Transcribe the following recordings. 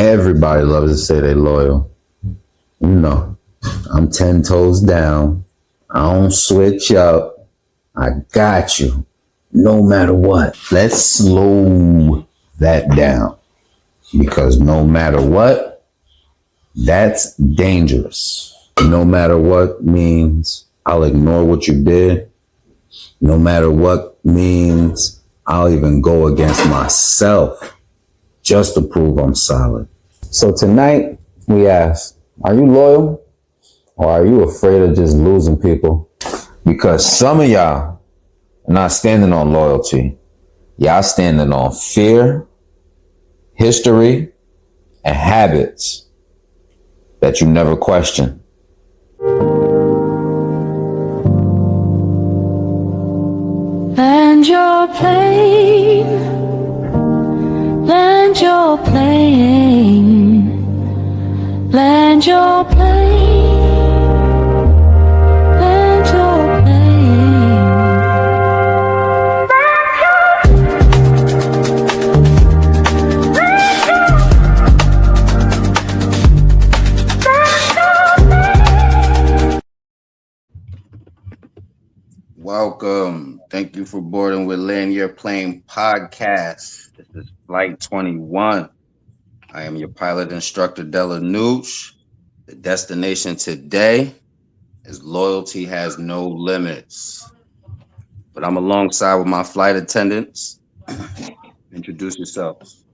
Everybody loves to say they loyal. You know, I'm 10 toes down. I don't switch up. I got you, no matter what. Let's slow that down because no matter what, that's dangerous. No matter what means I'll ignore what you did. No matter what means I'll even go against myself just to prove I'm solid. So tonight we ask, are you loyal or are you afraid of just losing people? Because some of y'all are not standing on loyalty. Y'all standing on fear, history, and habits that you never question. Land your plane, land your plane, land your plane, land your plane. Welcome. Thank you for boarding with Land Your Plane podcast. This is Flight 21. I am your pilot instructor, Della Nooch. The destination today is Loyalty Has No Limits. But I'm alongside with my flight attendants. Introduce yourselves.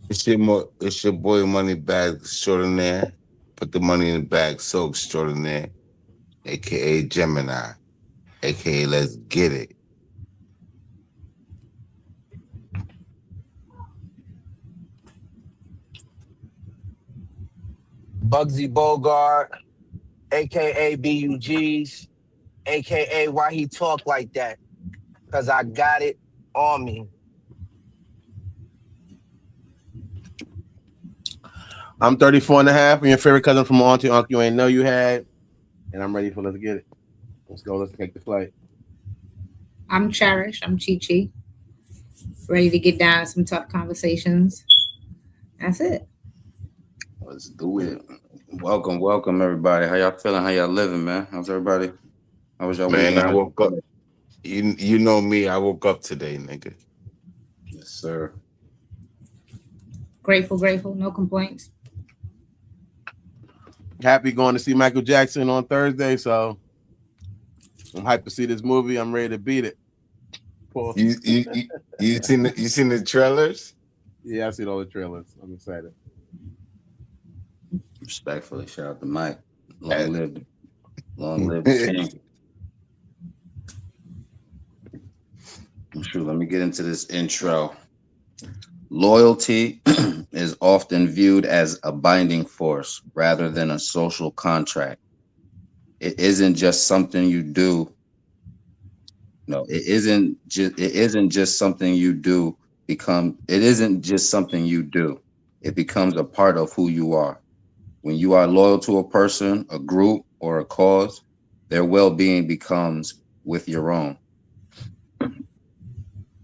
It's your boy Money Bag Extraordinaire. Put the money in the bag so extraordinaire. AKA Gemini. AKA Let's Get It. Bugsy Bogart, aka BUGs, aka Why He Talk Like That, because I got it on me. I'm 34 and a half. I'm your favorite cousin from Auntie Uncle you ain't know you had. And I'm ready for Let's Get It. Let's go. Let's take the flight. I'm Cherish. I'm Chi-Chi. Ready to get down to some tough conversations. That's it. Let's do it. Welcome, everybody. How y'all feeling? How y'all living, man? How's everybody? How was y'all weekend? Man, I woke up. You know me. I woke up today, nigga. Yes, sir. Grateful. No complaints. Happy going to see Michael Jackson on Thursday, so I'm hyped to see this movie. I'm ready to beat it. You seen the trailers? Yeah, I've seen all the trailers. I'm excited. Respectfully, shout out to Mike. Long live the king. Sure, let me get into this intro. Loyalty is often viewed as a binding force rather than a social contract. It isn't just something you do. No, it isn't just something you do. It isn't just something you do. It becomes a part of who you are. When you are loyal to a person, a group, or a cause, their well-being becomes with your own.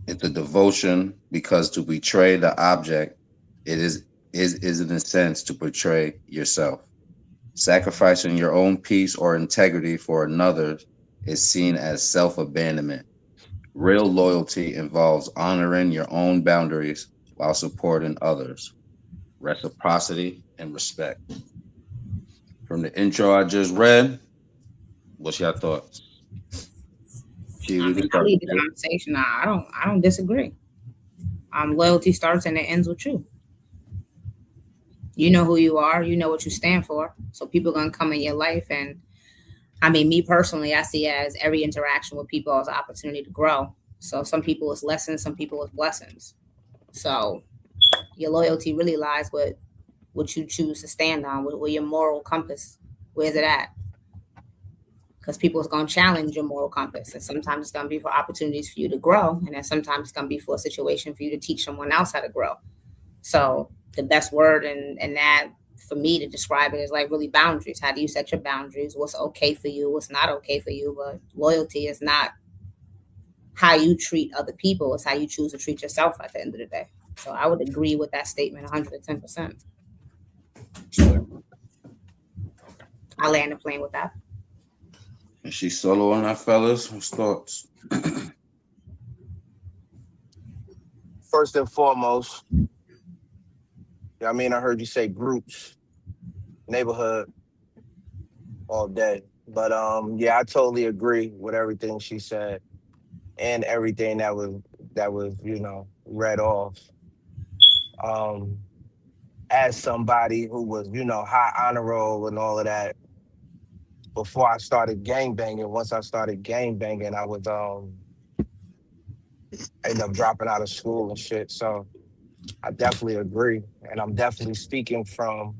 It's a devotion because to betray the object, it is in a sense to betray yourself. Sacrificing your own peace or integrity for another is seen as self-abandonment. Real loyalty involves honoring your own boundaries while supporting others. Reciprocity and respect. From the intro I just read, what's your thoughts? I lead the conversation. I don't disagree. Loyalty starts and it ends with you. You know who you are. You know what you stand for. So people are going to come in your life. And I mean, me personally, I see it as every interaction with people as an opportunity to grow. So some people it's lessons, some people it's blessings. So your loyalty really lies with what you choose to stand on, with your moral compass. Where's it at? Because people is going to challenge your moral compass. And sometimes it's going to be for opportunities for you to grow. And then sometimes it's going to be for a situation for you to teach someone else how to grow. So the best word in that for me to describe it is like really boundaries. How do you set your boundaries? What's okay for you? What's not okay for you? But loyalty is not how you treat other people is how you choose to treat yourself at the end of the day. So I would agree with that statement 110%. I land the plane with that. And she's solo on that, fellas. What's thoughts? First and foremost, I mean, I heard you say groups, neighborhood all day. But yeah, I totally agree with everything she said and everything that was, read off. As somebody who was, high honor roll and all of that before I started gang banging. Once I started gang banging, I was ended up dropping out of school and shit. So I definitely agree. And I'm definitely speaking from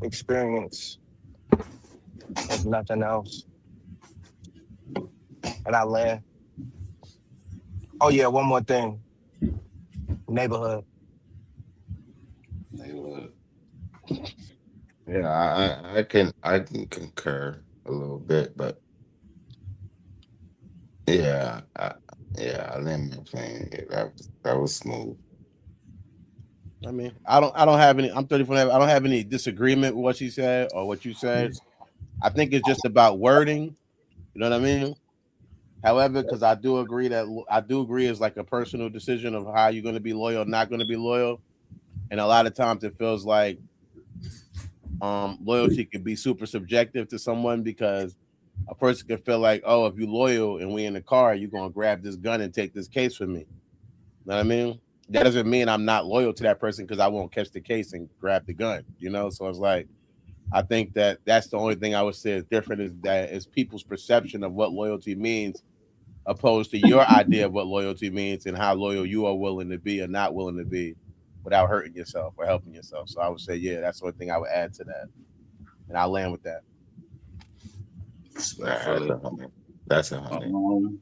experience, if nothing else. And I land. Oh yeah, one more thing. Neighborhood. Yeah, I can concur a little bit, but yeah, I land my plane. Yeah, that was smooth. I mean, I don't have any. I'm 34. I don't have any disagreement with what she said or what you said. I think it's just about wording. You know what I mean? However, because I do agree it's like a personal decision of how you're going to be loyal, not going to be loyal, and a lot of times it feels like loyalty can be super subjective to someone because a person can feel like, oh, if you're loyal and we in the car, you're gonna grab this gun and take this case from me. You know what I mean? That doesn't mean I'm not loyal to that person because I won't catch the case and grab the gun. So it's like I think that's the only thing I would say is different is that it's people's perception of what loyalty means opposed to your idea of what loyalty means and how loyal you are willing to be or not willing to be without hurting yourself or helping yourself. So I would say, yeah, that's the only thing I would add to that. And I'll land with that. That's 100.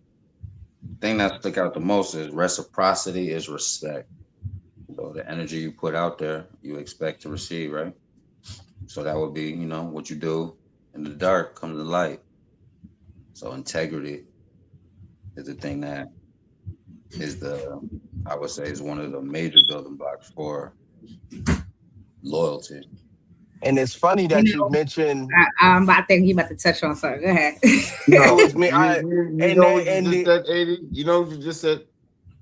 Thing that stuck out the most is reciprocity is respect. So the energy you put out there, you expect to receive, right? So that would be, what you do in the dark comes to light. So integrity is the thing that is I would say is one of the major building blocks for loyalty. And it's funny that you mentioned. I think you about to touch on something. Go ahead. No, it's me. You know what you just said, 80? You know what you just said?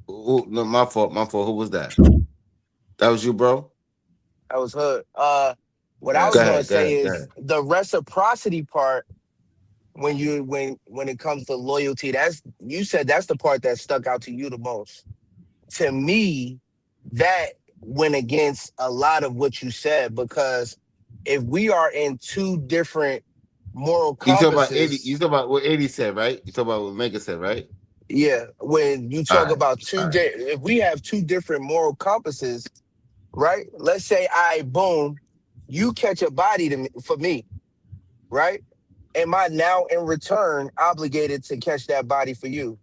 Oh, no, my fault. Who was that? That was you, bro? That was Hood. What I was going to say is the reciprocity part. When it comes to loyalty, you said that's the part that stuck out to you the most. To me, that went against a lot of what you said because if we are in two different moral compasses, you talk about what 80 said, right? You talk about what Mega said, right? Yeah, when you talk about if we have two different moral compasses, right? Let's say boom, you catch a body for me, right? Am I now in return obligated to catch that body for you?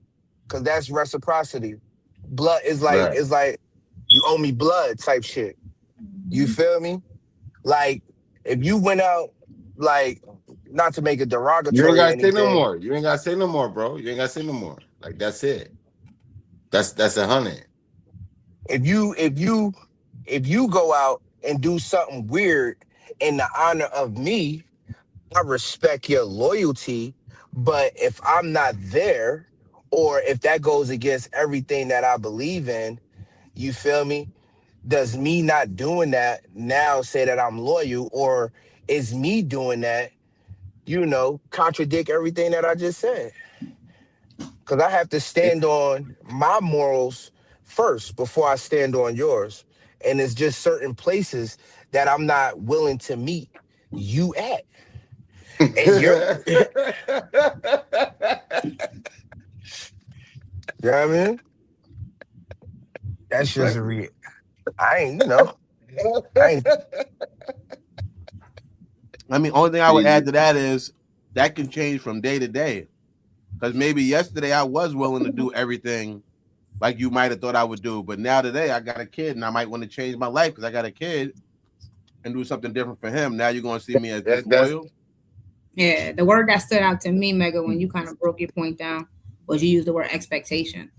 Because that's reciprocity. Blood is like you owe me blood type shit. You feel me? Like if you went out, like not to make it derogatory. You ain't gotta say no more. You ain't gotta say no more, bro. You ain't gotta say no more. Like that's it. That's 100. If you go out and do something weird in the honor of me, I respect your loyalty, but if I'm not there, or if that goes against everything that I believe in, you feel me? Does me not doing that now say that I'm loyal, or is me doing that, contradict everything that I just said? Because I have to stand on my morals first before I stand on yours. And it's just certain places that I'm not willing to meet you at. And you're, you know what I mean? That's just a I mean, only thing I would add to that is that can change from day to day. Because maybe yesterday I was willing to do everything like you might have thought I would do. But now today I got a kid and I might want to change my life because I got a kid and do something different for him. Now you're going to see me as disloyal. Yeah, the word that stood out to me, Mega, when you kind of broke your point down, was you use the word expectation.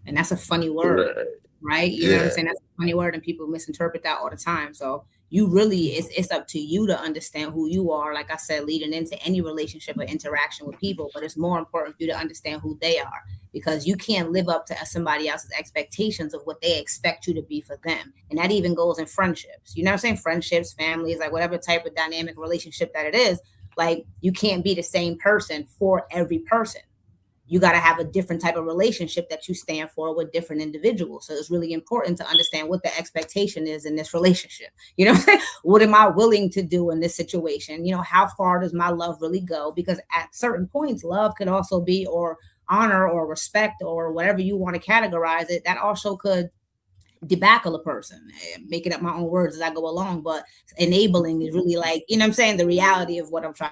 And that's a funny word, right? You know what I'm Yeah. saying? That's a funny word, and people misinterpret that all the time. So you really, it's up to you to understand who you are, like I said, leading into any relationship or interaction with people. But it's more important for you to understand who they are, because you can't live up to somebody else's expectations of what they expect you to be for them. And that even goes in friendships. You know what I'm saying? Friendships, families, like whatever type of dynamic relationship that it is, like you can't be the same person for every person. You got to have a different type of relationship that you stand for with different individuals. So it's really important to understand what the expectation is in this relationship. You know, what am I willing to do in this situation? You know, how far does my love really go? Because at certain points, love could also be, or honor or respect or whatever you want to categorize it, that also could debacle a person. Making up my own words as I go along, but enabling is really like, you know what I'm saying, the reality of what I'm trying.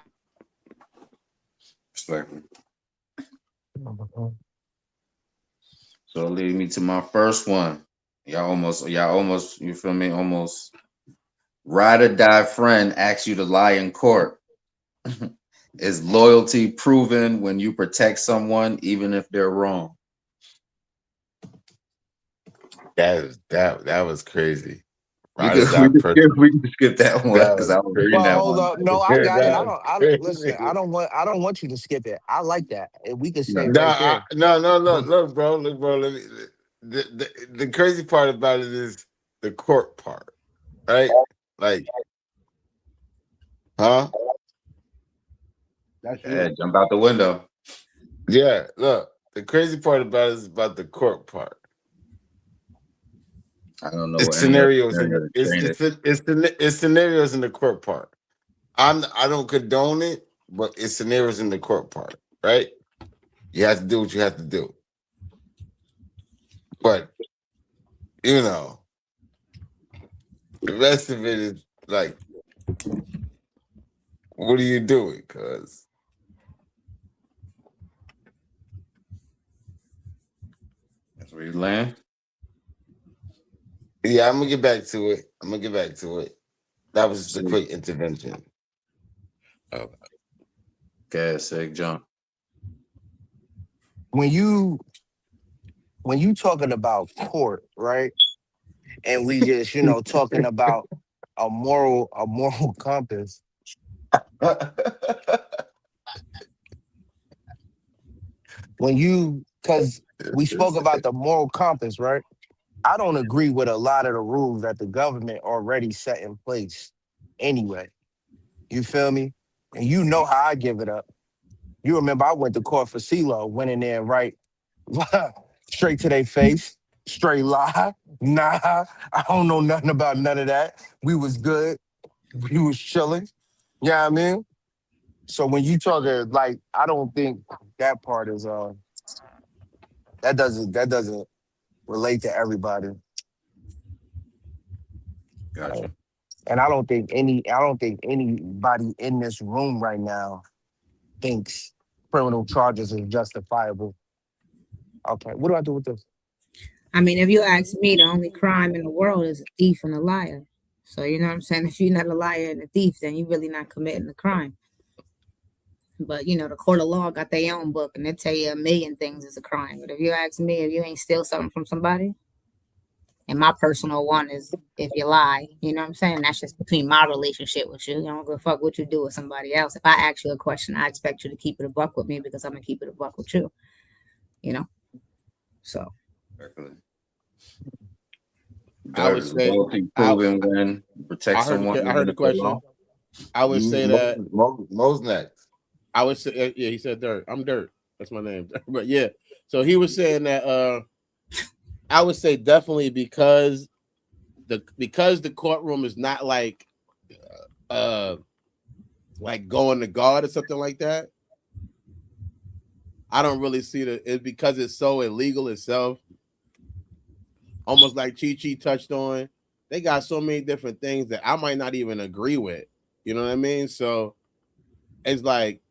Respectfully. So leading me to my first one. Y'all almost, you feel me? Almost ride or die friend asks you to lie in court. Is loyalty proven when you protect someone even if they're wrong? That was crazy. We Ride or can, die person. we can skip that one That because was I was reading Well, that hold one. up. No, I got it. that was Listen, crazy. I don't want you to skip it. I like that. And we can stay No. right there. No. Look, bro. Let me, the crazy part about it is the court part, right? Like, huh? That's Yeah, you. jump out the window. Yeah. Look, the crazy part about it is about the court part. I don't know It's any other scenarios scenario in to train it. it's scenarios in the court part. I don't condone it, but it's scenarios in the court part, right? You have to do what you have to do. But you know, the rest of it is like, what are you doing? Cause That's where you land. yeah, I'm gonna get back to it. That was just a See. quick intervention. Okay, sick jump. When you talking about court, right? And we just, talking about a moral compass. Because we spoke about the moral compass, right? I don't agree with a lot of the rules that the government already set in place anyway. You feel me? And you know how I give it up. You remember I went to court for CeeLo, went in there, right? Straight to their face, straight lie. Nah, I don't know nothing about none of that. We was good. We was chilling. You know what I mean? So when you talk like, I don't think that part is that doesn't relate to everybody. Gotcha. And I don't think anybody in this room right now thinks criminal charges is justifiable. Okay, what do I do with this? I mean, if you ask me, the only crime in the world is a thief and a liar. So you know what I'm saying? If you're not a liar and a thief, then you're really not committing a crime. But you know, the court of law got their own book, and they tell you a million things is a crime. But if you ask me, if you ain't steal something from somebody, and my personal one is if you lie, you know what I'm saying? That's just between my relationship with you. You don't give a fuck what you do with somebody else. If I ask you a question, I expect you to keep it a buck with me because I'm gonna keep it a buck with you. You know? So Respectfully. I would Is say loyalty I proven when you protect someone I heard even the if they're question. wrong? I would say that Mo's next. I would say yeah, he said Dirt. I'm Dirt. That's my name. But yeah. So he was saying that I would say definitely because the courtroom is not like going to guard or something like that. I don't really see it because it's so illegal itself. Almost like Chi touched on, they got so many different things that I might not even agree with. You know what I mean? So it's like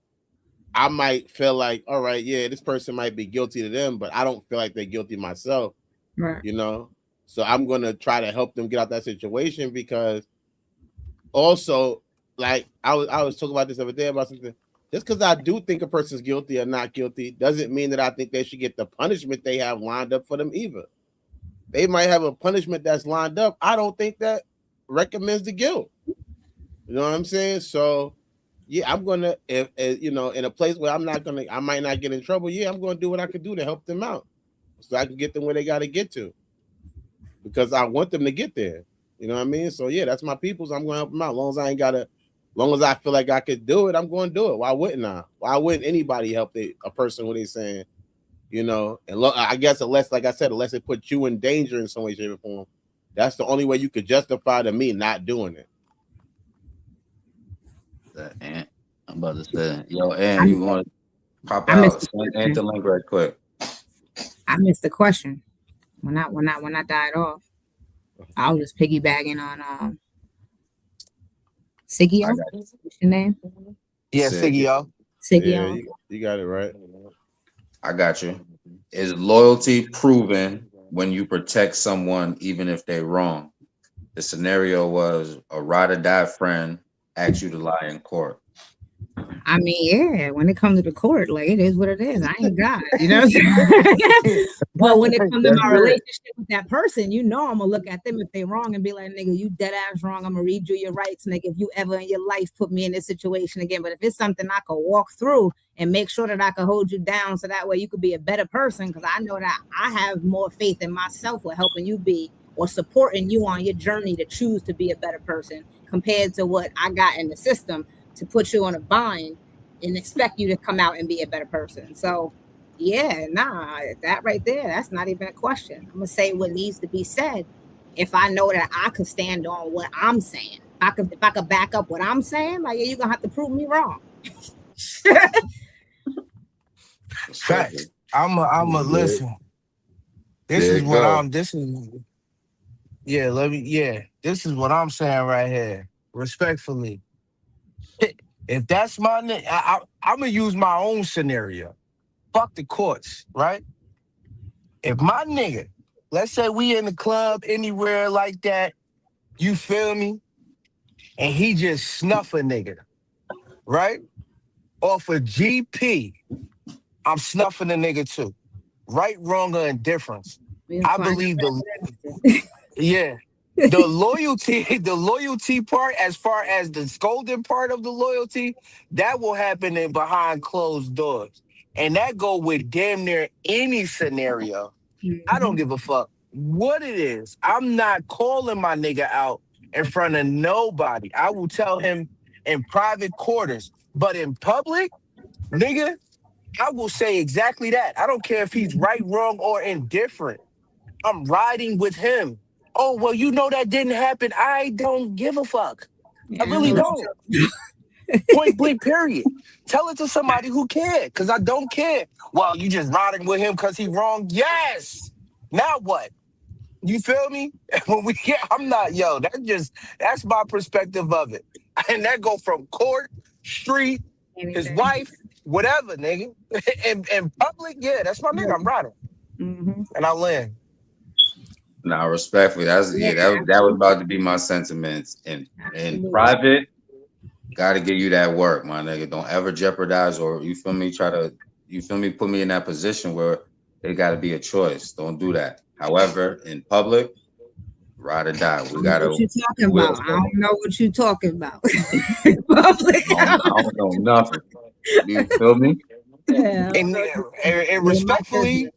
I might feel like, all right, yeah, this person might be guilty to them, but I don't feel like they're guilty myself. right. You know, so I'm gonna try to help them get out that situation because also, like I was talking about this other day about something. just because I do think a person's guilty or not guilty doesn't mean that I think they should get the punishment they have lined up for them either. They might have a punishment that's lined up. I don't think that recommends the guilt. You know what I'm saying? So, yeah, I'm gonna, if you know, in a place where I might not get in trouble. Yeah, I'm gonna do what I can do to help them out, so I can get them where they got to get to, because I want them to get there. You know what I mean? So yeah, that's my peoples. I'm gonna help them out. As long as I ain't gotta, as long as I feel like I could do it, I'm going to do it. Why wouldn't I? Why wouldn't anybody help a person when they saying, you know? And I guess unless, like I said, unless it puts you in danger in some way, shape, or form, that's the only way you could justify to me not doing it. I'm about to say, yo, and you want to pop out? Send the link right quick. I missed the question when I died off. I was just piggybacking on Sigio. What's your name? Yeah, Sigio. Sigio. Yeah, you got it right. I got you. Is loyalty proven when you protect someone even if they're wrong? The scenario was a ride or die friend asked you to lie in court. I mean, yeah, when it comes to the court, like, it is what it is. I ain't God, you know what I'm saying? But when it comes to my relationship with that person, you know, I'm gonna look at them if they wrong and be like, nigga, you dead ass wrong. I'm gonna read you your rights, nigga, if you ever in your life put me in this situation again. But if it's something I could walk through and make sure that I could hold you down so that way you could be a better person, because I know that I have more faith in myself with helping you be, or supporting you on your journey to choose to be a better person compared to what I got in the system to put you on a bind and expect you to come out and be a better person. So yeah, nah, that right there, that's not even a question. I'm gonna say what needs to be said if I know that I could stand on what I'm saying. If I could back up what I'm saying, like, yeah, you're gonna have to prove me wrong. Facts. I'm a listen. This is what I'm saying right here. Respectfully. If that's my nigga, I'm gonna use my own scenario. Fuck the courts, right? If my nigga, let's say we in the club anywhere like that, you feel me? And he just snuff a nigga, right? Off a GP, I'm snuffing the nigga too. Right, wrong, or indifference. I believe the loyalty part, as far as the scolding part of the loyalty, that will happen in behind closed doors. And that go with damn near any scenario. I don't give a fuck what it is. I'm not calling my nigga out in front of nobody. I will tell him in private quarters. But in public, nigga, I will say exactly that. I don't care if he's right, wrong, or indifferent. I'm riding with him. Oh, well, you know that didn't happen. I don't give a fuck. I really don't. Point blank, period. Tell it to somebody who cares, because I don't care. Well, you just riding with him because he wrong? Yes. Now what? You feel me? When we get, I'm not, that's my perspective of it. And that go from court, street, his wife, whatever, nigga. In public, yeah, that's my nigga. I'm riding. And I land. Nah, respectfully, that was about to be my sentiments. In private, gotta give you that work, my nigga. Don't ever jeopardize, or you feel me, put me in that position where it gotta be a choice. Don't do that. However, in public, ride or die. We gotta. What you talking about? I don't know what you talking about. Public, I don't know nothing. You feel me? Yeah. And respectfully,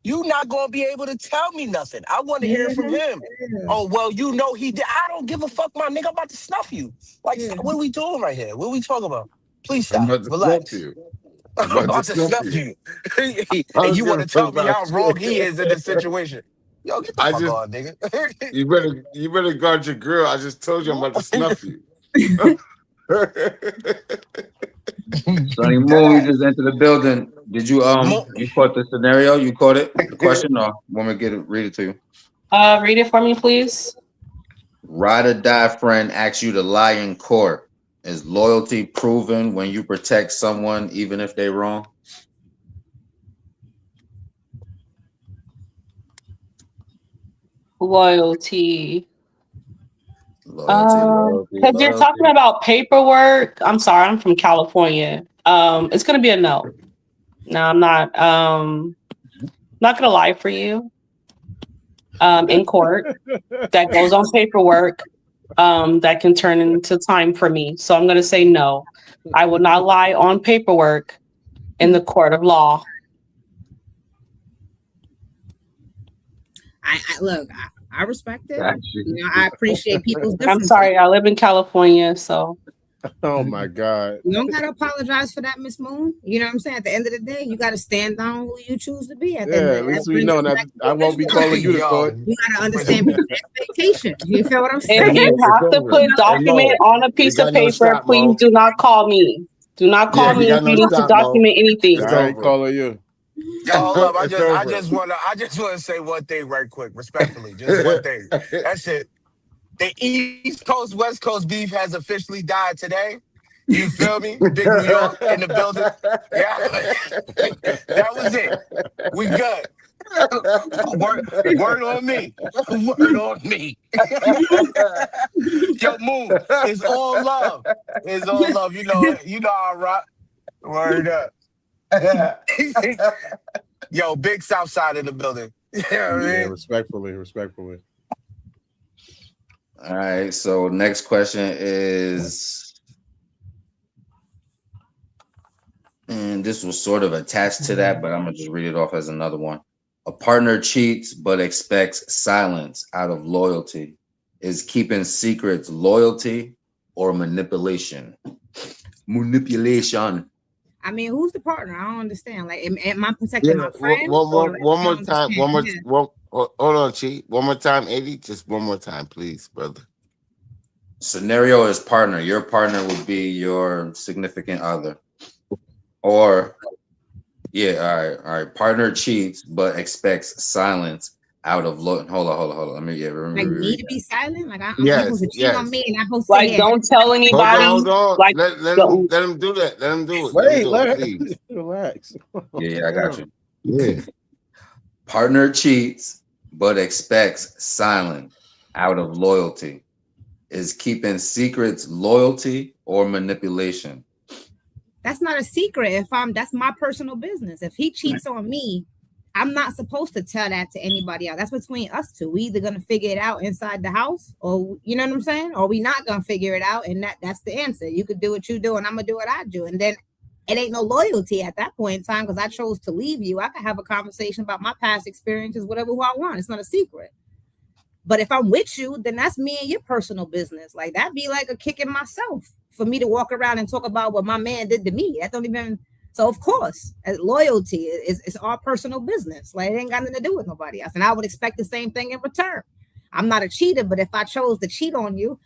you not gonna be able to tell me nothing. I want to hear from him. Oh, well, you know he did. I don't give a fuck, my nigga. I'm about to snuff you. Like, what are we doing right here? What are we talking about? Please stop. I'm about to Relax. snuff you. I'm about to snuff you. And you want to tell me how wrong he is in this situation. Yo, get the fuck on, nigga. you better guard your girl. I just told you I'm about to snuff you. Sonny Moon, you just entered the building. Did you you caught the scenario? You caught it? The question, or want me to read it to you? Read it for me, please. Ride or die friend asks you to lie in court. Is loyalty proven when you protect someone even if they're wrong? Loyalty. Because you're talking about paperwork. I'm sorry, I'm from California. It's gonna be a no. No, I'm not gonna lie for you. In court, that goes on paperwork. That can turn into time for me. So I'm gonna say no. I will not lie on paperwork in the court of law. I look. I respect it. You know, I appreciate people's I'm differences. sorry, I live in California, so Oh my God. You don't gotta apologize for that, Miss Moon. You know what I'm saying? At the end of the day, you gotta stand on who you choose to be. At the end Yeah, of at the least we know that I won't be calling you to court. You gotta understand people's expectations. You feel what I'm if saying? you have to put document on a piece of paper, please do not call me. Do not call me if you need to document anything. I ain't calling you. Yo, hold up. I just wanna say one thing right quick, respectfully. Just one thing. That's it. The East Coast, West Coast beef has officially died today. You feel me? Big New York in the building. Yeah. That was it. We good. Word on me. Word on me. Yo, Moon, it's all love. It's all love. You know I rock. Word up. Yo, big South Side in the building. You know what I mean? Respectfully. All right. So next question is, and this was sort of attached to that, but I'm gonna just read it off as another one. A partner cheats but expects silence out of loyalty. Is keeping secrets loyalty or manipulation? Manipulation. I mean, who's the partner? I don't understand. Like, am I protecting my friend? One more time. Hold on, Chi. One more time, 80. Just one more time, please, brother. Scenario is partner. Your partner would be your significant other. Or, yeah, all right. Partner cheats but expects silence out of hold on. Let me like me to be silent. Like I'm yes, supposed to cheat on me, and I'm supposed to like don't tell anybody. Hold on. Like let him do that. Let him do it. Wait, let him do it, please. Relax. Yeah, I got you. Yeah. Partner cheats but expects silence out of loyalty. Is keeping secrets loyalty or manipulation? That's not a secret. That's my personal business. If he cheats on me, I'm not supposed to tell that to anybody else. That's between us two. We either gonna figure it out inside the house, or you know what I'm saying, or we not gonna figure it out, and that's the answer. You could do what you do, and I'm gonna do what I do, and then it ain't no loyalty at that point in time because I chose to leave you. I could have a conversation about my past experiences, whatever who I want. It's not a secret. But if I'm with you, then that's me and your personal business. Like that'd be like a kick in myself for me to walk around and talk about what my man did to me. That don't even. So of course, loyalty is our personal business. Like it ain't got nothing to do with nobody else. And I would expect the same thing in return. I'm not a cheater, but if I chose to cheat on you,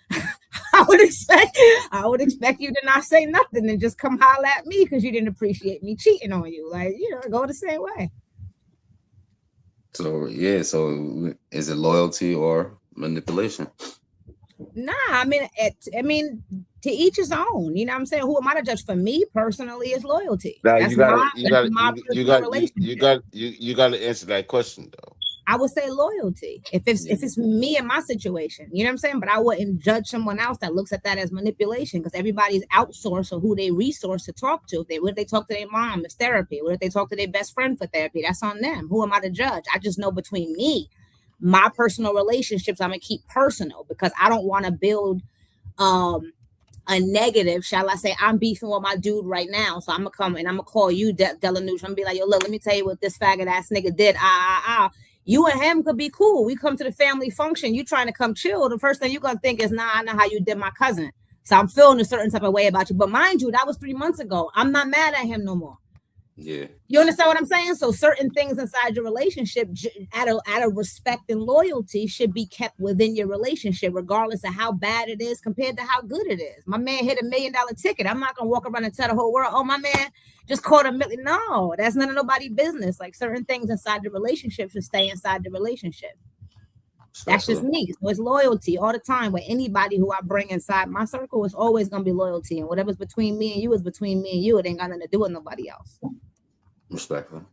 I would expect you to not say nothing and just come holler at me because you didn't appreciate me cheating on you. Like, go the same way. So yeah, so is it loyalty or manipulation? Nah, I mean, to each his own. You know what I'm saying? Who am I to judge? For me personally, is loyalty. Now That's you got to answer that question though. I would say loyalty. If it's me in my situation, you know what I'm saying? But I wouldn't judge someone else that looks at that as manipulation because everybody's outsourced or who they resource to talk to. What if they talk to their mom? It's therapy. What if they talk to their best friend for therapy? That's on them. Who am I to judge? I just know between me, my personal relationships, I'm gonna keep personal because I don't want to build a negative, shall I say. I'm beefing with my dude right now, so I'm gonna come and I'm gonna call you Delanuche. I'm gonna be like, yo, look, let me tell you what this faggot ass nigga did. You and him could be cool. We come to the family function. You trying to come chill. The first thing you're gonna think is, nah, I know how you did my cousin. So I'm feeling a certain type of way about you. But mind you, that was 3 months ago. I'm not mad at him no more. Yeah. You understand what I'm saying? So certain things inside your relationship, out of respect and loyalty, should be kept within your relationship, regardless of how bad it is compared to how good it is. My man hit $1 million ticket. I'm not gonna walk around and tell the whole world, oh, my man just caught $1 million. No, that's none of nobody's business. Like certain things inside the relationship should stay inside the relationship. That's just me. So it's loyalty all the time. With anybody who I bring inside my circle, it's always gonna be loyalty. And whatever's between me and you is between me and you. It ain't got nothing to do with nobody else. Respectful.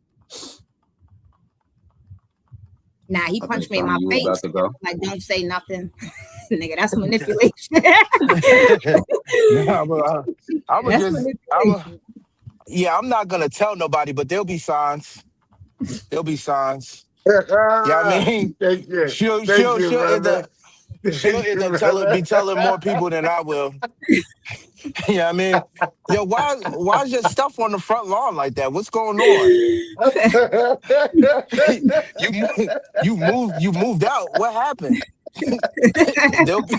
Nah, he punched me in my face. Like, don't say nothing. Nigga, that's manipulation. Yeah, I'm not gonna tell nobody, but there'll be signs. There'll be signs. Yeah, I mean, Thank you. she'll Thank she'll you, she'll end brother. up she'll Thank end you, up brother. be telling more people than I will. Yeah, I mean, yo, why's your stuff on the front lawn like that? What's going on? you mo- you moved out. What happened? there'll be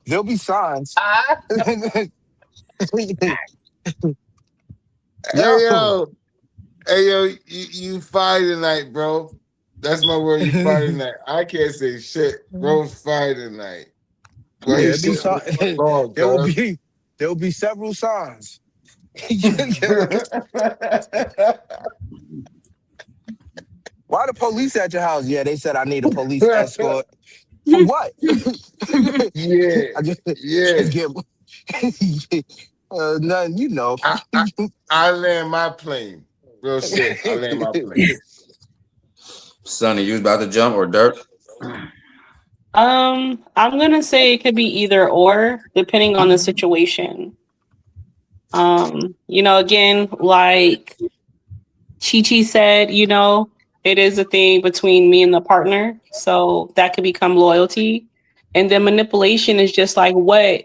there'll be signs. Hey Yo. yo, you fired tonight, bro. That's my word. You fired tonight. I can't say shit. Bro's fired tonight. Well, Yeah, he it'd be shit on so, the front lawn, there will cuz. be several signs. Why the police at your house? Yeah, they said I need a police escort. For what? Yeah, I just yeah. get nothing, you know. I land my plane. Real shit. I land my plane. Sonny, you was about to jump or dirt? I'm gonna say it could be either or, depending on the situation. Again, like Chi Chi said, it is a thing between me and the partner. So that could become loyalty. And then manipulation is just like, what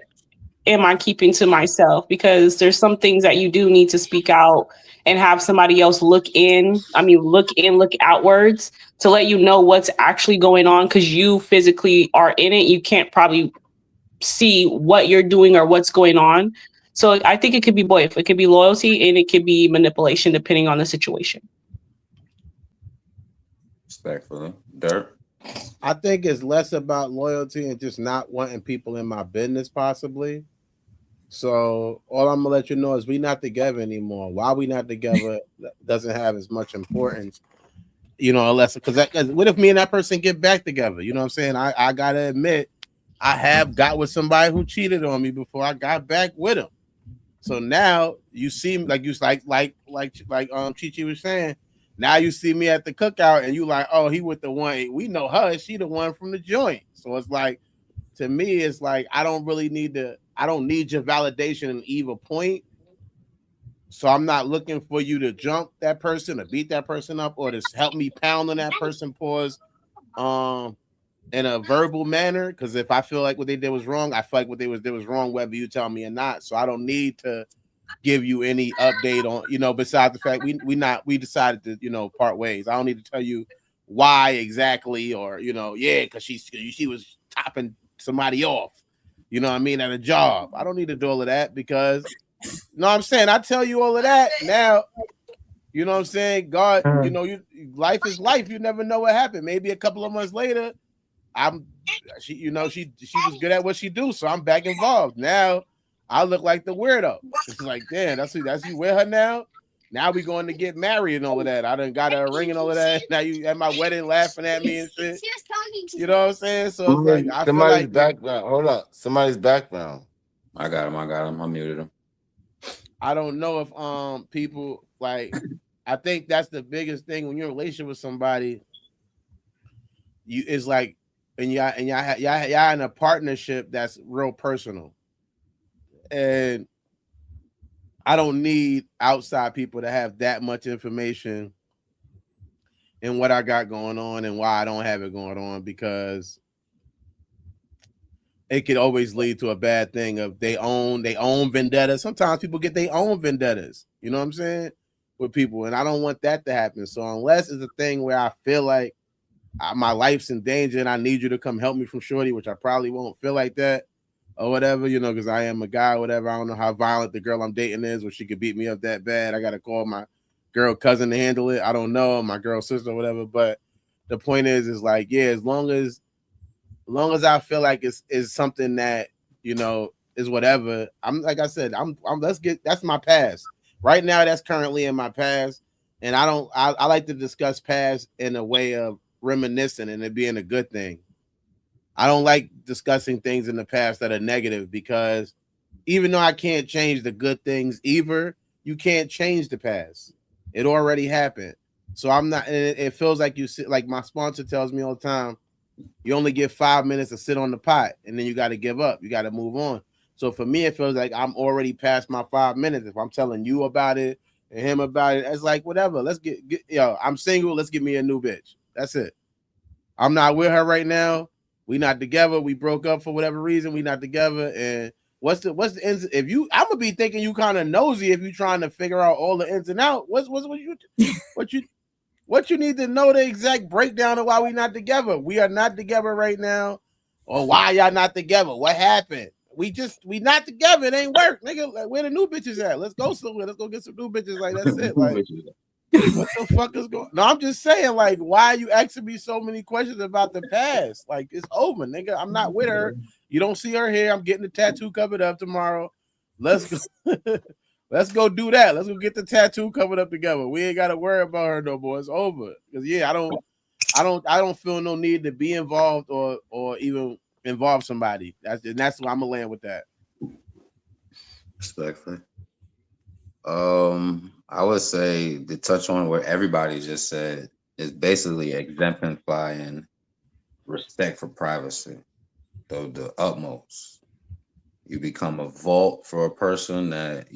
am I keeping to myself? Because there's some things that you do need to speak out and have somebody else look in. I mean, look outwards to let you know what's actually going on because you physically are in it. You can't probably see what you're doing or what's going on. So I think it could be both. It could be loyalty and it could be manipulation depending on the situation. Respectfully. Dirt. I think it's less about loyalty and just not wanting people in my business, possibly. So all I'm gonna let you know is we not together anymore. Why we not together doesn't have as much importance, unless because what if me and that person get back together? You know what I'm saying? I gotta admit, I have got with somebody who cheated on me before I got back with him. So now you see, like Chi Chi was saying. Now you see me at the cookout and you like, oh, he with the one. We know her. She the one from the joint. So it's like, to me, it's like I don't need your validation in either point. So I'm not looking for you to jump that person or beat that person up or to help me pound on that person pause in a verbal manner. Because if I feel like what they did was wrong, I feel like what they did was wrong, whether you tell me or not. So I don't need to give you any update on, besides the fact we decided to, part ways. I don't need to tell you why exactly or, because she was topping somebody off, what I mean, at a job. I don't need to do all of that because, I'm saying? I tell you all of that now, what I'm saying? God, life is life. You never know what happened. Maybe a couple of months later, she was good at what she do, so I'm back involved. Now I look like the weirdo. It's like, damn, that's you with her now. Now we going to get married and all of that. I done got a ring and all of that. Now you at my wedding laughing at me and shit. You know what I'm saying? So it's like I feel like background. Hold up. Somebody's background. I got him. I muted him. I don't know if people like. I think that's the biggest thing when you're in a relationship with somebody. You is like, and y'all in a partnership that's real personal. And I don't need outside people to have that much information in what I got going on and why I don't have it going on, because it could always lead to a bad thing of they own vendettas. Sometimes people get their own vendettas, you know what I'm saying, with people. And I don't want that to happen. So unless it's a thing where I feel like my life's in danger and I need you to come help me from shorty, which I probably won't feel like that, or whatever, because I am a guy, or whatever. I don't know how violent the girl I'm dating is, or she could beat me up that bad. I got to call my girl cousin to handle it. I don't know, my girl sister or whatever. But the point is like, yeah, as long as I feel like it's something that, is whatever. I'm like I said, that's my past. Right now, that's currently in my past. And I like to discuss past in a way of reminiscing and it being a good thing. I don't like discussing things in the past that are negative, because even though I can't change the good things either, you can't change the past. It already happened. So I'm not, and it feels like like my sponsor tells me all the time, you only get 5 minutes to sit on the pot and then you got to give up. You got to move on. So for me, it feels like I'm already past my 5 minutes. If I'm telling you about it, and him about it. It's like whatever. Let's get yo. I'm single. Let's get me a new bitch. That's it. I'm not with her right now. We not together. We broke up for whatever reason. We not together. And what's the ins? If you, I'm gonna be thinking you kind of nosy if you trying to figure out all the ins and outs. What you need to know the exact breakdown of why we not together. We are not together right now, or why y'all not together? What happened? We not together. It ain't work, nigga. Like, where the new bitches at? Let's go somewhere. Let's go get some new bitches. Like that's it. Like what the fuck is going? No, I'm just saying. Like, why are you asking me so many questions about the past? Like it's over, nigga. I'm not with her. You don't see her here. I'm getting the tattoo covered up tomorrow. Let's go. Let's go do that. Let's go get the tattoo covered up together. We ain't got to worry about her no more. It's over. Because yeah, I don't feel no need to be involved or even involve somebody. That's why I'm gonna land with that. Respectfully. I would say to touch on what everybody just said is basically exemplifying respect for privacy, though the utmost. You become a vault for a person that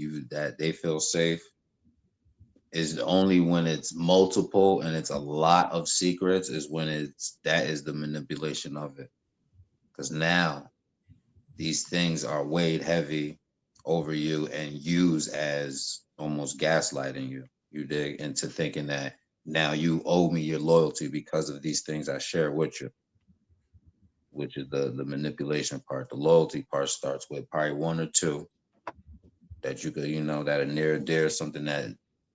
they feel safe. Is only when it's multiple and it's a lot of secrets is when that is the manipulation of it. Because now these things are weighed heavy over you and used as almost gaslighting you. You dig into thinking that now you owe me your loyalty because of these things I share with you, which is the manipulation part. The loyalty part starts with probably one or two that you could, that are near or dear, something that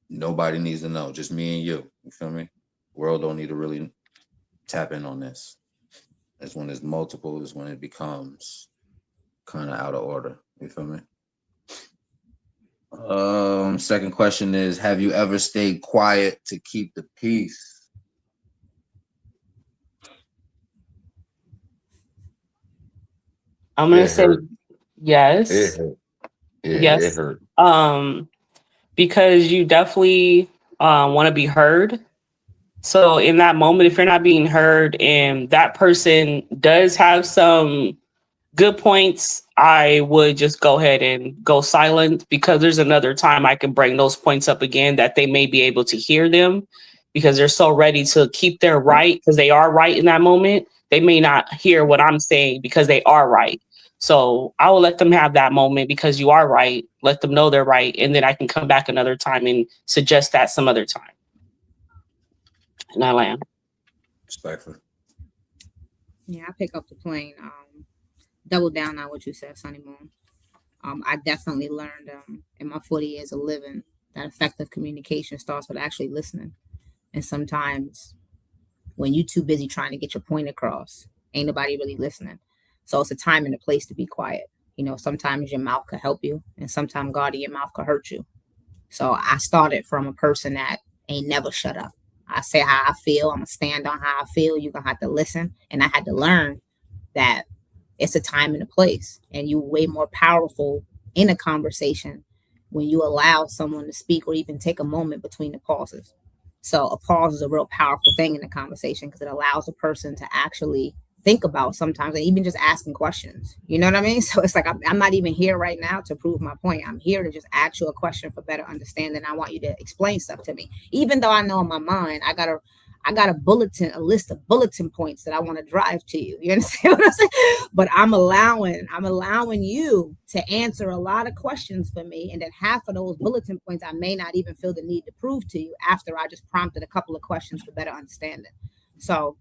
nobody needs to know, just me and you. You feel me? World don't need to really tap in on this. That's when it's multiple, is when it becomes kind of out of order. You feel me? Second question is, have you ever stayed quiet to keep the peace? I'm gonna It say hurt. yes. It hurt. Yeah, Yes. it hurt. Because you definitely want to be heard. So in that moment, if you're not being heard and that person does have some good points, I would just go ahead and go silent, because there's another time I can bring those points up again that they may be able to hear them, because they're so ready to keep their right, because they are right in that moment. They may not hear what I'm saying because they are right. So I will let them have that moment because you are right. Let them know they're right. And then I can come back another time and suggest that some other time. And I land. Respectfully. Yeah, I pick up the plane. Double down on what you said, Sunny Moon. I definitely learned in my 40 years of living that effective communication starts with actually listening. And sometimes when you're too busy trying to get your point across, ain't nobody really listening. So it's a time and a place to be quiet. Sometimes your mouth could help you, and sometimes God in your mouth could hurt you. So I started from a person that ain't never shut up. I say how I feel. I'm going to stand on how I feel. You're going to have to listen. And I had to learn that it's a time and a place, and you're way more powerful in a conversation when you allow someone to speak or even take a moment between the pauses. So a pause is a real powerful thing in a conversation because it allows a person to actually think about sometimes, and even just asking questions. You know what I mean? So it's like I'm not even here right now to prove my point. I'm here to just ask you a question for better understanding. I want you to explain stuff to me, even though I know in my mind I got a list of bulletin points that I want to drive to you. You understand what I'm saying? But I'm allowing you to answer a lot of questions for me, and then half of those bulletin points I may not even feel the need to prove to you after I just prompted a couple of questions for better understanding. So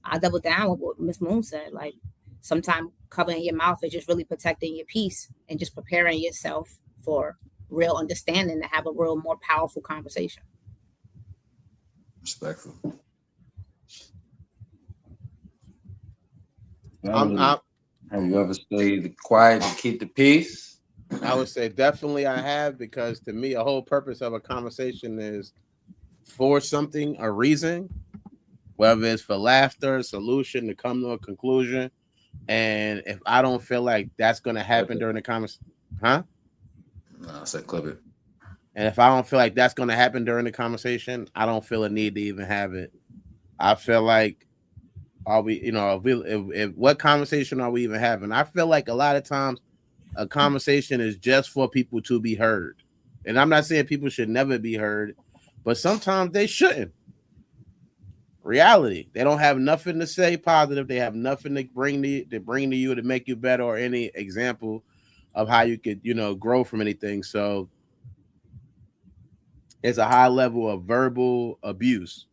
I double down with what Miss Moon said. Like, sometimes covering your mouth is just really protecting your peace and just preparing yourself for real understanding to have a real more powerful conversation. Respectful. I'm Have you ever stayed quiet to keep the peace? I would say definitely I have, because to me, a whole purpose of a conversation is for something, a reason, whether it's for laughter, solution, to come to a conclusion. And if I don't feel like that's going to happen during the conversation, No, I said clip it. And if I don't feel like that's going to happen during the conversation, I don't feel a need to even have it. I feel like, are we, if what conversation are we even having? I feel like a lot of times a conversation is just for people to be heard. And I'm not saying people should never be heard, but sometimes they shouldn't. Reality, they don't have nothing to say positive. They have nothing to bring to you to make you better, or any example of how you could, grow from anything. So it's a high level of verbal abuse.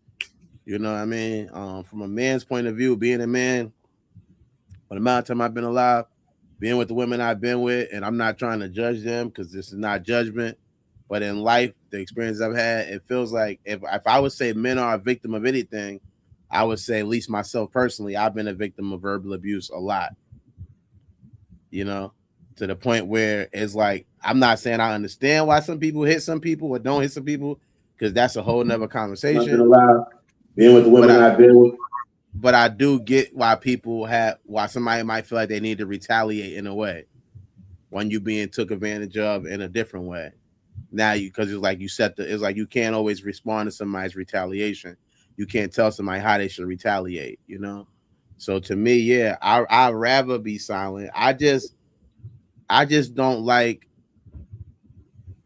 You know what I mean? From a man's point of view, being a man, for the amount of time I've been alive, being with the women I've been with, and I'm not trying to judge them because this is not judgment, but in life, the experience I've had, it feels like if I would say men are a victim of anything, I would say, at least myself personally, I've been a victim of verbal abuse a lot. To the point where it's like, I'm not saying I understand why some people hit some people or don't hit some people, because that's a whole nother conversation. Being with the women I've been with. But I do get why somebody might feel like they need to retaliate in a way when you being took advantage of in a different way. Now because it's like it's like you can't always respond to somebody's retaliation. You can't tell somebody how they should retaliate, So to me, yeah, I'd rather be silent. I just don't like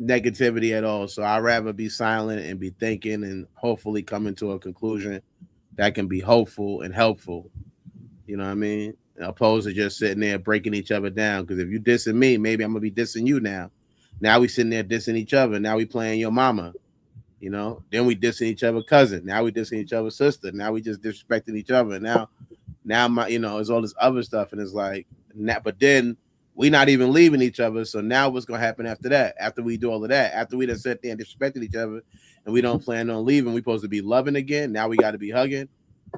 negativity at all. So I'd rather be silent and be thinking and hopefully coming to a conclusion that can be hopeful and helpful. You know what I mean? Opposed to just sitting there breaking each other down. Because if you dissing me, maybe I'm gonna be dissing you now. Now we sitting there dissing each other. Now we playing your mama. Then we dissing each other cousin. Now we dissing each other sister. Now we just disrespecting each other. Now my it's all this other stuff, and it's like, but then we not even leaving each other. So now what's gonna happen after that? After we do all of that, after we done sat there and disrespected each other, and we don't plan on leaving, we supposed to be loving again. Now we got to be hugging.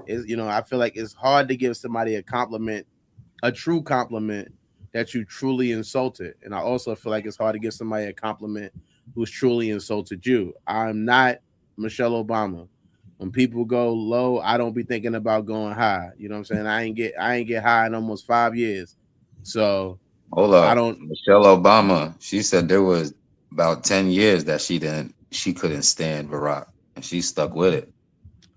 I feel like it's hard to give somebody a compliment, a true compliment that you truly insulted. And I also feel like it's hard to give somebody a compliment who's truly insulted you. I'm not Michelle Obama. When people go low, I don't be thinking about going high. You know what I'm saying? I ain't get high in almost 5 years. So hold up. Michelle Obama, she said there was about 10 years that she couldn't stand Barack, and she stuck with it.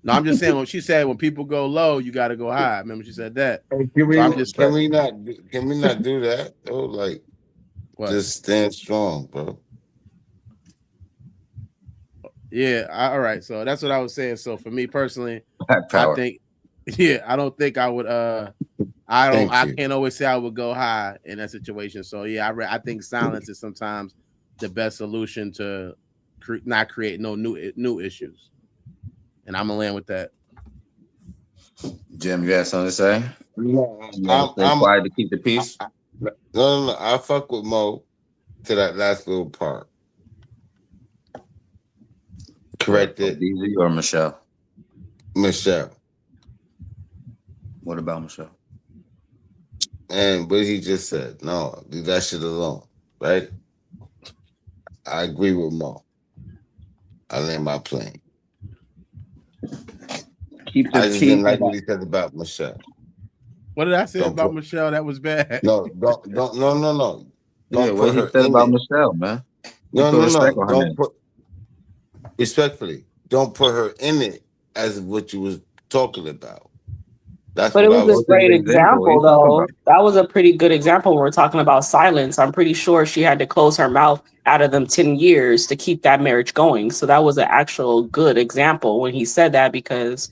No, I'm just saying when she said when people go low, you got to go high. Remember she said that. Can we not do that though? Like, what? Just stand strong, bro. Yeah, all right. So that's what I was saying. So for me personally, I think, I don't think I would. I can't always say I would go high in that situation. So yeah, I think silence is sometimes the best solution to not create no new issues. And I'm gonna land with that. Jim, you had something to say? No, I'm quiet to keep the peace. No. I fuck with Mo to that last little part. Correct it. DZ or Michelle? Michelle. What about Michelle? And what he just said, no, leave that shit alone, right? I agree with Mo. I land my plane. I just didn't like what he said about Michelle. What did I say about Michelle? That was bad. No. Don't what he said about Michelle, man. No. Don't put respectfully. Don't put her in it as what you was talking about. But it was a great example, though. That was a pretty good example when we're talking about silence. I'm pretty sure she had to close her mouth out of them 10 years to keep that marriage going. So that was an actual good example when he said that, because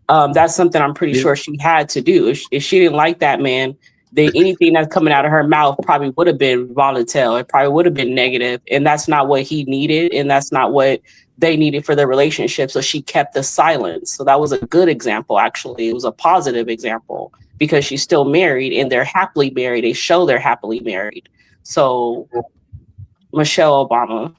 that's something I'm pretty sure she had to do. If she didn't like that man, then anything that's coming out of her mouth probably would have been volatile. It probably would have been negative. And that's not what he needed. And that's not what they needed for their relationship. So she kept the silence. So that was a good example, actually. It was a positive example because she's still married and they're happily married. They show they're happily married. So Michelle Obama.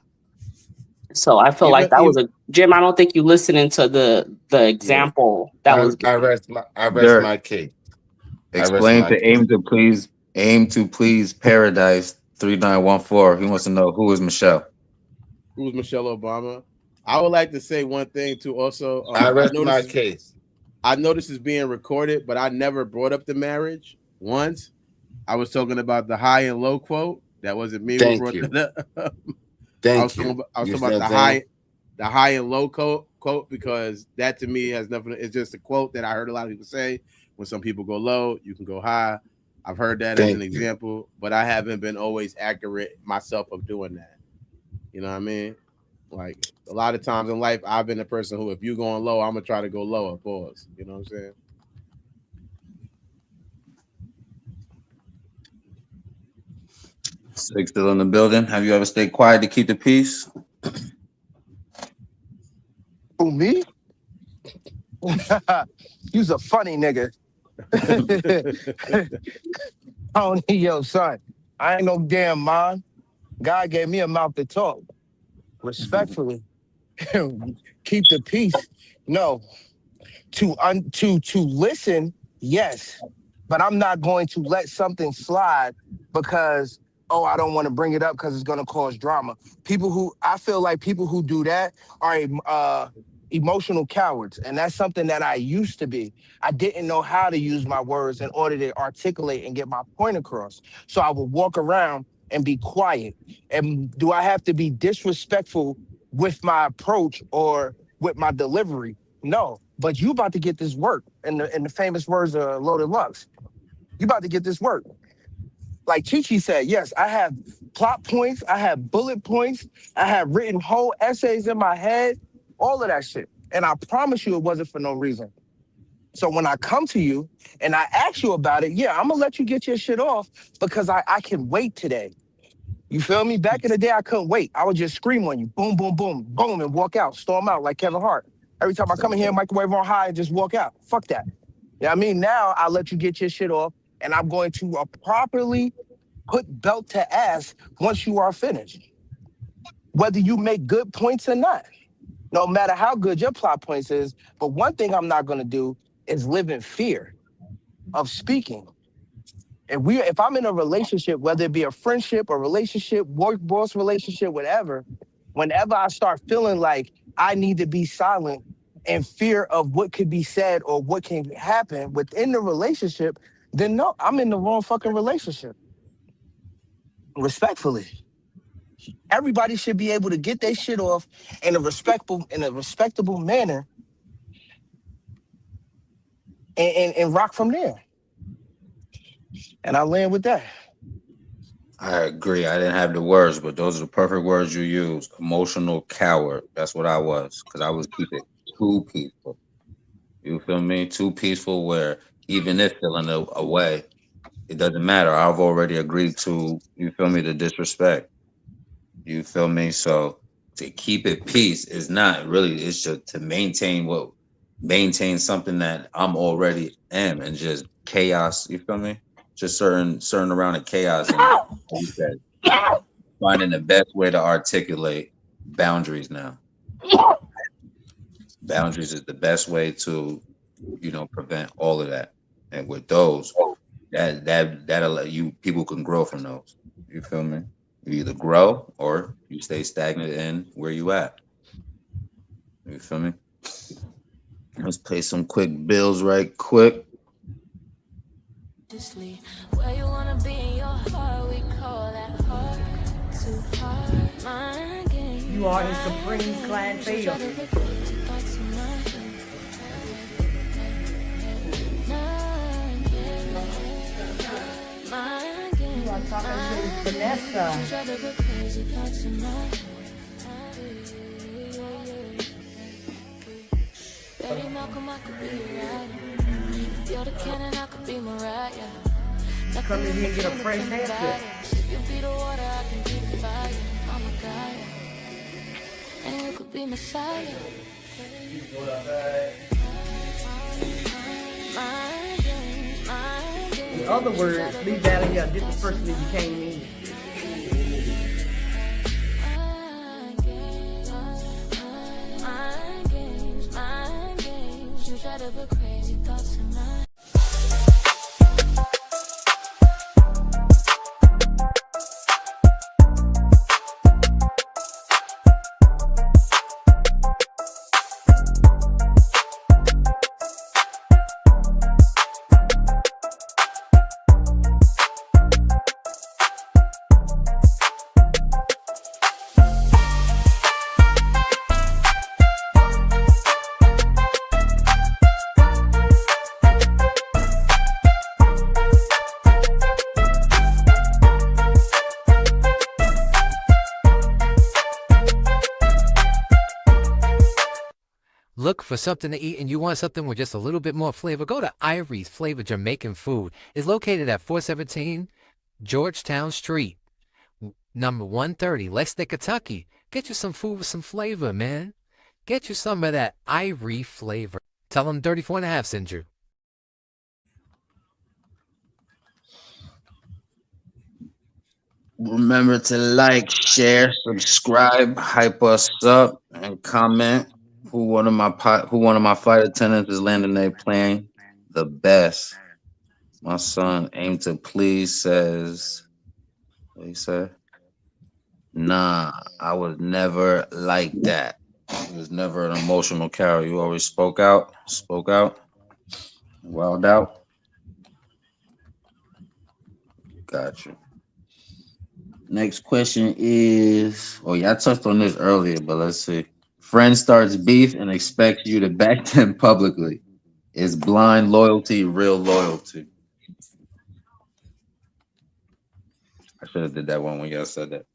So I feel like that was a Jim. I don't think you listening to the example that was. I rest my case. Explain to aim to please paradise 3914. He wants to know who is Michelle. Who's Michelle Obama? I would like to say one thing too. Also, I rest my case. I know this is being recorded, but I never brought up the marriage once. I was talking about the high and low quote. That wasn't me who brought that up. I was talking about the high and low quote because that to me has nothing. It's just a quote that I heard a lot of people say. When some people go low, you can go high. I've heard that as an example, but I haven't been always accurate myself of doing that. You know what I mean? Like a lot of times in life, I've been the person who, if you going low, I'm gonna try to go lower. Pause. You know what I'm saying? Six still in the building. Have you ever stayed quiet to keep the peace? Who, me? You's a funny nigga. Oh, yo, son, I ain't no damn man. God gave me a mouth to talk. Respectfully. Keep the peace. No. To listen, yes. But I'm not going to let something slide because, oh, I don't want to bring it up because it's going to cause drama. I feel like people who do that are emotional cowards. And that's something that I used to be. I didn't know how to use my words in order to articulate and get my point across. So I would walk around and be quiet. And do I have to be disrespectful with my approach or with my delivery? No, but you about to get this work. In the famous words of Loaded Lux, you about to get this work. Like Chi said, yes, I have plot points, I have bullet points, I have written whole essays in my head, all of that shit. And I promise you it wasn't for no reason. So when I come to you and I ask you about it, yeah, I'm gonna let you get your shit off because I can wait today. You feel me? Back in the day, I couldn't wait. I would just scream on you, boom, boom, boom, boom, and walk out, storm out like Kevin Hart. Every time I come in here, microwave on high and just walk out. Fuck that. You know what I mean? Now I let you get your shit off and I'm going to properly put belt to ass once you are finished. Whether you make good points or not, no matter how good your plot points is. But one thing I'm not going to do is live in fear of speaking. If I'm in a relationship, whether it be a friendship, a relationship, work boss relationship, whatever, whenever I start feeling like I need to be silent in fear of what could be said or what can happen within the relationship, then no, I'm in the wrong fucking relationship. Respectfully. Everybody should be able to get their shit off in a respectable manner and rock from there. And I land with that. I agree. I didn't have the words, but those are the perfect words you use. Emotional coward. That's what I was, because I was keep it too peaceful. You feel me? Too peaceful where even if feeling away, it doesn't matter. I've already agreed to, you feel me, the disrespect. You feel me? So to keep it peace is not really, it's just to maintain something that I'm already am and just chaos. You feel me? Just certain around of chaos and you said finding the best way to articulate boundaries now. Boundaries is the best way to, prevent all of that. And with those, that'll let you people can grow from those. You feel me? You either grow or you stay stagnant in where you at. You feel me? Let's pay some quick bills right quick. Where you wanna be in your heart, we call that heart to heart. Mind game. You are his supreme clientele. You are talking to Vanessa. Betty Malcolm, I could be your rider. If you're the cannon, I could be Mariah. Come in here and get a fresh haircut. If you be the water, I can be the fire. I'm a guy, and you could be Messiah. In other words, leave that in your different person that you came in. Mind games, you try to put crazy thoughts in my look for something to eat and you want something with just a little bit more flavor, go to Ivory's Flavor Jamaican Food. It's located at 417 Georgetown Street, number 130, Lexington, Kentucky. Get you some food with some flavor, man. Get you some of that Ivory flavor. Tell them 34.5 sent you. Remember to like, share, subscribe, hype us up, and comment who one of my flight attendants is landing their plane the best. My son aim to please says what he said. Nah, I was never like that. He was never an emotional carrier. You always spoke out, wilded out. Got you. Next question is, oh yeah, I touched on this earlier, but let's see. Friend starts beef and expects you to back them publicly. Is blind loyalty real loyalty? I should have did that one when y'all said that.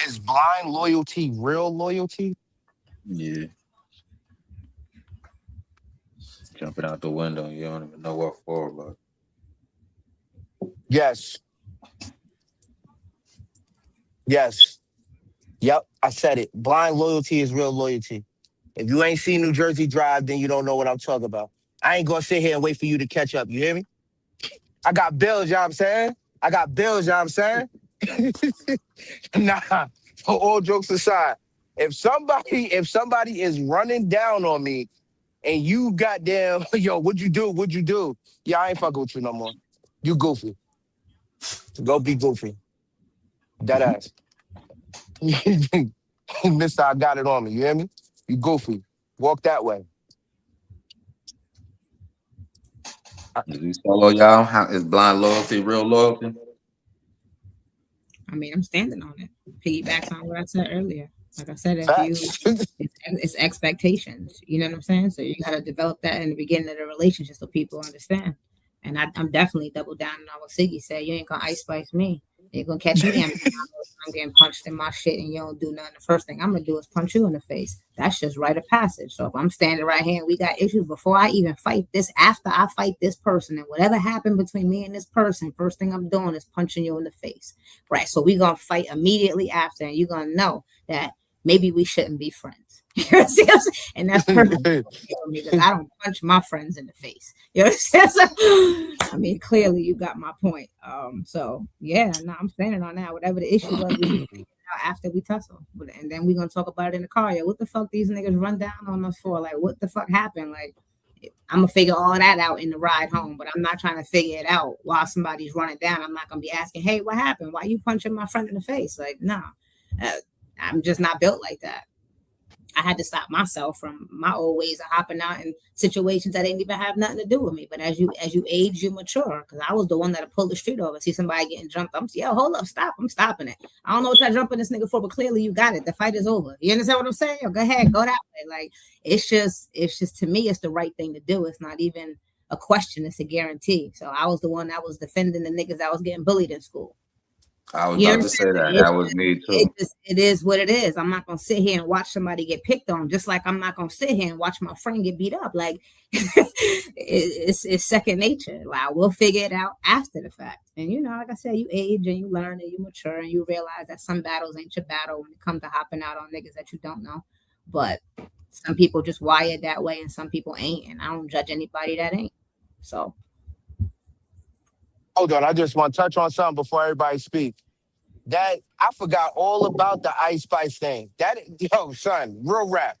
Is blind loyalty real loyalty? Yeah. Jumping out the window, you don't even know what for, but Yes. Yes. Yep, I said it. Blind loyalty is real loyalty. If you ain't seen New Jersey Drive, then you don't know what I'm talking about. I ain't gonna sit here and wait for you to catch up. You hear me? I got bills, you know what I'm saying? I got bills, you know what I'm saying? Nah, for all jokes aside, if somebody is running down on me and you goddamn, yo, what'd you do? What'd you do? Yeah, I ain't fucking with you no more. You goofy. Go be goofy. Dead ass. Mister, I got it on me. You hear me? You goofy. Walk that way. Is he solo, y'all? How is blind loyalty real loyalty? I mean, I'm standing on it. Piggybacks on what I said earlier. Like I said, it's expectations. You know what I'm saying? So you got to develop that in the beginning of the relationship so people understand. And I'm definitely double down on what Siggy said. You ain't gonna ice spice me. You're gonna catch me. I'm getting punched in my shit, and you don't do nothing. The first thing I'm gonna do is punch you in the face. That's just rite of passage. So if I'm standing right here and we got issues before I even fight this, after I fight this person, and whatever happened between me and this person, first thing I'm doing is punching you in the face. Right. So we're gonna fight immediately after, and you're gonna know that maybe we shouldn't be friends. And that's perfect because I don't punch my friends in the face. You know what I'm saying? I mean, clearly you got my point. So yeah, no, I'm standing on that. Whatever the issue was, we can figure it out after we tussle, and then we're gonna talk about it in the car. Yeah, what the fuck these niggas run down on us for? Like, what the fuck happened? Like, I'm gonna figure all that out in the ride home, but I'm not trying to figure it out while somebody's running down. I'm not gonna be asking, hey, what happened? Why you punching my friend in the face? Like, no, I'm just not built like that. I had to stop myself from my old ways of hopping out in situations that didn't even have nothing to do with me. But as you age, you mature. Because I was the one that pulled the street over. See somebody getting jumped. I'm yo, hold up, stop. I'm stopping it. I don't know what you're jumping this nigga for, but clearly you got it. The fight is over. You understand what I'm saying? Yo, go ahead, go that way. Like it's just to me, it's the right thing to do. It's not even a question. It's a guarantee. So I was the one that was defending the niggas that was getting bullied in school. I was about to say that. That was me too. It is what it is. I'm not gonna sit here and watch somebody get picked on, just like I'm not gonna sit here and watch my friend get beat up. Like it's second nature. Like we'll figure it out after the fact. And you know, like I said, you age and you learn and you mature and you realize that some battles ain't your battle when it comes to hopping out on niggas that you don't know. But some people just wired that way and some people ain't. And I don't judge anybody that ain't. So hold on, I just want to touch on something before everybody speaks. That I forgot all about the Ice Spice thing. That yo, son, real rap.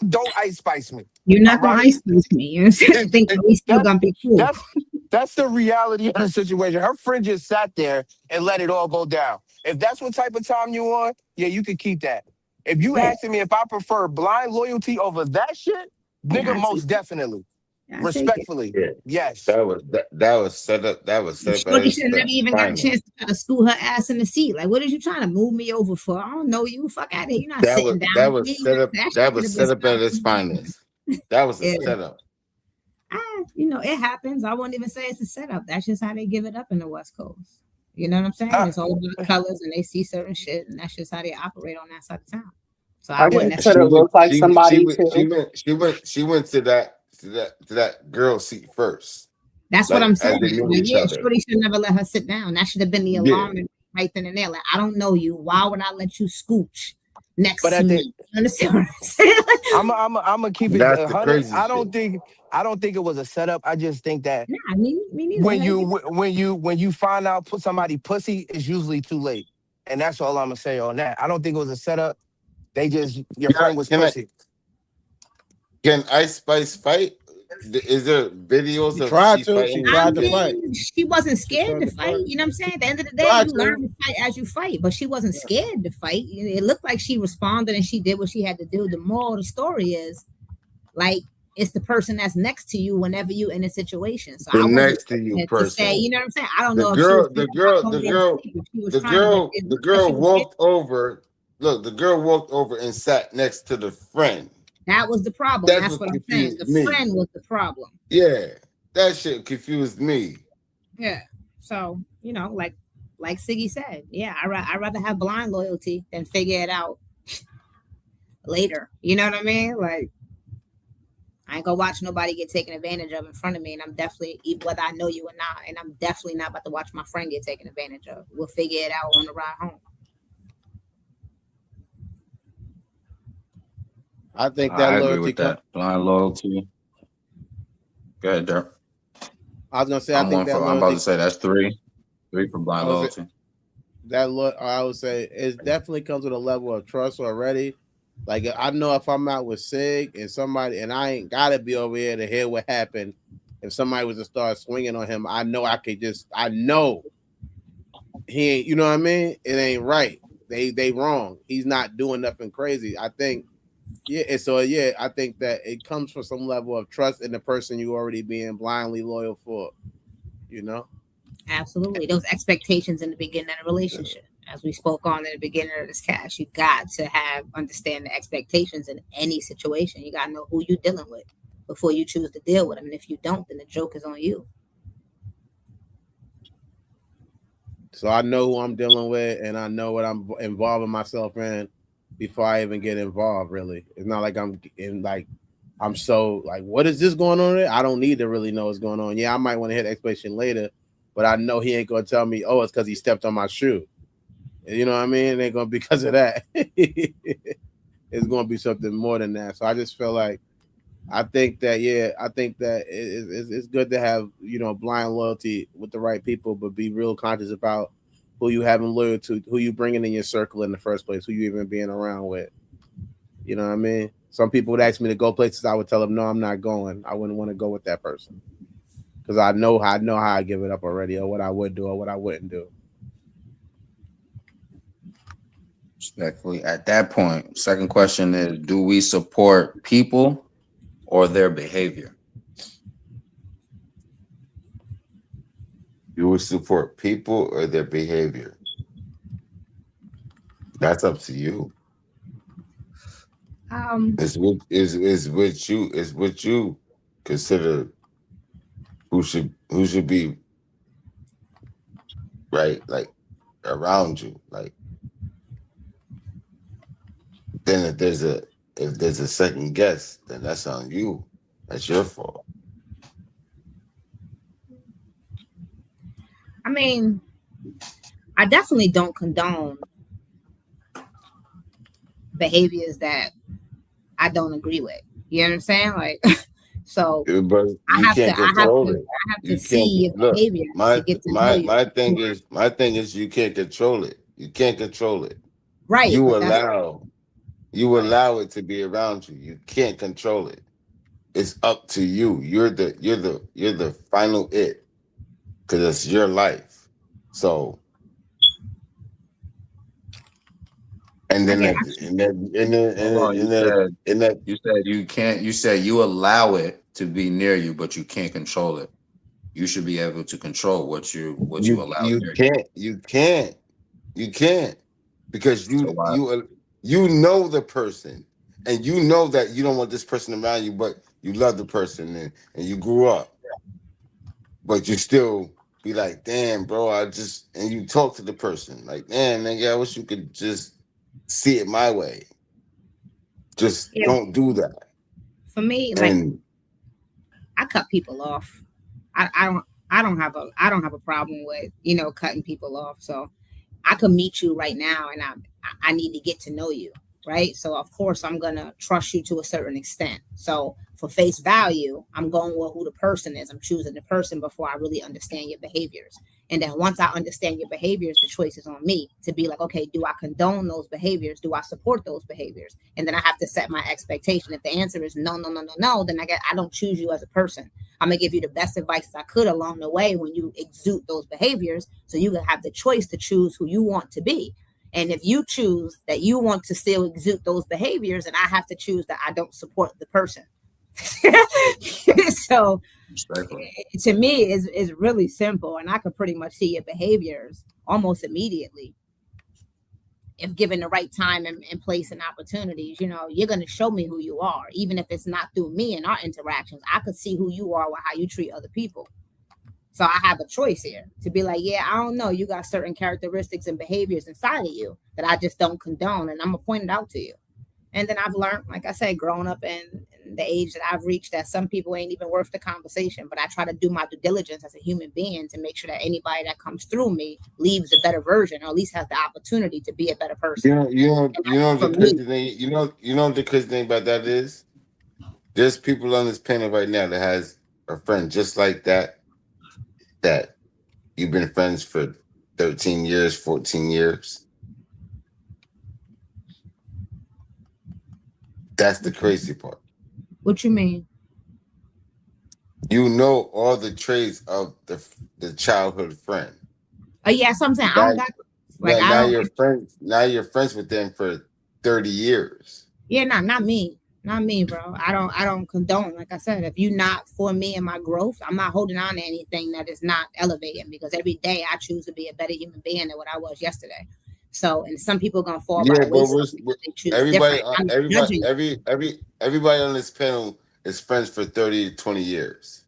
Don't Ice Spice me. You're not gonna Ice Spice me. You know what I'm saying? I think we still gonna be cool. That's the reality of the situation. Her friend just sat there and let it all go down. If that's what type of time you want, yeah, you could keep that. If you asking me if I prefer blind loyalty over that shit, nigga, most definitely. Respectfully, yes. That was set up. That was set up. Shorty should never even got a chance to try to school her ass in the seat. Like, what are you trying to move me over for? I don't know you. Fuck out of here. You're not sitting down. That was set up. That was set up at its finest. That was a setup. You know, it happens. I won't even say it's a setup. That's just how they give it up in the West Coast. You know what I'm saying? It's all about colors, and they see certain shit, and that's just how they operate on that side of town. So I I wouldn't just necessarily. could have looked like somebody too. She went to that girl seat first, That's what like I'm as saying. they knew Like, each yeah, other. Shorty should never let her sit down. That should have been the Yeah, alarm right then and there. Like, I don't know you. Why would I let you scooch But next to at the me? You understand what I'm saying? I'm gonna keep it that's a the hundred. crazy shit. I don't think it was a setup. I just think that Nah, me neither. when How you you find out put somebody pussy, it's usually too late. And that's all I'm gonna say on that. I don't think it was a setup. They just your Can I, friend was can I, pussy. can Ice Spice fight? Is there videos She of tried she to. She fighting I with tried to him? fight. mean, she wasn't She scared tried to to fight. fight. You know what I'm saying? At the end of the day, Tried you to. learn to fight as you fight, but she wasn't scared to fight. It looked like she responded and she did what she had to do. The moral of the story is like it's the person that's next to you whenever you in a situation. So The I wasn't next to you to say, person. you know what I'm saying? I don't The know if she was girl, trying the to knock girl, the somebody else girl, sleep, if she was the trying to, but girl, it the looked like she girl was scared. walked over. Look, the girl walked over and sat next to the friend. That was the problem. That's That's what what I'm saying. confused The me. friend was the problem. Yeah, that shit confused me. Yeah. So, like Siggy said, yeah, I'd rather have blind loyalty than figure it out later. You know what I mean? Like, I ain't gonna watch nobody get taken advantage of in front of me, and I'm definitely, whether I know you or not, and I'm definitely not about to watch my friend get taken advantage of. We'll figure it out on the ride home. I think that I agree loyalty with comes. that. Blind loyalty. Go ahead, Dirk. I was gonna say I think that I'm about to loyalty. say that's three. Three for I blind was loyalty. I would say it definitely comes with a level of trust already. Like I know if I'm out with Sig and somebody, and I ain't gotta be over here to hear what happened. If somebody was to start swinging on him, I know I know he ain't. You know what I mean? It ain't right. They wrong. He's not doing nothing crazy. I think. Yeah, and so yeah, I think that it comes from some level of trust in the person you already being blindly loyal for. You know. Absolutely. Those expectations in the beginning of the relationship. As we spoke on in the beginning of this cast, you got to understand the expectations in any situation. You got to know who you're dealing with before you choose to deal with them. And if you don't, then the joke is on you. So I know who I'm dealing with, and I know what I'm involving myself in before I even get involved. Really, it's not like I'm so like, what is this going on there? I don't need to really know what's going on. Yeah, I might want to hit the explanation later, but I know he ain't gonna tell me, oh, it's because he stepped on my shoe. You know what I mean? It ain't gonna be because of that. It's gonna be something more than that. So I just feel like I think that it's good to have blind loyalty with the right people, but be real conscious about who you having loyal to, who you bringing in your circle in the first place, who you even being around with. You know what I mean? Some people would ask me to go places. I would tell them, no, I'm not going. I wouldn't want to go with that person because I know how I give it up already, or what I would do, or what I wouldn't do. Respectfully, at that point, second question is: do we support people or their behavior? You would support people or their behavior. That's up to you. It's what you consider who should be right, like around you. Like then if there's a second guess, then that's on you. That's your fault. I mean, I definitely don't condone behaviors that I don't agree with. You know what I'm saying? Like, so But I you have to, can't control it. I have to You can't see your look. behavior to get to know you. My thing is you can't control it. You can't control it. Right, You but that's allow it to be around you. You can't control it. It's up to you. You're the final it, because it's your life. So and then okay. that and then and then Hold on, and then and that you said you can't. You said you allow it to be near you, but you can't control it. You should be able to control what you allow you near you. can't because So why? you know the person, and you know that you don't want this person around you, but you love the person, and you grew up, but you still be like, damn, bro, and you talk to the person like, man, nigga, I wish you could just see it my way. Just don't do that. For me, and I cut people off. I don't have a problem with, cutting people off. So I could meet you right now and I need to get to know you, right? So of course I'm gonna trust you to a certain extent. So for face value, I'm going with who the person is. I'm choosing the person before I really understand your behaviors. And then once I understand your behaviors, the choice is on me to be like, okay, do I condone those behaviors? Do I support those behaviors? And then I have to set my expectation. If the answer is no, then I don't choose you as a person. I'm gonna give you the best advice I could along the way when you exude those behaviors, so you can have the choice to choose who you want to be. And if you choose that you want to still exude those behaviors, and I have to choose that I don't support the person. So to me is really simple, and I could pretty much see your behaviors almost immediately if given the right time and place and opportunities. You're going to show me who you are, even if it's not through me and our interactions. I could see who you are with how you treat other people. So I have a choice here to be like, yeah, I don't know, you got certain characteristics and behaviors inside of you that I just don't condone, and I'm gonna point it out to you. And then I've learned, like I say, growing up in the age that I've reached, that some people ain't even worth the conversation. But I try to do my due diligence as a human being to make sure that anybody that comes through me leaves a better version, or at least has the opportunity to be a better person. You know the crazy thing. You know the crazy thing about that is, there's people on this panel right now that has a friend just like that you've been friends for 13 years, 14 years. That's the crazy part. What you mean? You know all the traits of the childhood friend. Oh yeah, so I'm saying I don't got like now you're friends. Now you're friends with them for 30 years. Yeah, not me. Not me, bro. I don't condone. Like I said, if you're not for me and my growth, I'm not holding on to anything that is not elevating, because every day I choose to be a better human being than what I was yesterday. So, and some people are gonna fall by the wayside. Everybody on this panel is friends for 30 to 20 years.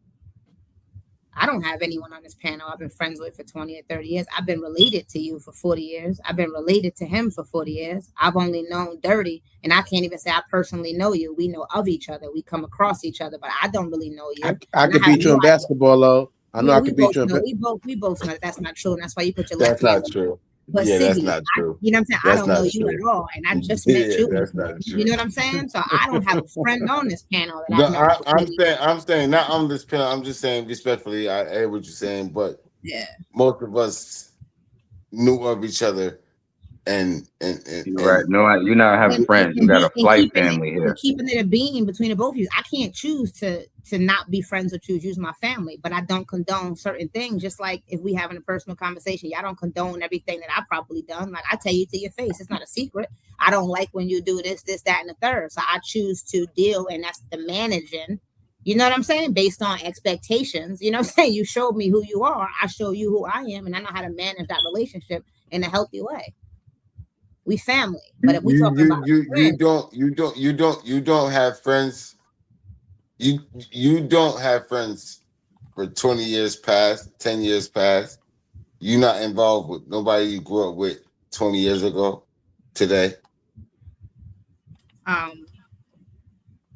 I don't have anyone on this panel I've been friends with for 20 or 30 years. I've been related to you for 40 years. I've been related to him for 40 years. I've only known Dirty, and I can't even say I personally know you. We know of each other. We come across each other, but I don't really know you. I could beat you in basketball, though. I know I could beat you in basketball. We both know that's not true, and that's why you put your left hand. That's not true. But yeah, Siggy, that's not true. You know what I'm saying? I don't know you at all, and I just met you. That's not true. You know what I'm saying? So I don't have a friend on this panel that I'm saying not on this panel. I'm just saying respectfully. I hear what you're saying, but yeah, most of us knew of each other, and right. No, you're not having friends. You got a flight family here. Keeping it a being between the both of you. I can't choose to not be friends with you, use my family, but I don't condone certain things. Just like if we having a personal conversation, I don't condone everything that I've probably done. Like I tell you to your face, it's not a secret. I don't like when you do this, that, and the third. So I choose to deal, and that's the managing. You know what I'm saying? Based on expectations. You know what I'm saying? You showed me who you are. I show you who I am, and I know how to manage that relationship in a healthy way. We family, but if we talk about you don't have friends. You don't have friends for 20 years past, 10 years past. You're not involved with nobody you grew up with 20 years ago today.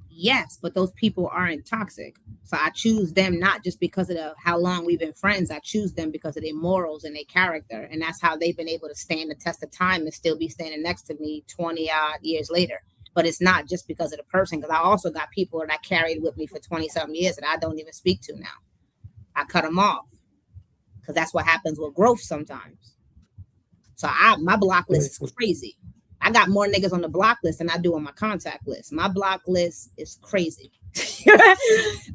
Yes, but those people aren't toxic. So I choose them not just because of how long we've been friends. I choose them because of their morals and their character. And that's how they've been able to stand the test of time and still be standing next to me 20 odd years later. But it's not just because of the person, because I also got people that I carried with me for 20-something years that I don't even speak to now. I cut them off because that's what happens with growth sometimes. So my block list is crazy. I got more niggas on the block list than I do on my contact list. My block list is crazy.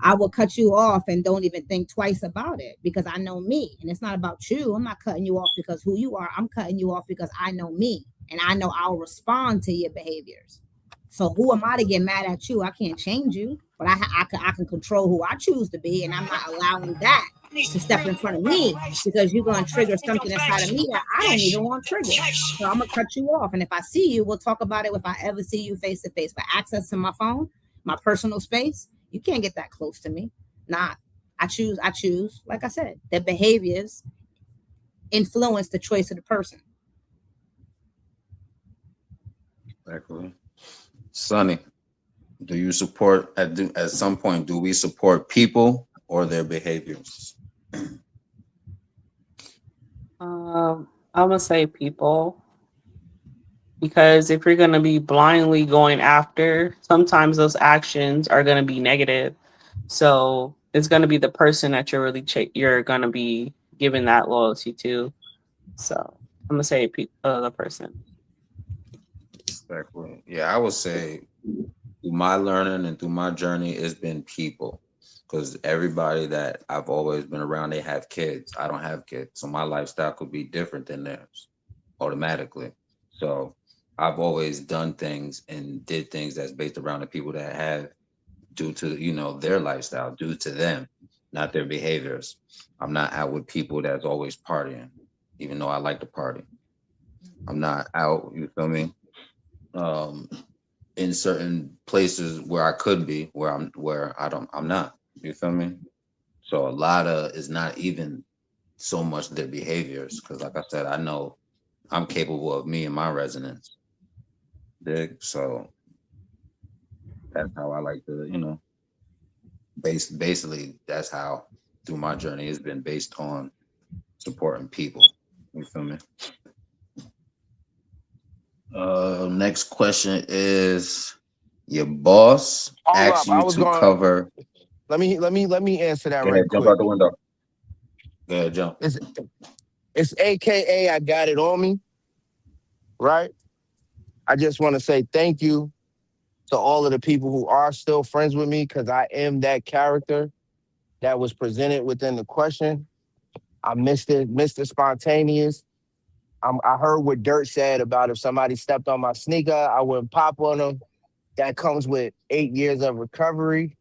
I will cut you off and don't even think twice about it because I know me. And it's not about you. I'm not cutting you off because who you are. I'm cutting you off because I know me. And I know I'll respond to your behaviors. So who am I to get mad at you? I can't change you. But I can control who I choose to be. And I'm not allowing that to step in front of me because you're going to trigger something inside of me that I don't even want to trigger. So I'm going to cut you off. And if I see you, we'll talk about it if I ever see you face to face. But access to my phone, my personal space, you can't get that close to me. Nah, I choose, like I said, the behaviors influence the choice of the person. Exactly. Sonny, do you support at some point? Do we support people or their behaviors? I'm gonna say people, because if you're gonna be blindly going after, sometimes those actions are gonna be negative. So it's gonna be the person that you're really you're gonna be giving that loyalty to. So I'm gonna say the person. Exactly. Yeah, I would say through my learning and through my journey, it's been people. Because everybody that I've always been around, they have kids. I don't have kids, so my lifestyle could be different than theirs automatically. So I've always done things and did things that's based around the people that have, due to their lifestyle, due to them, not their behaviors. I'm not out with people that's always partying, even though I like to party. I'm not out, you feel me? Um, in certain places where I could be, I'm not. You feel me? So a lot of is not even so much their behaviors, because like I said, I know I'm capable of me and my resonance. Dig? So that's how I like to, basically that's how through my journey has been based on supporting people. You feel me? Next question is, your boss Hold asks up. I you was to going cover. let me answer that Go ahead, right jump out quick. the window. Go ahead, jump. It's AKA I got it on me, right? I just want to say thank you to all of the people who are still friends with me, because I am that character that was presented within the question. I missed it, Mr. Spontaneous. I heard what Dirt said about if somebody stepped on my sneaker, I wouldn't pop on them. That comes with 8 years of recovery.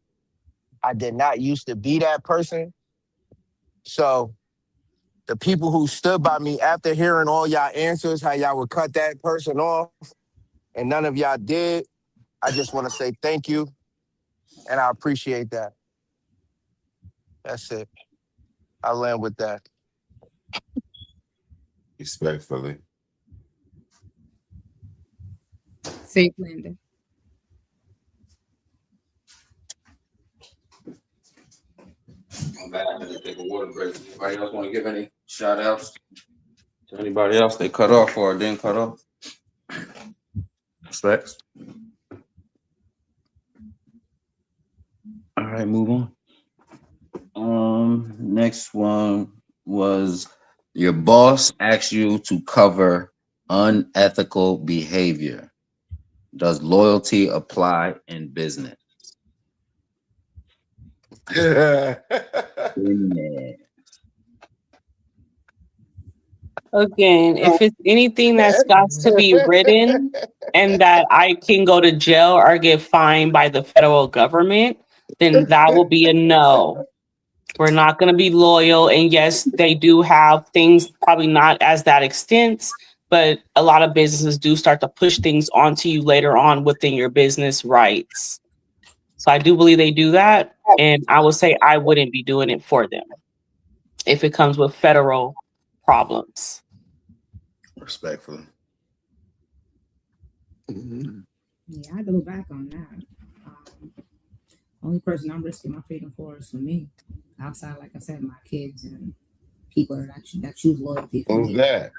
I did not used to be that person. So the people who stood by me after hearing all y'all answers, how y'all would cut that person off, and none of y'all did, I just want to say thank you, and I appreciate that. That's it. I land with that. Respectfully. Safe landing. I'm back. I'm gonna take a water break. Anybody else want to give any shout outs to anybody else they cut off or didn't cut off? Respects. All right, move on. Next one was, your boss asks you to cover unethical behavior. Does loyalty apply in business? Again, if it's anything that's got to be written and that I can go to jail or get fined by the federal government, then that will be a no. We're not going to be loyal. And yes, they do have things, probably not as that extent, but a lot of businesses do start to push things onto you later on within your business rights. So I do believe they do that. And I would say I wouldn't be doing it for them if it comes with federal problems. Respectfully. Yeah, I go back on that. Only person I'm risking my freedom for is for me. Outside, like I said, my kids and people that choose loyalty for Who's me. that?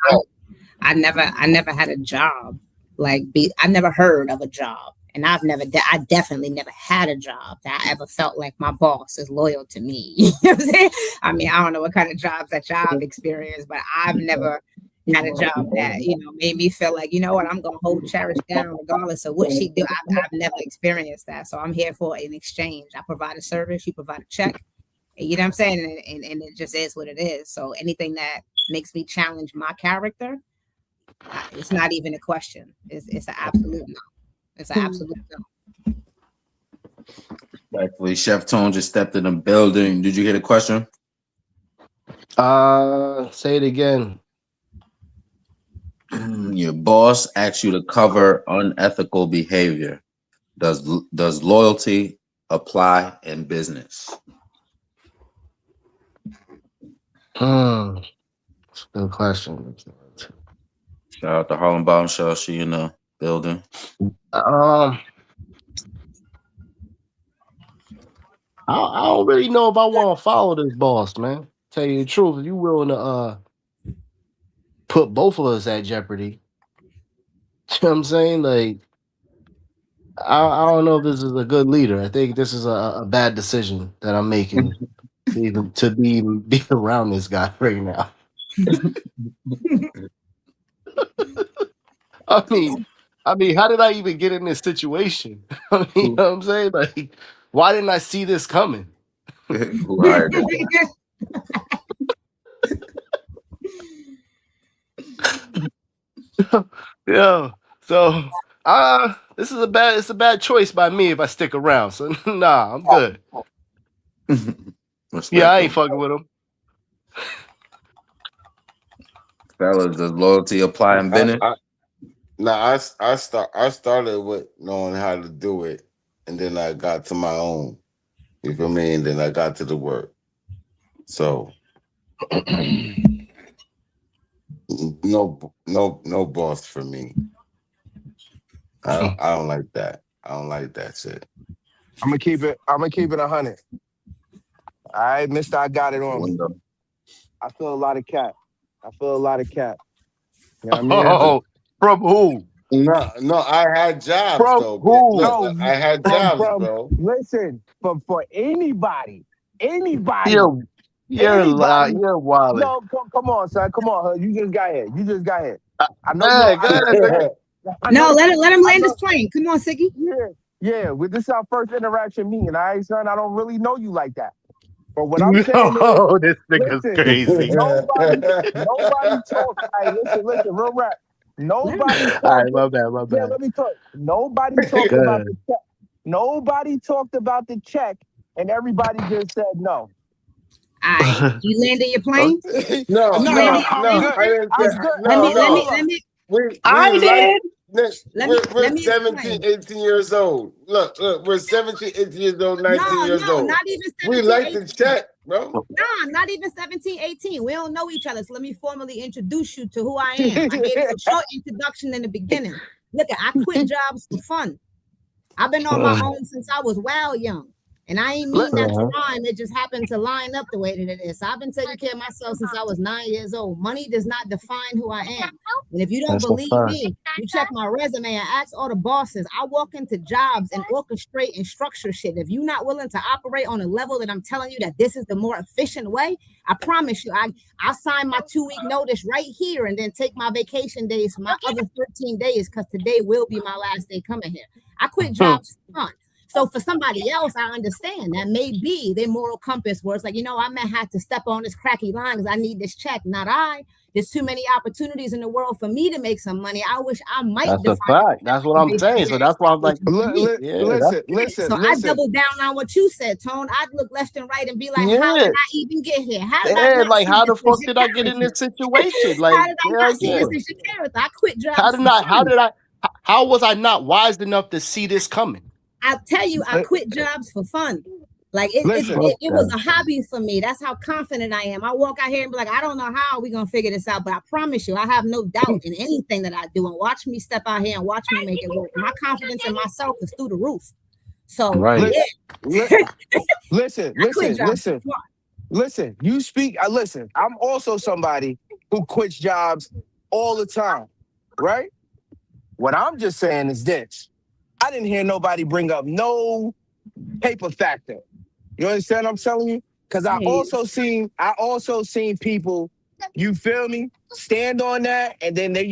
I never had a job. I never heard of a job, and I definitely never had a job that I ever felt like my boss is loyal to me. You know what I'm saying? I mean, I don't know what kind of jobs that y'all have experienced, but I've never had a job that made me feel like, you know what, I'm gonna hold Cherish down regardless of what she do. I've never experienced that, so I'm here for an exchange. I provide a service, you provide a check. You know what I'm saying? And it just is what it is. So anything that makes me challenge my character, it's not even a question. It's an absolute no. It's an absolute no. Respectfully, Chef Tone just stepped in the building. Did you hear the question? Say it again. Your boss asks you to cover unethical behavior. Does loyalty apply in business? That's a good question. Shout out to Harlem Bombshell. She in the building. I don't really know if I want to follow this boss, man. Tell you the truth, if you willing to put both of us at jeopardy, you know what I'm saying? Like, I don't know if this is a good leader. I think this is a bad decision that I'm making to be around this guy right now. I mean, how did I even get in this situation? I mean, you know what I'm saying? Like, why didn't I see this coming? Who hired this guy? Yeah. So, it's a bad choice by me if I stick around. So, nah, I'm good. Yeah, I ain't fucking with him. Fellas, does loyalty apply in Bennett? I started with knowing how to do it, and then I got to my own. You feel me? And then I got to the work. So no boss for me. I don't like that. I don't like that shit. I'm gonna keep it 100. All right, Mister, I got it on me. I feel a lot of cap. You know what I mean? Oh, from who? No, I had jobs from though. Who? Look, I had jobs, bro. Listen, for anybody. You're wild. No, come on, son. Come on, you just got here. I know No, let him land his plane. Come on, Siggy. Yeah. This is our first interaction meeting, all right, son? I don't really know you like that. But what I'm saying is, this nigga's crazy. Nobody talks. Hey, listen, real rap. Nobody talked. All right, my bad. Yeah, let me talk. Nobody talked about the check. Nobody talked about the check, and everybody just said no. All right, you landed your plane? No, I didn't say Let me. I did. We're 17, 18 years old. Look, we're 17, 18 years old, 19 years old. Not even 17, we like 18. to check, bro. No, not even 17, 18. We don't know each other. So let me formally introduce you to who I am. I gave you a short introduction in the beginning. Look, I quit jobs for fun. I've been on my own since I was wild young. And I ain't mean that to rhyme. It just happened to line up the way that it is. So I've been taking care of myself since I was 9 years old. Money does not define who I am. And if you don't believe me, you check my resume and ask all the bosses. I walk into jobs and orchestrate and structure shit. If you're not willing to operate on a level that I'm telling you that this is the more efficient way, I promise you, I'll sign my 2-week notice right here and then take my vacation days for my other 13 days because today will be my last day coming here. I quit jobs for fun. So for somebody else, I understand that may be their moral compass where it's like, I may have to step on this cracky line because I need this check. Not I. There's too many opportunities in the world for me to make some money. I wish I might. That's a fact. That's what I'm saying. So that's why I'm like, listen. So I doubled down on what you said, Tone. I'd look left and right and be like, how did I even get here? How the fuck did I get in this situation? Like, how did I not see this as your character? I quit jobs. How was I not wise enough to see this coming? I'll tell you, I quit jobs for fun. Like it was a hobby for me. That's how confident I am. I walk out here and be like, I don't know how we're gonna figure this out, but I promise you, I have no doubt in anything that I do. And watch me step out here and watch me make it work. My confidence in myself is through the roof. So listen. You speak. Listen. I'm also somebody who quits jobs all the time, right? What I'm just saying is this. I didn't hear nobody bring up no paper factor. You understand what I'm telling you? Because I also seen people, you feel me, stand on that and then they,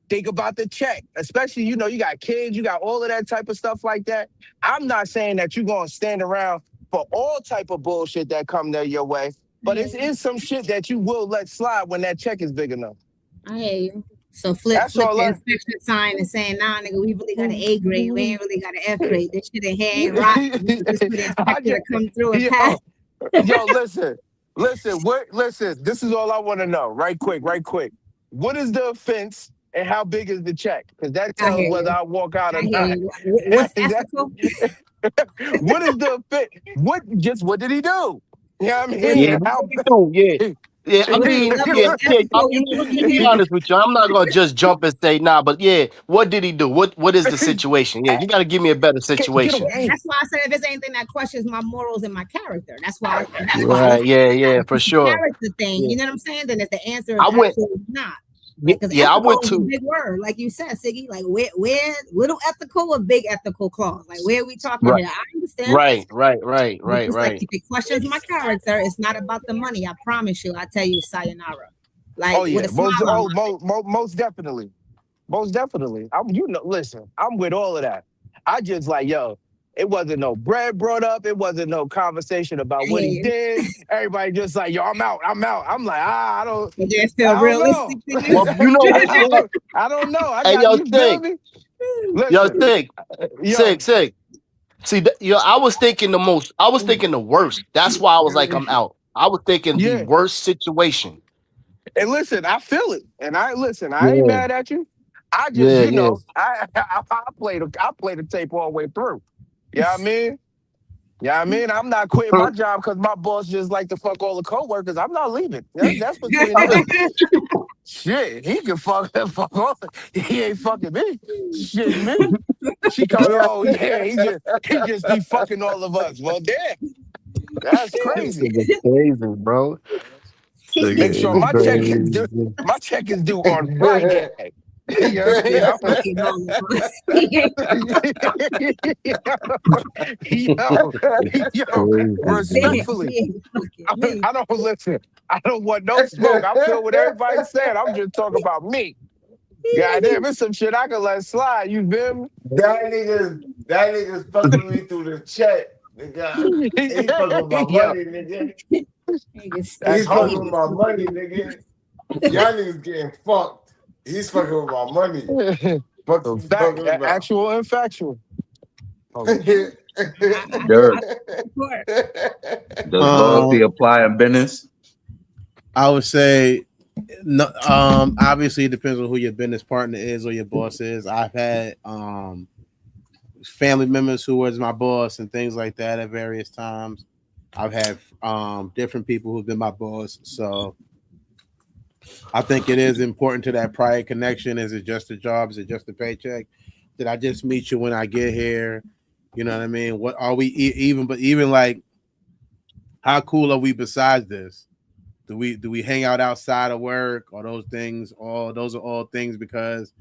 think about the check. Especially, you got kids, you got all of that type of stuff like that. I'm not saying that you're going to stand around for all type of bullshit that come there your way, but it is some shit that you will let slide when that check is big enough. I hear you. So flip the inspection sign and saying, nah, nigga, we really got an A grade. We ain't really got an F grade. This shit in here ain't right. Just for the inspector to come through and pass. Listen. This is all I want to know. Right quick. What is the offense and how big is the check? Because that tells whether I walk out or not. What's ethical? What is the offense? What did he do? You know what I mean? Yeah, I mean, yeah, let me be honest with you. I'm not gonna just jump and say nah, but yeah, what did he do? What is the situation? Yeah, you gotta give me a better situation. That's why I said if it's anything that questions my morals and my character, that's why. Right? Yeah, for sure. Character thing, Yeah. you know what I'm saying? Then if the answer is I went. absolutely not, like, because Yeah, I ethical went is a to. big word, like you said, Siggy. Like where little ethical or big ethical clause? Like where are we talking Right, here? I understand. But just like right. if it questions my character, it's not about the money. I promise you. I tell you, sayonara. Like Oh with yeah, a smile on my face. most definitely. Most definitely. Listen, I'm with all of that. I just like, yo, it wasn't no bread brought up. It wasn't no conversation about I what hear he you. did. Everybody just like, yo, I'm out. I'm out. I'm like, It didn't I feel don't know. realistic to you. Well, you know what? I don't know. I Hey, got yo, you feel Sig, me? yo, Listen, Sig, yo, Sig. See, I was thinking the most. I was thinking the worst. That's why I was like, I'm out. I was thinking the yeah. worst situation. And listen, I feel it. And I ain't Yeah, mad at you. I just, yeah. I play the tape all the way through. You know what I mean? Yeah, I mean, I'm not quitting my job because my boss just like to fuck all the coworkers. I'm not leaving. That's between us. Shit, he can fuck all. He ain't fucking me. Shit, me. She come. Yeah. Oh yeah, he just be fucking all of us. Well, damn, that's crazy. It's crazy, bro. Make sure It's crazy. my check is due on Friday. You know what He ain't I fucking all of us. He ain't yo, yo, Crazy, bro. respectfully, he ain't fucking me. I don't listen. I don't want no smoke. I feel what everybody's saying. I'm just talking about me. Goddamn, it's some shit I can let slide. You feel me? That nigga's fucking me through the chat. Nigga, he fucking with my Yo, money, nigga. Nigga that's He's stupid. fucking homie. with my money, nigga. Y'all niggas getting fucked. He's fucking with my money. Fuck So you fact, talking about? actual and factual. Okay. Dirt. Support. Does loyalty apply in business? I would say no. Obviously, it depends on who your business partner is or your boss is. I've had family members who was my boss and things like that at various times. I've had different people who've been my boss. So I think it is important to that prior connection. Is it just a job? Is it just a paycheck? Did I just meet you when I get here? You know what I mean? What are we even like? How cool are we besides this? Do we hang out outside of work or those things? All those are all things because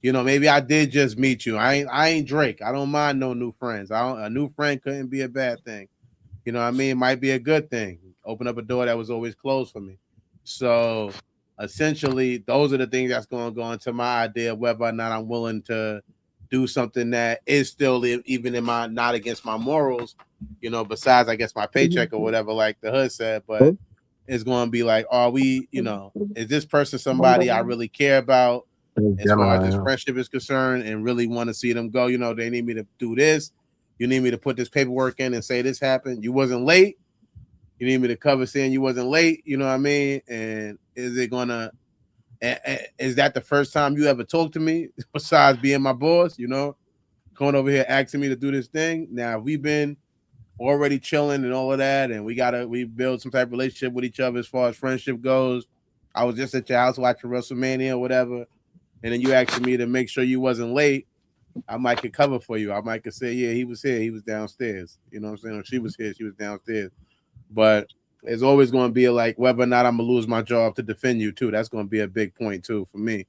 maybe I did just meet you. I ain't Drake. I don't mind no new friends. A new friend couldn't be a bad thing. You know what I mean? It might be a good thing. Open up a door that was always closed for me. So essentially, those are the things that's going to go into my idea of whether or not I'm willing to do something that is still even in my not against my morals, besides I guess my paycheck or whatever, like the hood said, but it's going to be like, are we, is this person somebody I really care about as far as this friendship is concerned and really want to see them go? They need me to do this. You need me to put this paperwork in and say this happened. You wasn't late. You need me to cover saying you wasn't late. You know what I mean? And is that the first time you ever talked to me besides being my boss? Coming over here asking me to do this thing. Now we've been already chilling and all of that, and we build some type of relationship with each other as far as friendship goes. I was just at your house watching WrestleMania or whatever, and then you asking me to make sure you wasn't late. I might could cover for you. I might could say, yeah, he was here, he was downstairs. You know what I'm saying? Or she was here, she was downstairs. But it's always going to be like whether or not I'm gonna lose my job to defend you too. That's going to be a big point too for me.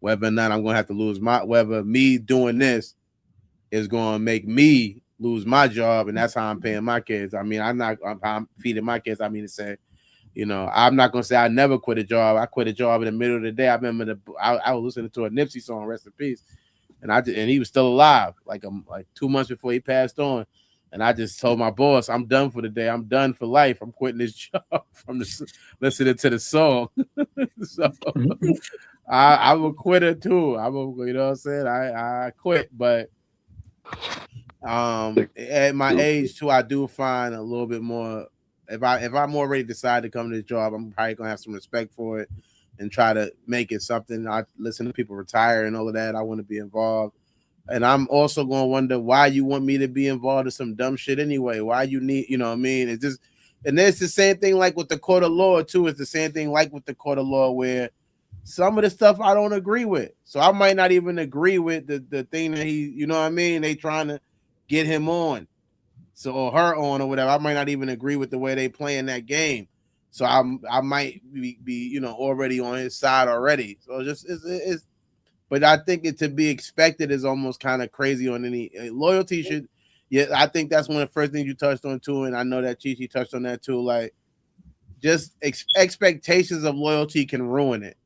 Whether or not I'm going to have to whether me doing this is going to make me lose my job, and that's how I'm paying my kids. I mean, I'm feeding my kids. I mean to say, I'm not gonna say I never quit a job. I quit a job in the middle of the day. I remember I was listening to a Nipsey song, rest in peace, and he was still alive, like 2 months before he passed on. And I just told my boss, I'm done for the day. I'm done for life. I'm quitting this job from listening to the song. So I'm a quitter too. You know what I'm saying? I quit, but at my age too, I do find a little bit more. If I'm already decided to come to this job, I'm probably gonna have some respect for it and try to make it something. I listen to people retire and all of that. I want to be involved. And I'm also going to wonder why you want me to be involved in some dumb shit anyway. Why you need, you know what I mean? It's just, And it's the same thing like with the court of law too. It's the same thing like with the court of law where some of the stuff I don't agree with. So I might not even agree with the thing that he, you know what I mean? They trying to get him on. So or her on or whatever. I might not even agree with the way they playing that game. So I might be already on his side already. So it's but I think it to be expected is almost kind of crazy on any loyalty should. Yeah, I think that's one of the first things you touched on too, and I know that Chi touched on that too. Like, just expectations of loyalty can ruin it.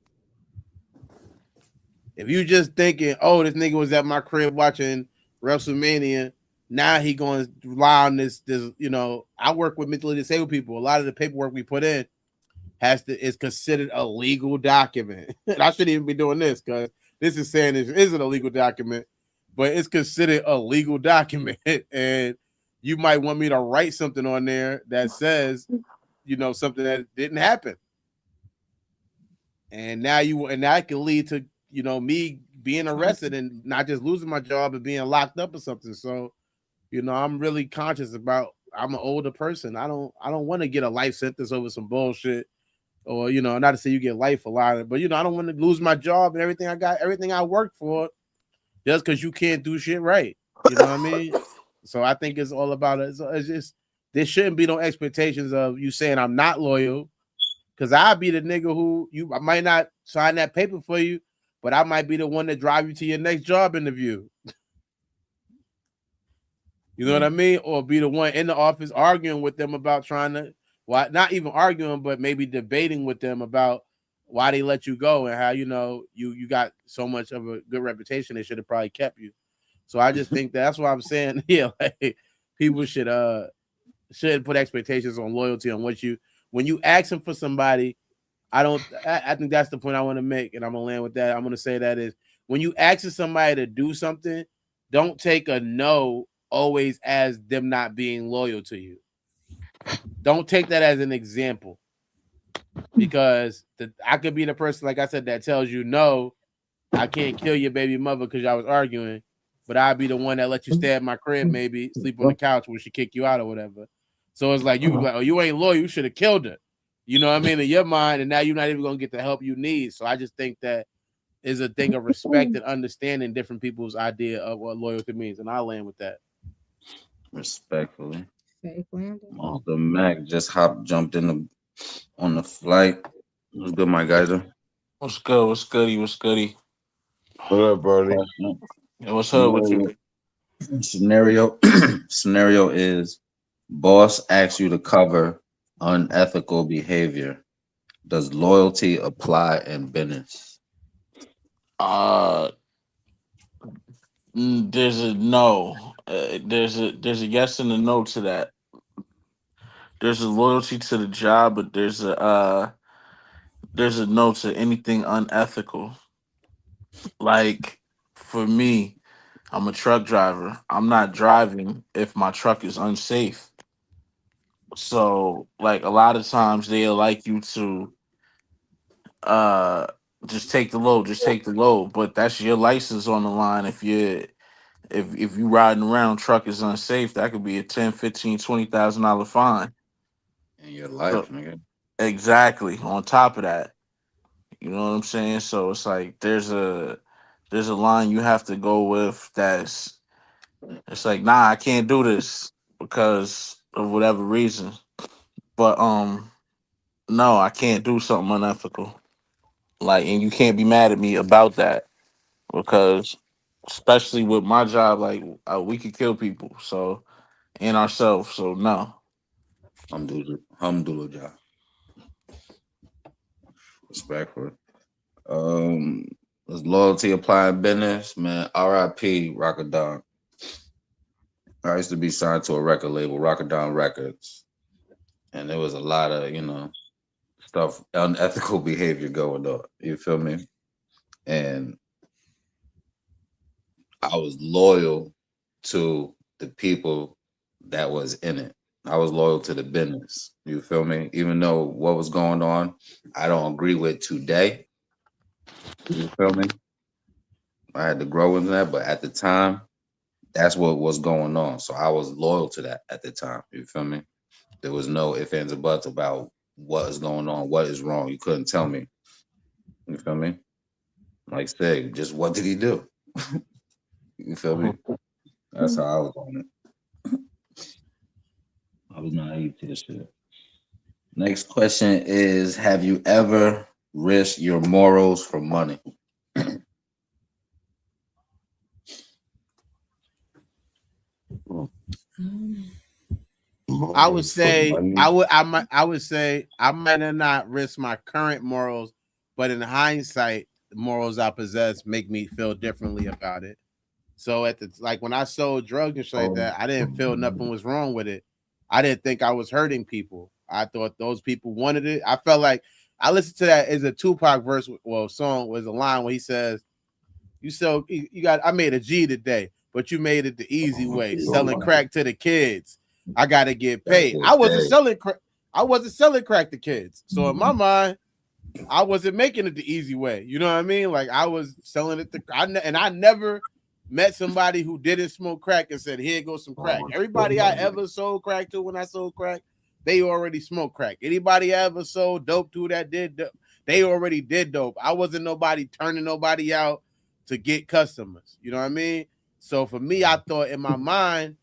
If you just thinking, oh, this nigga was at my crib watching WrestleMania, now he going to rely on this. I work with mentally disabled people. A lot of the paperwork we put in is considered a legal document. And I shouldn't even be doing this because this is saying this isn't a legal document, but it's considered a legal document. And you might want me to write something on there that says, something that didn't happen. And that can lead to, me being arrested and not just losing my job, but being locked up or something. So, I'm really conscious about, I'm an older person. I don't want to get a life sentence over some bullshit. Or, not to say you get life a lot, but I don't want to lose my job and everything I got, everything I worked for, just because you can't do shit right. You know what I mean? So I think it's all about it. It's just there shouldn't be no expectations of you saying I'm not loyal, because I'll be the nigga who I might not sign that paper for you, but I might be the one that drive you to your next job interview. You know what I mean? Or be the one in the office arguing with them about trying to, well, not even arguing, but maybe debating with them about why they let you go and how you got so much of a good reputation they should have probably kept you. So I just think that's why I'm saying, yeah, like, people shouldn't put expectations on loyalty on when you ask them for somebody. I think that's the point I want to make, and I'm gonna land with that. I'm gonna say that is when you ask somebody to do something, don't take a no always as them not being loyal to you. Don't take that as an example, because I could be the person, like I said, that tells you no, I can't kill your baby mother because y'all was arguing, but I'd be the one that let you stay at my crib, maybe sleep on the couch when she kick you out or whatever. So it's like you could be like, oh, you ain't loyal, you should have killed her. You know what I mean? In your mind, and now you're not even gonna get the help you need. So I just think that is a thing of respect and understanding different people's idea of what loyalty means, and I'll land with that. Respectfully. The Mac just jumped on the flight. What's good, my guys? What's good? What's goody? What's goody? What up, Brody? Yeah, what's up with you? Scenario is boss asks you to cover unethical behavior. Does loyalty apply in business? There's a no. There's a yes and a no to that. There's a loyalty to the job, but there's a no to anything unethical. Like, for me, I'm a truck driver. I'm not driving if my truck is unsafe. So, like, a lot of times they'll like you to uh just take the load, but that's your license on the line. If you riding around, truck is unsafe, that could be a 10, 15, $20,000 fine. In your life, So, nigga. exactly. On top of that, you know what I'm saying? So it's like there's a line you have to go with it's like, nah, I can't do this because of whatever reason. But no, I can't do something unethical. Like, and you can't be mad at me about that, because especially with my job, like, we could kill people, so, and ourselves. So no. Alhamdulillah. Respectful. Does loyalty apply in business? Man, RIP Rockadon. I used to be signed to a record label, Rockadon Records. And there was a lot of, stuff, unethical behavior going on. You feel me? And I was loyal to the people that was in it. I was loyal to the business. You feel me? Even though what was going on, I don't agree with today. You feel me? I had to grow in that, but at the time, that's what was going on. So I was loyal to that at the time. You feel me? There was no ifs, ands, or buts about what is going on, what is wrong. You couldn't tell me. You feel me? Like I said, just what did he do? You feel me? That's how I was on it. I was naive to this shit. Next question is: have you ever risked your morals for money? I would say money. I would say I might have not risked my current morals, but in hindsight, the morals I possess make me feel differently about it. So at the like when I sold drugs and shit like that, I didn't feel nothing was wrong with it. I didn't think I was hurting people. I thought those people wanted it. I felt like I listened to that as a Tupac verse, well, song was a line where he says, you got I made a G today, but you made it the easy way, selling crack to the kids. I gotta get paid. I wasn't selling crack to kids. So in my mind, I wasn't making it the easy way. You know what I mean? Like I was selling it and I never met somebody who didn't smoke crack and said, "Here goes some crack." Everybody I ever sold crack to when I sold crack, they already smoked crack. Anybody I ever sold dope to that did, they already did dope. I wasn't nobody turning nobody out to get customers. You know what I mean? So for me, I thought in my mind,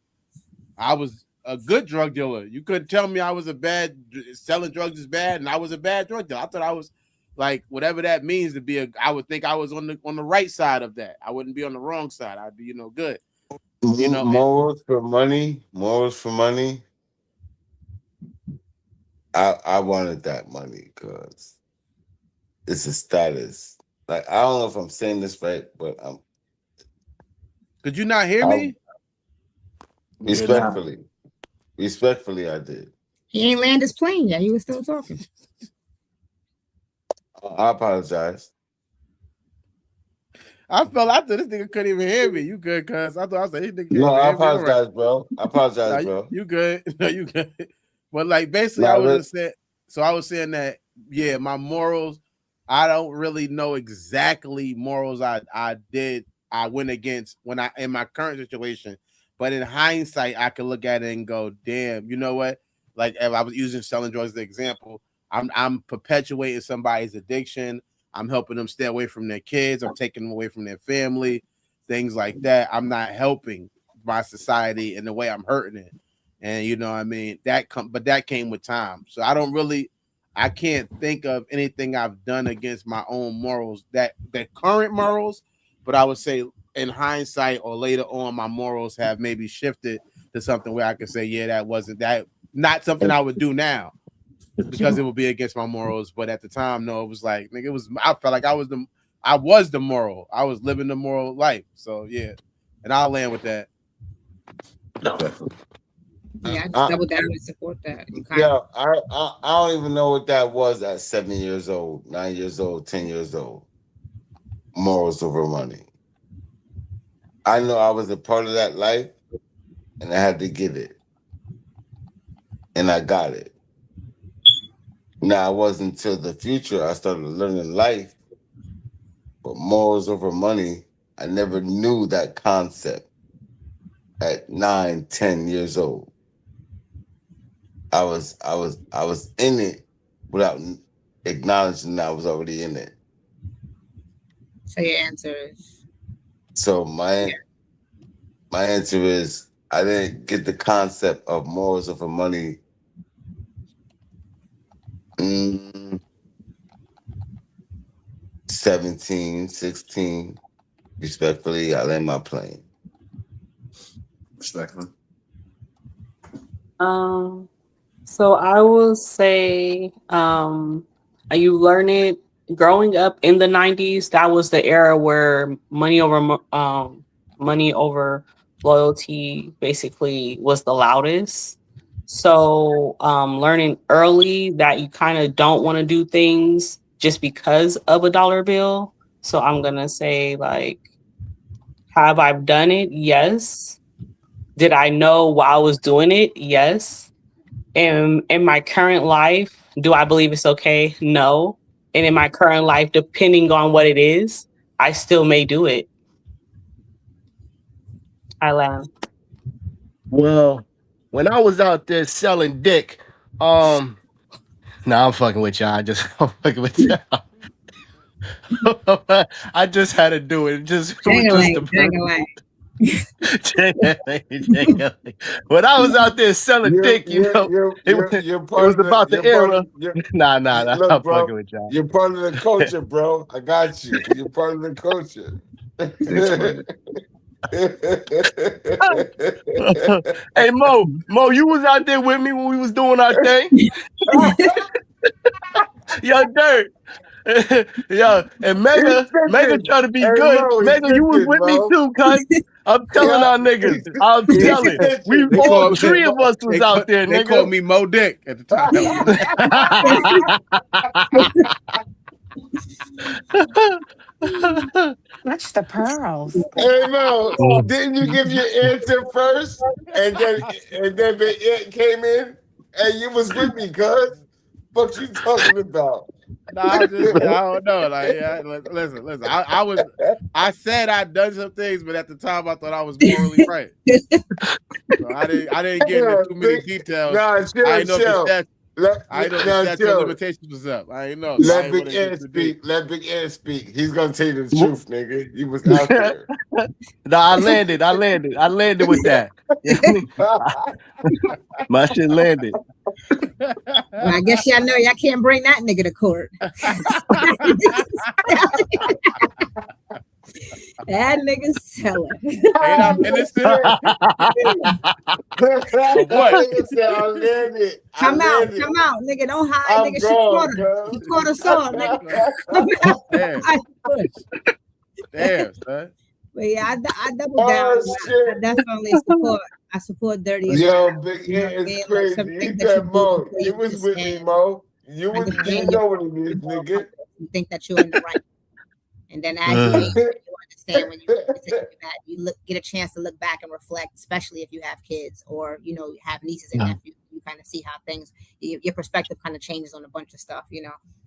I was a good drug dealer. You couldn't tell me I was selling drugs is bad, and I was a bad drug dealer. I thought I was like whatever that means to be I would think I was on the right side of that. I wouldn't be on the wrong side. I'd be, good. Morals for money. Morals for money. I wanted that money because it's a status. Like I don't know if I'm saying this right, but Could you not hear me? Respectfully, I did. He ain't land his plane yet. He was still talking. I apologize. I thought this nigga couldn't even hear me. You good, cuz I thought I said this nigga can't No, even I hear me. apologize, bro. I apologize, No, bro. you good. No, you good. But like basically I was saying that, yeah, my morals, I don't really know exactly morals I went against when I in my current situation. But in hindsight, I could look at it and go, damn, you know what? Like if I was using selling drugs as an example, I'm perpetuating somebody's addiction. I'm helping them stay away from their kids. I'm taking them away from their family, things like that. I'm not helping my society in the way I'm hurting it. And you know what I mean? But that came with time. So I can't think of anything I've done against my own morals, that current morals, but I would say in hindsight or later on, my morals have maybe shifted to something where I could say, yeah, that wasn't not something I would do now because it would be against my morals. But at the time, no, it was like, nigga, I felt like I was the moral. I was living the moral life. So yeah. And I'll land with that. Yeah, I just double down and support that. I don't even know what that was at 7 years old, 9 years old, 10 years old. Morals over money. I know I was a part of that life and I had to get it. And I got it. Now it wasn't until the future I started learning life, but morals over money, I never knew that concept at 9, 10 years old. I was in it without acknowledging that I was already in it. So your answer is? So my answer is I didn't get the concept of morals over money. 17, 16. Respectfully, I land my plane. Respectfully. So I will say, you learn it growing up in the 90s. That was the era where money over loyalty basically was the loudest. So learning early that you kind of don't want to do things just because of a dollar bill. So I'm gonna say, like, have I done it? Yes. Did I know while I was doing it? Yes. And in my current life, do I believe it's okay? No. And in my current life, depending on what it is, I still may do it. I land. Well, when I was out there selling dick, Nah, I'm fucking with y'all. I'm fucking with y'all. I just had to do it. It was just Jangling, a jangling. when I was out there selling You're dick, you're you're it, you're you're it part was of the about the you're part era. of you're Nah, look, I'm fucking bro. with y'all. You're part of the culture, bro. I got you. You're part of the culture. Hey Mo, you was out there with me when we was doing our thing. Yo, Dirt. Yo, and He's Mega cooking. try to be Hey good. Mo, he's Mega, you was cooking, with me bro. too, cuz. I'm telling Yeah, our niggas. I'm he's telling. We cooking. They all call me three of us was out there, they called nigga. me Mo Dick at the time. Watch the pearls. Hey Mo, didn't you give your answer first, and then the it came in, and you was with me, cuz? What you talking about? Nah, I'm just I don't know. Like, yeah, listen. I said I'd done some things, but at the time I thought I was morally right. So I didn't get into Yeah, too many details. nah, I chill, didn't know if the chill. statute I didn't know if the Now, statute of chill. limitations was up. I didn't know, so I Let didn't want Big to get Ed too deep. speak. Let Big Ed speak. He's gonna tell you the truth, nigga. You was out there. Nah, I landed with that. My shit landed. Well, I guess y'all know y'all can't bring that nigga to court. That nigga's telling. Ain't I innocent? Of what? Nigga said, I landed. I landed. Come out, nigga. Don't hide, I'm nigga. She caught gone, her. cuz. She caught us all, nigga. Come out. Damn. I push. Damn, son. But yeah, I double down. Oh I shit. definitely support. I support dirty as well. Yo, Big You know Ed what I is mean? Like some crazy. things He that you said, do Mo, before you you was with me, understand Mo. You understand know what it is, your moral nigga. compass. You think that you're in the right. And then as you age, you understand when you get a chance to look back and reflect, especially if you have kids or have nieces and nephews. You kind of see how things, your perspective kind of changes on a bunch of stuff.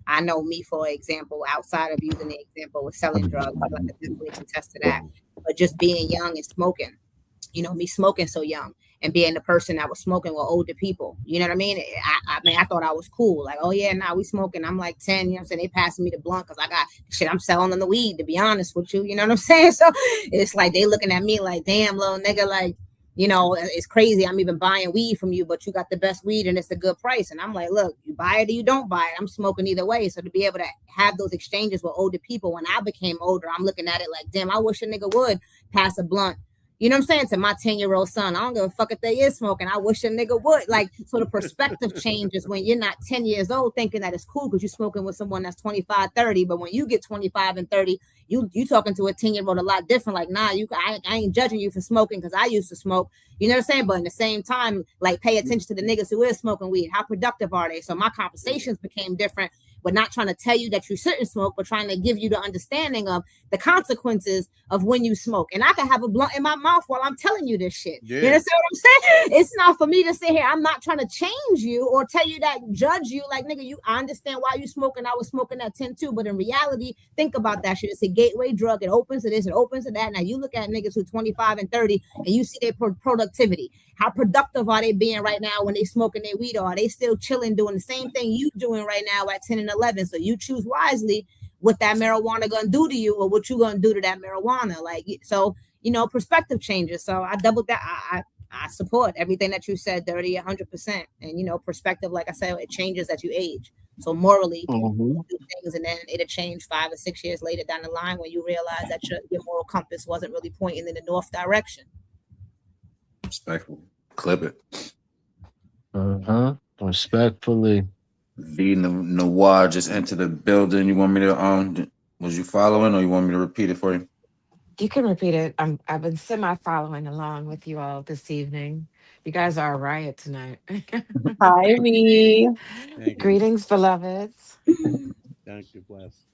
I know me, for example, outside of using the example with selling drugs, I could definitely contest to that. But just being young and smoking, me smoking so young and being the person that was smoking with older people. You know what I mean? I mean, I thought I was cool. Like, oh yeah, nah, we smoking. I'm like 10, you know what I'm saying? They passing me the blunt because I got shit, I'm selling them the weed, to be honest with you. You know what I'm saying? So it's like they looking at me like, damn, little nigga, like, it's crazy. I'm even buying weed from you, but you got the best weed and it's a good price. And I'm like, look, you buy it or you don't buy it. I'm smoking either way. So to be able to have those exchanges with older people, when I became older, I'm looking at it like, damn, I wish a nigga would pass a blunt. You know what I'm saying? To my 10-year-old son, I don't give a fuck if they is smoking. I wish a nigga would. Like, so the perspective changes when you're not 10 years old thinking that it's cool because you're smoking with someone that's 25, 30. But when you get 25 and 30, you talking to a 10-year-old a lot different. Like, nah, I ain't judging you for smoking because I used to smoke. You know what I'm saying? But in the same time, like, pay attention to the niggas who is smoking weed. How productive are they? So my conversations became different, but not trying to tell you that you shouldn't smoke, but trying to give you the understanding of the consequences of when you smoke. And I can have a blunt in my mouth while I'm telling you this shit. Yeah. You understand what I'm saying? It's not for me to sit here. I'm not trying to change you or tell you that, judge you. Like, nigga, I understand why you smoking. I was smoking at 10 too. But in reality, think about that shit. It's a gateway drug. It opens to this, it opens to that. Now you look at niggas who 25 and 30 and you see their productivity. How productive are they being right now when they smoking their weed? Or are they still chilling doing the same thing you doing right now at 10 and 11? So you choose wisely what that marijuana gonna do to you or what you gonna do to that marijuana. Like, so, perspective changes. So I doubled that. I support everything that you said, Dirty, 100%. And, perspective, like I said, it changes as you age. So morally, you do things and then it'll change 5 or 6 years later down the line when you realize that your moral compass wasn't really pointing in the north direction. Respectful. Clip it. Respectfully. V Noir just entered the building. You want me to was you following or you want me to repeat it for you? You can repeat it. I've been semi-following along with you all this evening. You guys are a riot tonight. Hi, V. Greetings, beloveds. Thank you, bless.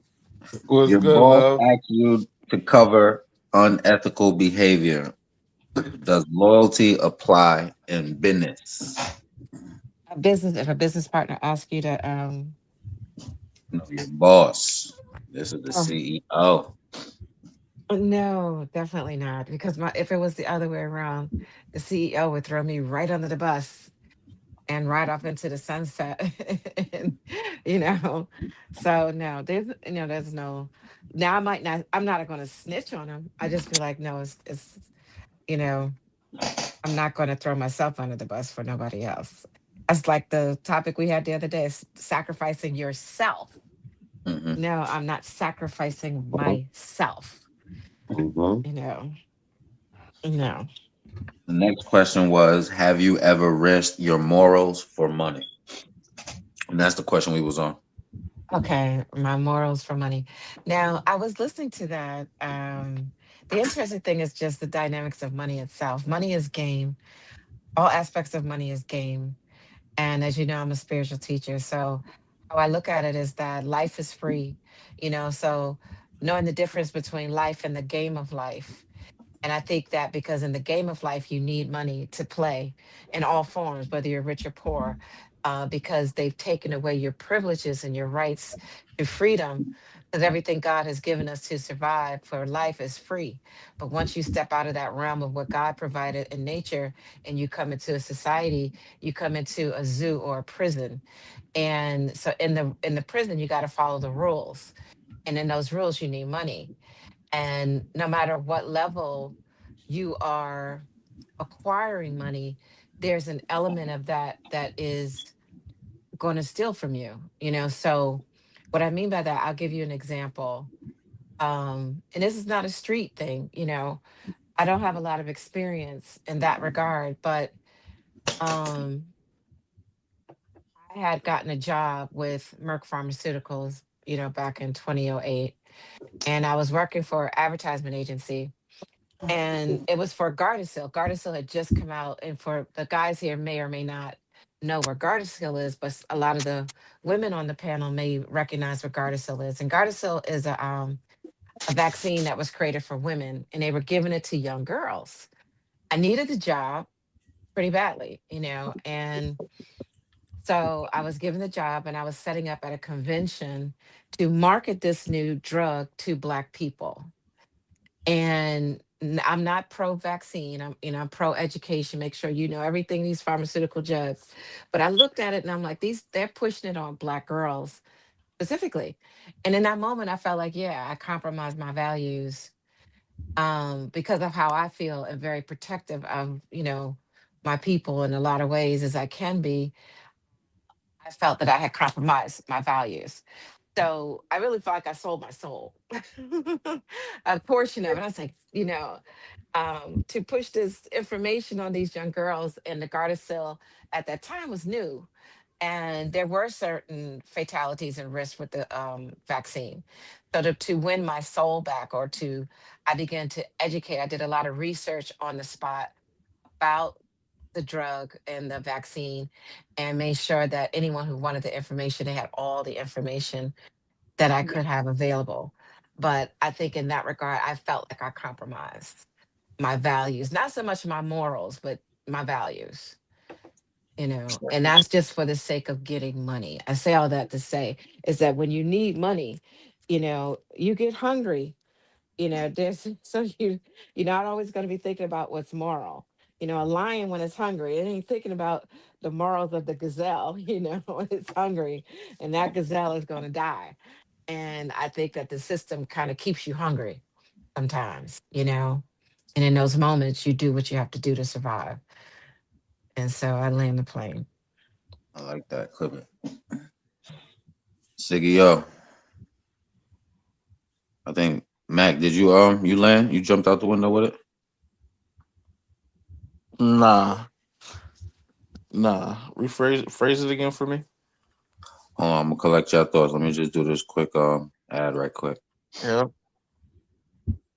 What's Your good, boss love? asked you to cover unethical behavior. Does loyalty apply in business? If a business partner asks you to No, your boss. This is the oh, CEO. no, definitely not. Because if it was the other way around, the CEO would throw me right under the bus. and ride off into the sunset. And, you know, so no, there's no. Now I'm not going to snitch on him. I just feel like no, it's you know, I'm not going to throw myself under the bus for nobody else. That's like the topic we had the other day: is sacrificing yourself. Hmm. No, I'm not sacrificing myself. Mm-hmm. You know, no. The next question was, have you ever risked your morals for money? And that's the question we was on. Okay, my morals for money. Now, I was listening to that. The interesting thing is just the dynamics of money itself. Money is game. All aspects of money is game. And as you know, I'm a spiritual teacher. So how I look at it is that life is free, so knowing the difference between life and the game of life. And I think that because in the game of life, you need money to play in all forms, whether you're rich or poor, because they've taken away your privileges and your rights to freedom. Because everything God has given us to survive for life is free. But once you step out of that realm of what God provided in nature and you come into a society, you come into a zoo or a prison. And so in the prison, you got to follow the rules. And in those rules, you need money. And no matter what level you are acquiring money, there's an element of that that is going to steal from you, So what I mean by that, I'll give you an example. And this is not a street thing, I don't have a lot of experience in that regard, but um I had gotten a job with Merck Pharmaceuticals, back in 2008. And I was working for an advertisement agency, and it was for Gardasil. Gardasil had just come out, and for the guys here may or may not know where Gardasil is, but a lot of the women on the panel may recognize what Gardasil is. And Gardasil is a vaccine that was created for women, and they were giving it to young girls. I needed the job pretty badly, and so I was given the job, and I was setting up at a convention to market this new drug to Black people. And I'm not pro vaccine. I'm pro education. Make sure you know everything these pharmaceutical drugs. But I looked at it and I'm like, they're pushing it on Black girls specifically. And in that moment, I felt like, yeah, I compromised my values, because of how I feel and very protective of, my people in a lot of ways as I can be. I felt that I had compromised my values. So I really felt like I sold my soul. A portion of it. I was like, to push this information on these young girls, and the Gardasil at that time was new. And there were certain fatalities and risks with the vaccine. So to win my soul back, I began to educate. I did a lot of research on the spot about the drug and the vaccine, and made sure that anyone who wanted the information, they had all the information that I could have available. But I think in that regard, I felt like I compromised my values, not so much my morals, but my values, and that's just for the sake of getting money. I say all that to say is that when you need money, you get hungry, there's so you're not always going to be thinking about what's moral. A lion, when it's hungry, it ain't thinking about the morals of the gazelle, when it's hungry, and that gazelle is going to die. And I think that the system kind of keeps you hungry sometimes, and in those moments, you do what you have to do to survive. And so I land the plane. I like that. Clip it. Siggy, yo. I think Mac, did you land? You jumped out the window with it? Nah, nah. Phrase it again for me. Hold on, I'm gonna collect your thoughts. Let me just do this quick ad right quick. Yeah.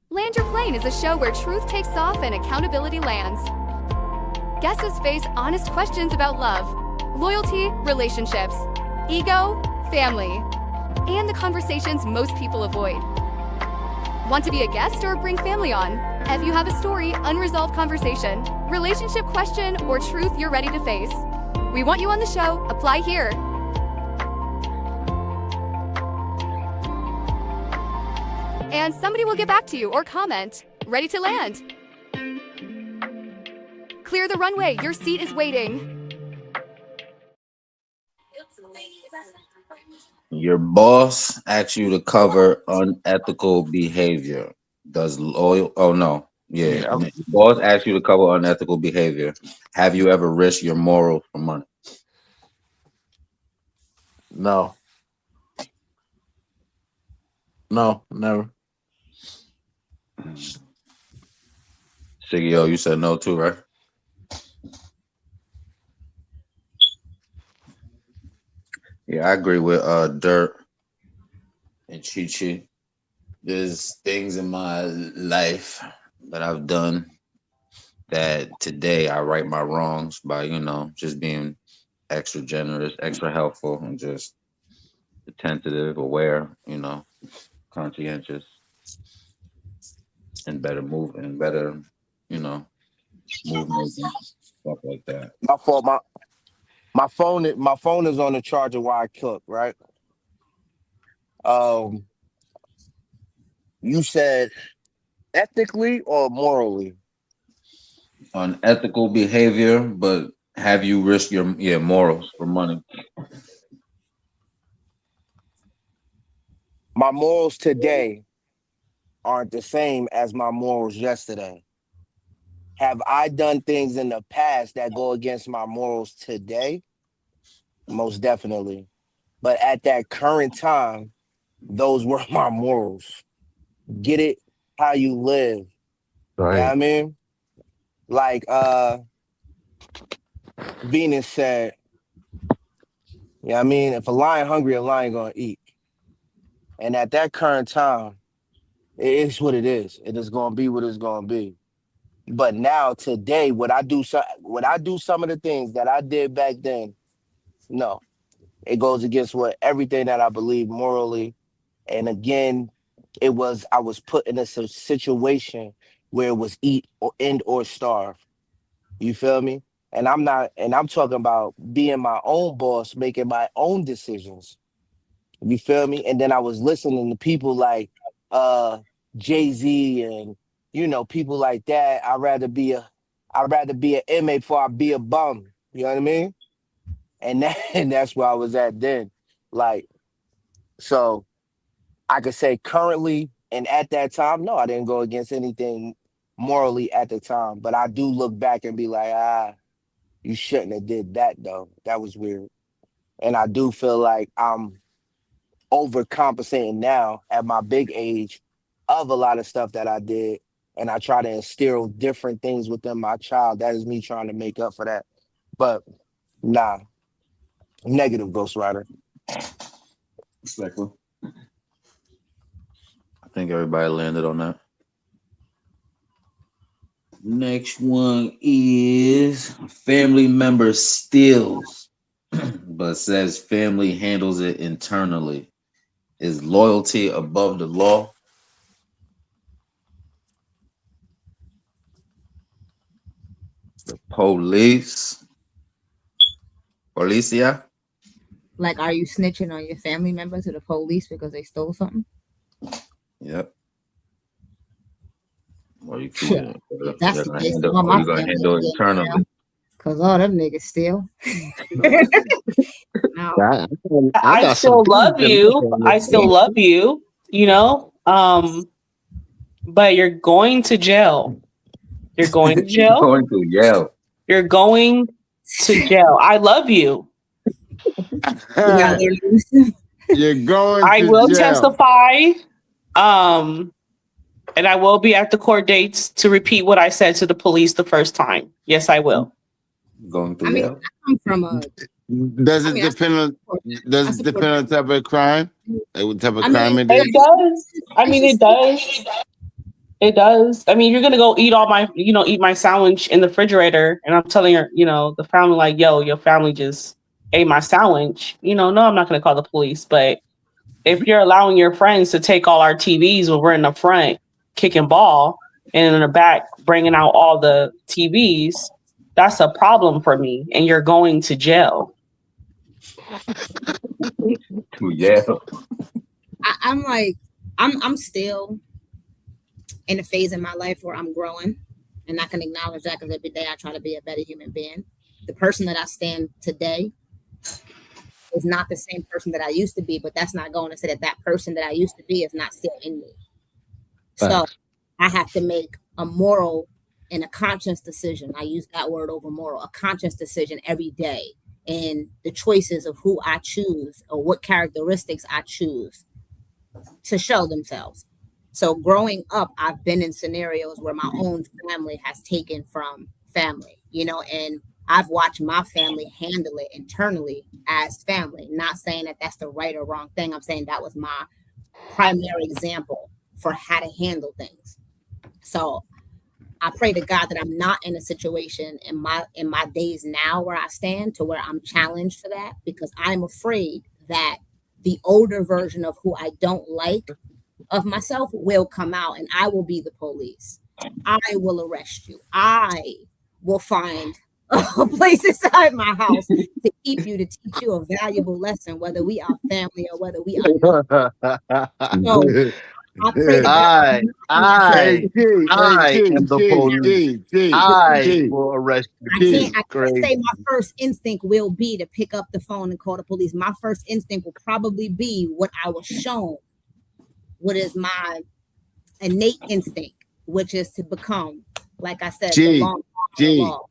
Land Your Plane is a show where truth takes off and accountability lands. Guests face honest questions about love, loyalty, relationships, ego, family, and the conversations most people avoid. Want to be a guest or bring family on? If you have a story, unresolved conversation, relationship question, or truth you're ready to face, we want you on the show. Apply here. And somebody will get back to you or comment. Ready to land. Clear the runway. Your seat is waiting. Your boss asks you to cover unethical behavior. Does loyal? Oh no, yeah. Yeah. Your boss asks you to cover unethical behavior. Have you ever risked your morals for money? No. No. Never. Sigio, you said no too, right? Yeah, I agree with Dirt and Chi Chi. There's things in my life that I've done that today I right my wrongs by, just being extra generous, extra helpful, and just attentive, aware, conscientious, and better, you know, move making, stuff like that. My fault. My phone is on the charger while I cook. Right. Um. You said ethically or morally? Unethical behavior, but have you risked your morals for money? My morals today aren't the same as my morals yesterday. Have I done things in the past that go against my morals today? Most definitely. But at that current time, those were my morals. Get it how you live. You know what I Right. mean? Like Venus said, you know what I mean? If a lion hungry, a lion gonna eat. And at that current time, it is what it is. It is gonna be what it's gonna be. But now today, would I do some of the things that I did back then? No. It goes against what everything that I believe morally. And again, I was put in a situation where it was eat or end or starve. You feel me? And I'm talking about being my own boss, making my own decisions. You feel me? And then I was listening to people like uh Jay-Z and people like that. I'd rather be an inmate before I be a bum. You know what I mean? And and that's where I was at then. Like, so I could say currently and at that time, no, I didn't go against anything morally at the time. But I do look back and be like, you shouldn't have did that though. That was weird. And I do feel like I'm overcompensating now at my big age of a lot of stuff that I did. And I try to instill different things within my child. That is me trying to make up for that. But nah, negative Ghost Rider. Respectful. I think everybody landed on that. Next one is family member steals, but says family handles it internally. Is loyalty above the law? The police, policia. Like, are you snitching on your family member to the police because they stole something? Yep. Or you keep Yeah. it. If that's You're the gonna case, handle, all or my you're gonna family handle it is in internally. jail because all them niggas steal. No. I I got some still things love in my you. I still family. love you, but you're going to jail. You're going to You're jail. going to yell. You're going to jail. I love you. You gotta learn to listen. You're going I to will jail. testify. And I will be at the court dates to repeat what I said to the police the first time. Yes, I will. Going to I mean, yell. I come from a. Does I it mean, I depend on? support. I Does it support. depend on the type of crime? What type of I crime mean, it It is? does. I it's mean, it just does. It does. I mean, you're gonna go eat all my, eat my sandwich in the refrigerator, and I'm telling your, the family like, yo, your family just ate my sandwich. No, I'm not gonna call the police. But if you're allowing your friends to take all our TVs when we're in the front kicking ball, and in the back bringing out all the TVs, that's a problem for me, and you're going to jail. To yell. I'm like, I'm still in a phase in my life where I'm growing, and I can acknowledge that because every day I try to be a better human being. The person that I stand today is not the same person that I used to be, but that's not going to say that that person that I used to be is not still in me. So I have to make a moral and a conscious decision. I use that word over moral, a conscious decision every day in the choices of who I choose or what characteristics I choose to show themselves. So growing up, I've been in scenarios where my own family has taken from family, and I've watched my family handle it internally as family. Not saying that that's the right or wrong thing. I'm saying that was my primary example for how to handle things. So I pray to God that I'm not in a situation in my days now where I stand to where I'm challenged for that, because I'm afraid that the older version of who I don't like of myself will come out and I will be the police. I will arrest you. I will find a place inside my house to keep you, to teach you a valuable lesson, whether we are family or whether we are not. So I pray to God I'm not in that I am the police. I G. will arrest I you. can't Crazy. say my first instinct will be to pick up the phone and call the police. My first instinct will probably be what I was shown, what is my innate instinct, which is to become, like I said, the long arm of the law.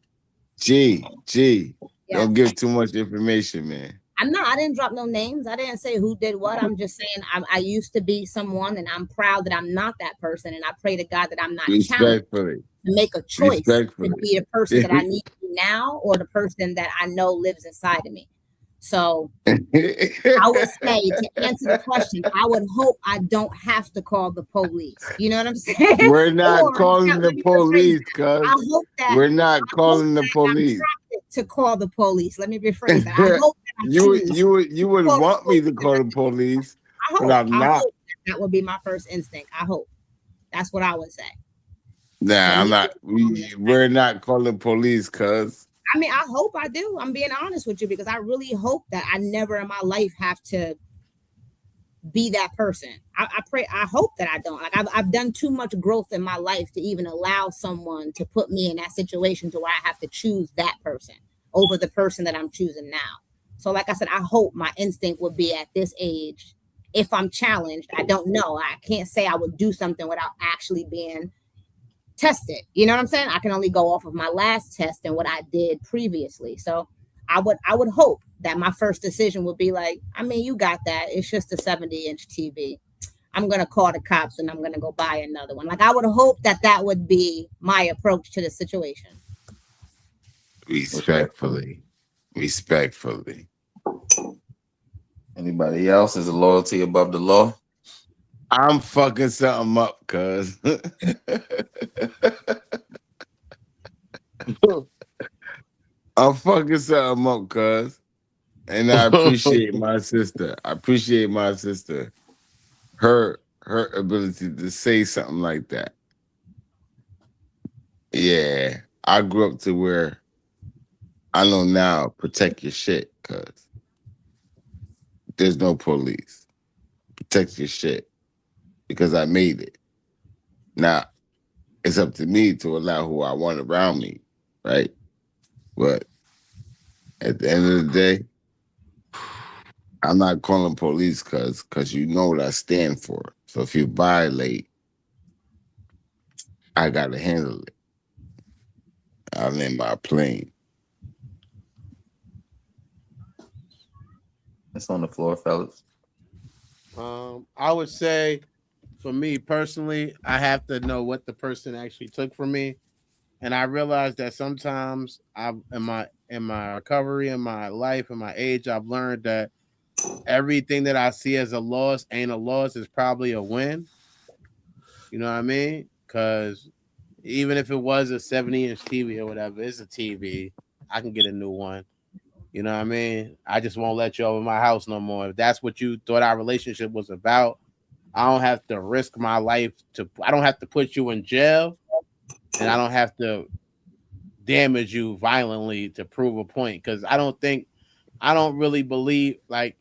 G. Yes. Don't give too much information, man. I didn't drop no names. I didn't say who did what. I'm just saying I used to be someone, and I'm proud that I'm not that person. And I pray to God that I'm not challenged to make a choice to be the person that I need to be now, or the person that I know lives inside of me. So I would say, to answer the question, I would hope I don't have to call the police. You know what I'm saying? We're not calling the police, cuz. I hope that we're not calling the police. To call the police. Let me rephrase that. I hope that you would want me to call the police, but I'm not. Hope that would be my first instinct. I hope. That's what I would say. Nah, I'm not. We're not calling police, cuz. I mean, I hope I do. I'm being honest with you, because I really hope that I never in my life have to be that person. I hope that I don't. Like I've done too much growth in my life to even allow someone to put me in that situation to where I have to choose that person over the person that I'm choosing now. So like I said, I hope my instinct would be at this age. If I'm challenged, I don't know. I can't say I would do something without actually being tested. You know what I'm saying? I can only go off of my last test and what I did previously. So I would hope that my first decision would be like, I mean, you got that. It's just a 70-inch TV. I'm going to call the cops and I'm going to go buy another one. Like, I would hope that would be my approach to the situation. Respectfully. Anybody else? Is loyalty above the law? I'm fucking something up, cuz. I'm fucking something up, cuz. And I appreciate my sister. Her ability to say something like that. Yeah. I grew up to where I know now, protect your shit, cuz there's no police. Protect your shit. Because I made it. Now, it's up to me to allow who I want around me, right? But at the end of the day, I'm not calling police because you know what I stand for. So if you violate, I got to handle it. I'll land my plane. It's on the floor, fellas. I would say, for me personally, I have to know what the person actually took from me, and I realize that sometimes in my recovery, in my life, in my age, I've learned that everything that I see as a loss ain't a loss. It's probably a win. You know what I mean? Because even if it was a 70-inch TV or whatever, it's a TV. I can get a new one. You know what I mean? I just won't let you over my house no more. If that's what you thought our relationship was about, I don't have to risk my life I don't have to put you in jail, and I don't have to damage you violently to prove a point. Because I don't really believe, like,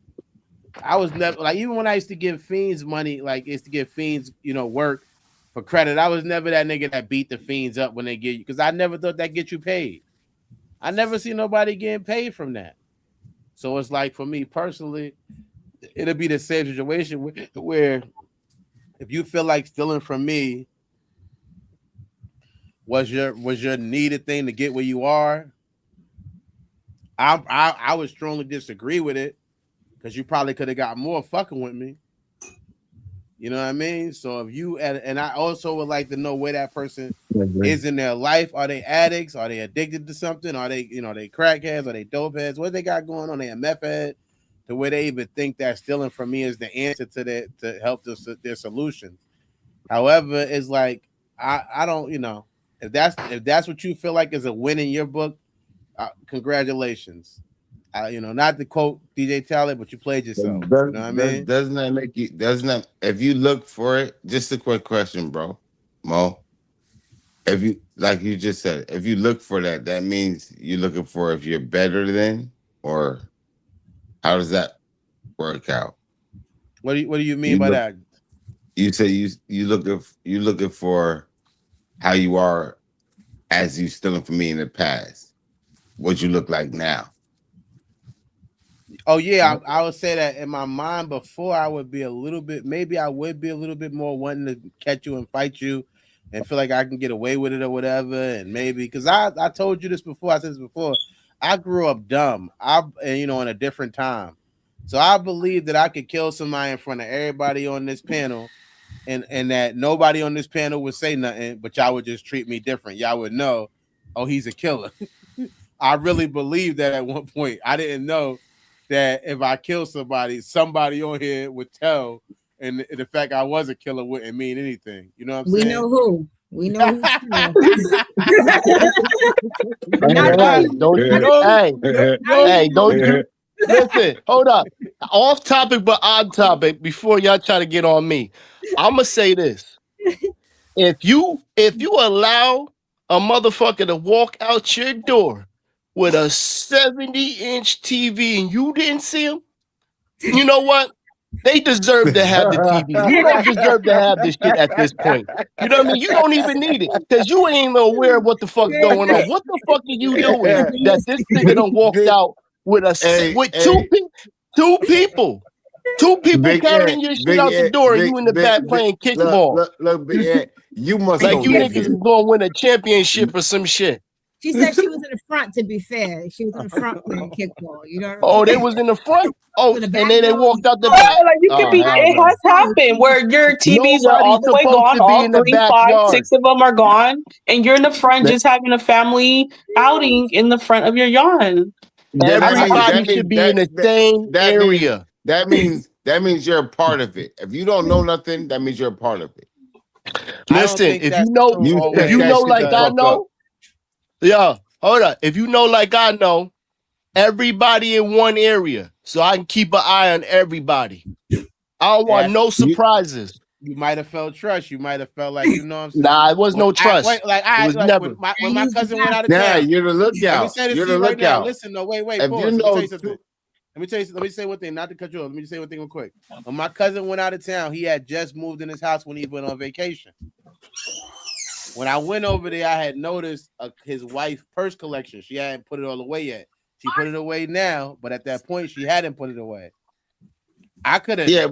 I was never, like, even when I used to give fiends money, like, used to give fiends, work for credit, I was never that nigga that beat the fiends up when they get you, because I never thought that get you paid. I never see nobody getting paid from that. So it's like for me personally, it'll be the same situation where if you feel like stealing from me was your needed thing to get where you are, I would strongly disagree with it because you probably could have got more fucking with me. You know what I mean? So if you and I also would like to know where that person is in their life. Are they addicts? Are they addicted to something? Are they they crackheads? Are they dope heads? What they got going on? They a meth head to where they even think that stealing from me is the answer to help their solutions. However, it's like I don't if that's what you feel like is a win in your book, congratulations. Not to quote DJ Khaled, but you played yourself. You know what I mean? Doesn't that make you? Doesn't that if you look for it? Just a quick question, bro, Mo. If you like you just said, if you look for that, that means you're looking for if you're better than, or how does that work out? What do you mean by that? You say you looking for how you are as you stealing from me in the past. What you look like now? Oh yeah, I would say that in my mind before I would be a little bit, maybe I would be a little bit more wanting to catch you and fight you, and feel like I can get away with it or whatever, and maybe because I told you this before, I said this before, I grew up dumb, in a different time, so I believe that I could kill somebody in front of everybody on this panel, and that nobody on this panel would say nothing, but y'all would just treat me different. Y'all would know, oh, he's a killer. I really believed that at one point. I didn't know that if I kill somebody on here would tell, and the fact I was a killer wouldn't mean anything. You know what I'm saying? We know who. We know who's don't you listen, hold up. Off topic but on topic before y'all try to get on me. I'ma say this. If you allow a motherfucker to walk out your door with a 70-inch TV and you didn't see him, you know what? They deserve to have the TV. You don't deserve to have this shit at this point. You know what I mean? You don't even need it because you ain't even aware of what the fuck's going on. What the fuck are you doing that this nigga done walked out with two people? Two people carrying your shit out the door and you in the back playing kickball. Look, Big Ed, you must like don't you live niggas here. is gonna win a championship or some shit. She said she was in the front, to be fair. She was in the front playing kickball. You know what Oh, they was in the front? Oh, and then they walked out the Like back. you could be. It has happened where your TVs are all the way gone. All 3, 5, 6 of them are gone, and you're in the front just having a family outing in the front of your yard. Everybody should be in the same area. That means you're a part of it. If you don't know nothing, that means you're a part of it. Listen, if you know like I know, yeah, hold up. If you know like I know, everybody in one area, so I can keep an eye on everybody. I don't want no surprises. You might have felt trust. You might have felt like, you know what I'm saying? Nah, it was no trust. It was never. When my cousin went out of town. Nah, you're the lookout. Let me say this you're to you the right lookout. now. Listen, no, wait, if pause. you know, let me say one thing, not to cut you off. Let me just say one thing real quick. When my cousin went out of town, he had just moved in his house when he went on vacation. When I went over there, I had noticed his wife's purse collection. She hadn't put it all away yet. She put it away now, but at that point, she hadn't put it away. I could have, if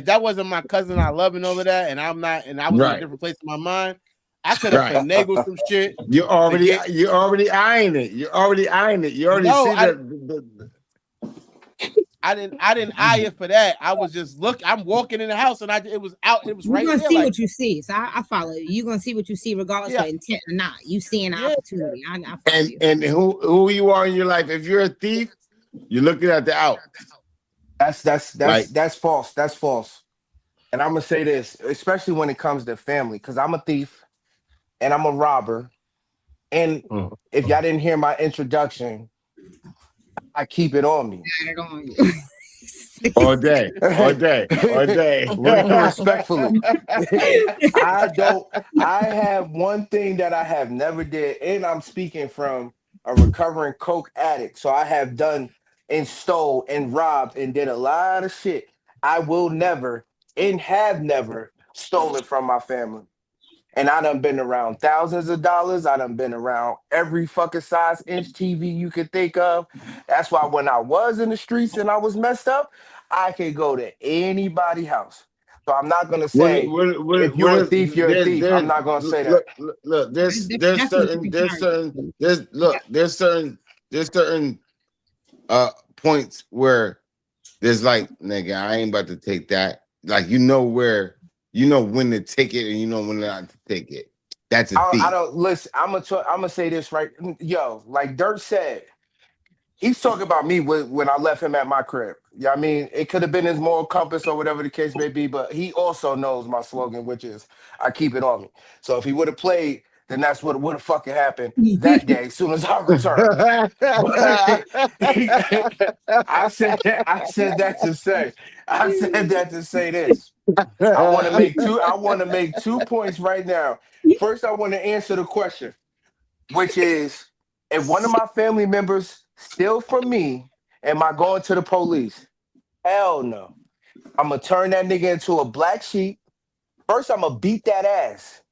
that wasn't my cousin I loving over that, and I'm not, and I was in a different place in my mind, I could have finagled some shit. You're already eyeing it. You're already eyeing it. You already see that. I didn't eye it for that. I was just I'm walking in the house and it was out. It was right there. You're gonna see what you see. So I follow you. You're gonna see what you see, regardless of intent or not. You seeing an opportunity. I follow you. And who you are in your life. If you're a thief, you're looking at the out. That's false. That's false. And I'm gonna say this, especially when it comes to family, because I'm a thief and I'm a robber. And if y'all didn't hear my introduction, I keep it on me. All day. Respectfully. I have one thing that I have never did, and I'm speaking from a recovering coke addict. So I have done and stole and robbed and did a lot of shit. I will never and have never stolen from my family. And I done been around thousands of dollars. I done been around every fucking size inch TV you could think of. That's why when I was in the streets and I was messed up, I could go to anybody's house. So I'm not gonna say if What you're a if thief, you're a thief. I'm not gonna say that. look, there's certain points where there's like, nigga, I ain't about to take that. Like, you know when to take it and you know when not to take it. That's a thief. I don't listen. I'm gonna say this right, yo. Like Dirt said, he's talking about me when I left him at my crib. Yeah, I mean, it could have been his moral compass or whatever the case may be, but he also knows my slogan, which is I keep it on me. So if he would have played, then that's what would have fucking happened that day as soon as I returned. But I said that to say, this. I want to make 2 points right now. First, I want to answer the question, which is if one of my family members steal from me, am I going to the police? Hell no. I'm gonna turn that nigga into a black sheep. First, I'm gonna beat that ass.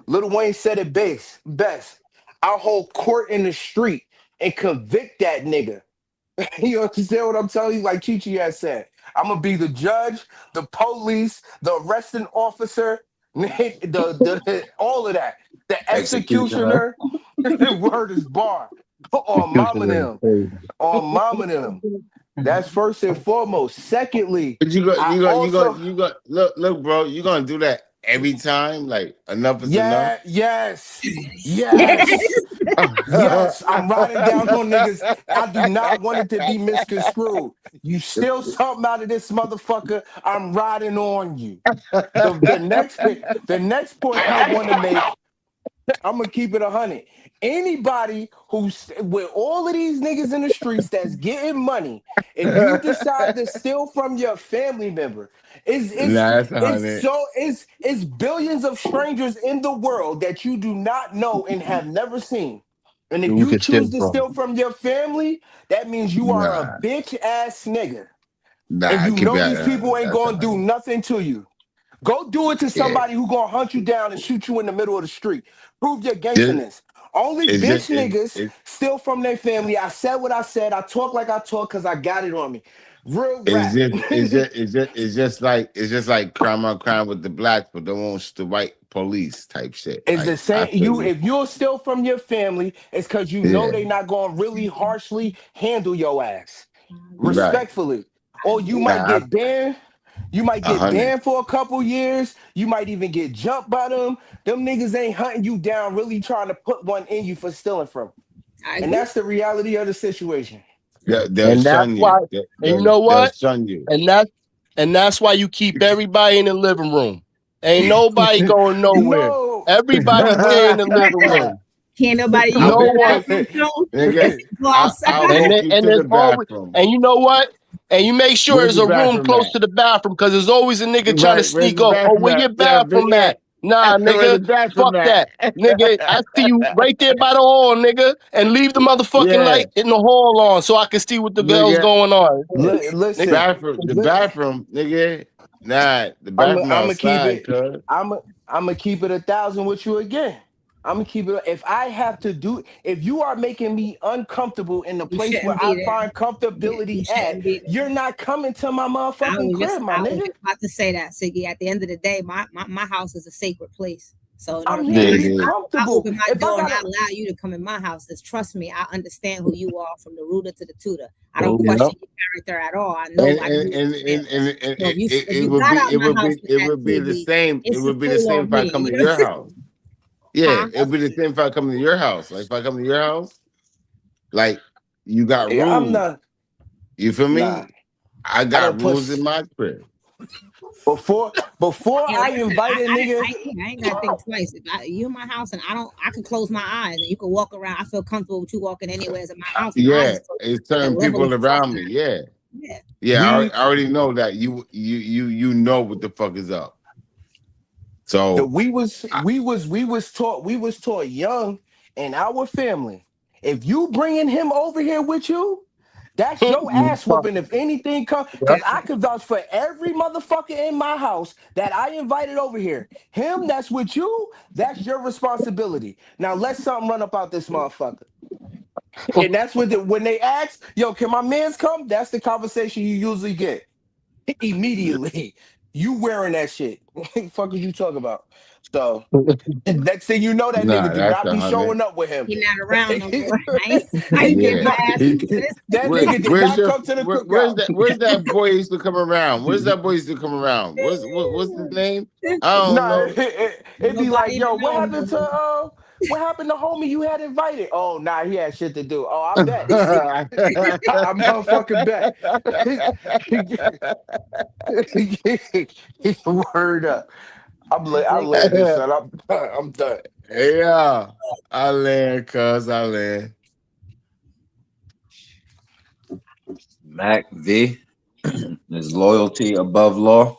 Lil Wayne said it best. I'll hold court in the street and convict that nigga. You understand what I'm telling you? Like Chi has said, I'm gonna be the judge, the police, the arresting officer, all of that. The executioner. Word is bar. On mom and them. On mom and them. That's first and foremost. Secondly, but you got look, bro, you gonna do that every time? Like enough is enough? Yes. I'm riding down on niggas. I do not want it to be misconstrued. You steal something out of this motherfucker, I'm riding on you. The next point I want to make, I'm gonna keep it 100. Anybody who's with all of these niggas in the streets that's getting money, if you decide to steal from your family member, it's billions of strangers in the world that you do not know and have never seen. And if you choose to steal from your family, that means you are a bitch ass nigga. And you know these people ain't gonna do nothing to you. Go do it to somebody who gonna hunt you down and shoot you in the middle of the street. Prove your gangsterness. Only bitch niggas steal from their family. I said what I said. I talk like I talk because I got it on me. Real rap. It's just like crime on crime with the blacks, but they won't the white police type shit. It's like, the same. If you're steal from your family, it's because you know they not gonna really harshly handle your ass. Respectfully. Right. Or you might get banned. You might get 100. banned for a couple years. You might even get jumped by them. Them niggas ain't hunting you down, really trying to put one in you for stealing from. And that's the reality of the situation. They'll shun you. Why, and you know what? They'll shun you. And that's why you keep everybody in the living room. Ain't nobody going nowhere. No. Everybody stay in the living room. Can't nobody use no one. And you know what? And you make sure there's a room close to the bathroom because there's always a nigga trying to sneak up. Oh, where your bathroom at? Nah, nigga, fuck that. Nigga, I see you right there by the hall, nigga, and leave the motherfucking light in the hall on so I can see what the hell's going on. Listen, the bathroom, nigga. Nah, the bathroom outside, cuz. I'm gonna keep it 1,000 with you again. I'm gonna keep it. If you are making me uncomfortable in the place where I find comfortability you're not coming to my motherfucking crib, my nigga. I was about to say that, Siggy. At the end of the day, my house is a sacred place. So I'm here to be comfortable. I open my door and I allow you to come in my house. Just trust me, I understand who you are from the rooter to the tutor. I don't question your character at all. I know. It would be the same. It would be the same if I come to your house. Yeah, it'd be the same if I come to your house. Like if I come to your house, like you got rules. I'm not. You feel me? I got rules in my crib. Before I invite a nigga, I ain't gotta think twice. If you in my house and I can close my eyes and you can walk around. I feel comfortable with you walking anywhere in my house. Yeah, it's certain people around me. Yeah. I already know that you know what the fuck is up. So we was taught young in our family. If you bringing him over here with you, That's your You ass fuck. whooping if anything comes. Because I can vouch for every motherfucker in my house that I invited over here. Him that's with you, that's your responsibility. Now let something run up out this motherfucker. And that's when they ask, yo, can my mans come? That's the conversation you usually get. Immediately. You wearing that shit. What the fuck are you talking about? So and next thing you know, that Nah, nigga do that's not a be hundred. showing up with him. He not around no more. I ain't getting Yeah. my No, ass He, beat for this. that nigga did where's not your come to the where's cookout. that boy used to come around? Where's that boy used to come around? What's his name? I don't No, know. it'd be Nobody like, even yo, know him no more. what happened to homie you had invited? Oh, nah, he had shit to do. Oh, I bet. I motherfucking bet. Word up. I landed, son. I'm done. Yeah, I land, cuz I land. Mac V. Is loyalty above law?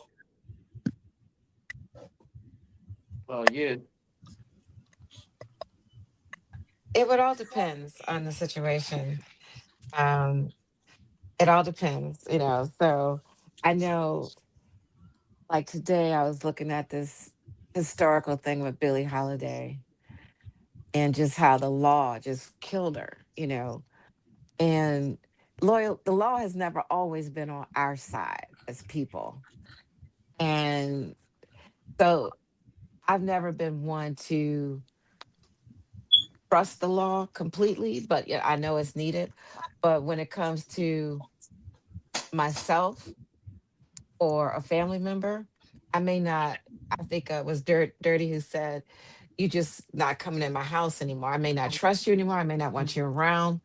Oh yeah. It would all depends on the situation. Um, it all depends, you know. So I know, like today, I was looking at this historical thing with Billie Holiday and just how the law just killed her, you know. And the law has never always been on our side as people. And so I've never been one to trust the law completely, but yeah, I know it's needed. But when it comes to myself or a family member, I may not. I think it was Dirty who said, "You just not coming in my house anymore. I may not trust you anymore. I may not want you around,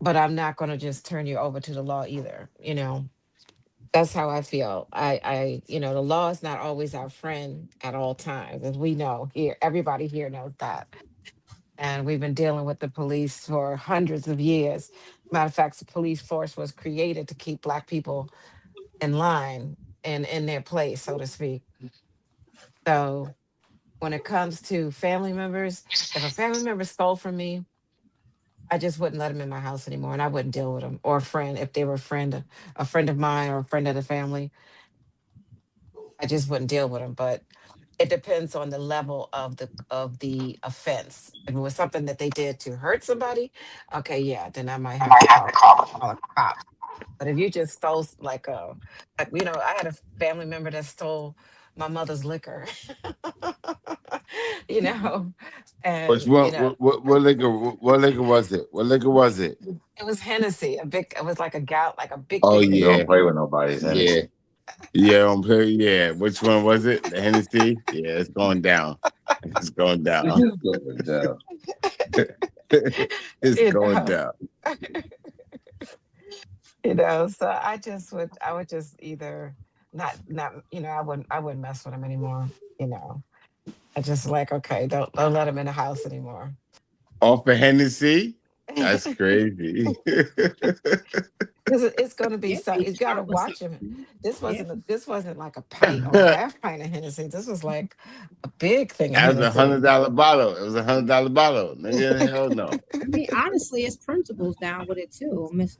but I'm not going to just turn you over to the law either." You know, that's how I feel. The law is not always our friend at all times, as we know here. Everybody here knows that. And we've been dealing with the police for hundreds of years. Matter of fact, the police force was created to keep Black people in line and in their place, so to speak. So when it comes to family members, if a family member stole from me, I just wouldn't let them in my house anymore, and I wouldn't deal with them. Or a friend, if they were a friend of mine or a friend of the family, I just wouldn't deal with them. But it depends on the level of the offense. If it was something that they did to hurt somebody, okay, yeah, then I might have to call a cop. But if you just stole I had a family member that stole my mother's liquor, you know, Which and one? What liquor? What liquor was it? What liquor was it? it was Hennessy, it was like a gal, like a big, Oh big You liquor. don't yeah, play with nobody's yeah, Hennessy. yeah. On play. Yeah. Which one was it? The Hennessy. Yeah, it's going down. It's going down. Good job. It's you going know, down. so I would just either not, I wouldn't mess with him anymore, you know. I just like, okay, don't let him in the house anymore. Off of Hennessy. That's crazy. Because it's going to be Yeah, so. you You got to start with watch something. him. Yeah. This wasn't like a pint or a half pint of Hennessy. This was like a big thing of That was a hundred Hennessy. dollar bottle. It was $100 bottle. Nigga, hell no. I mean, honestly, it's principles down with it too, Miss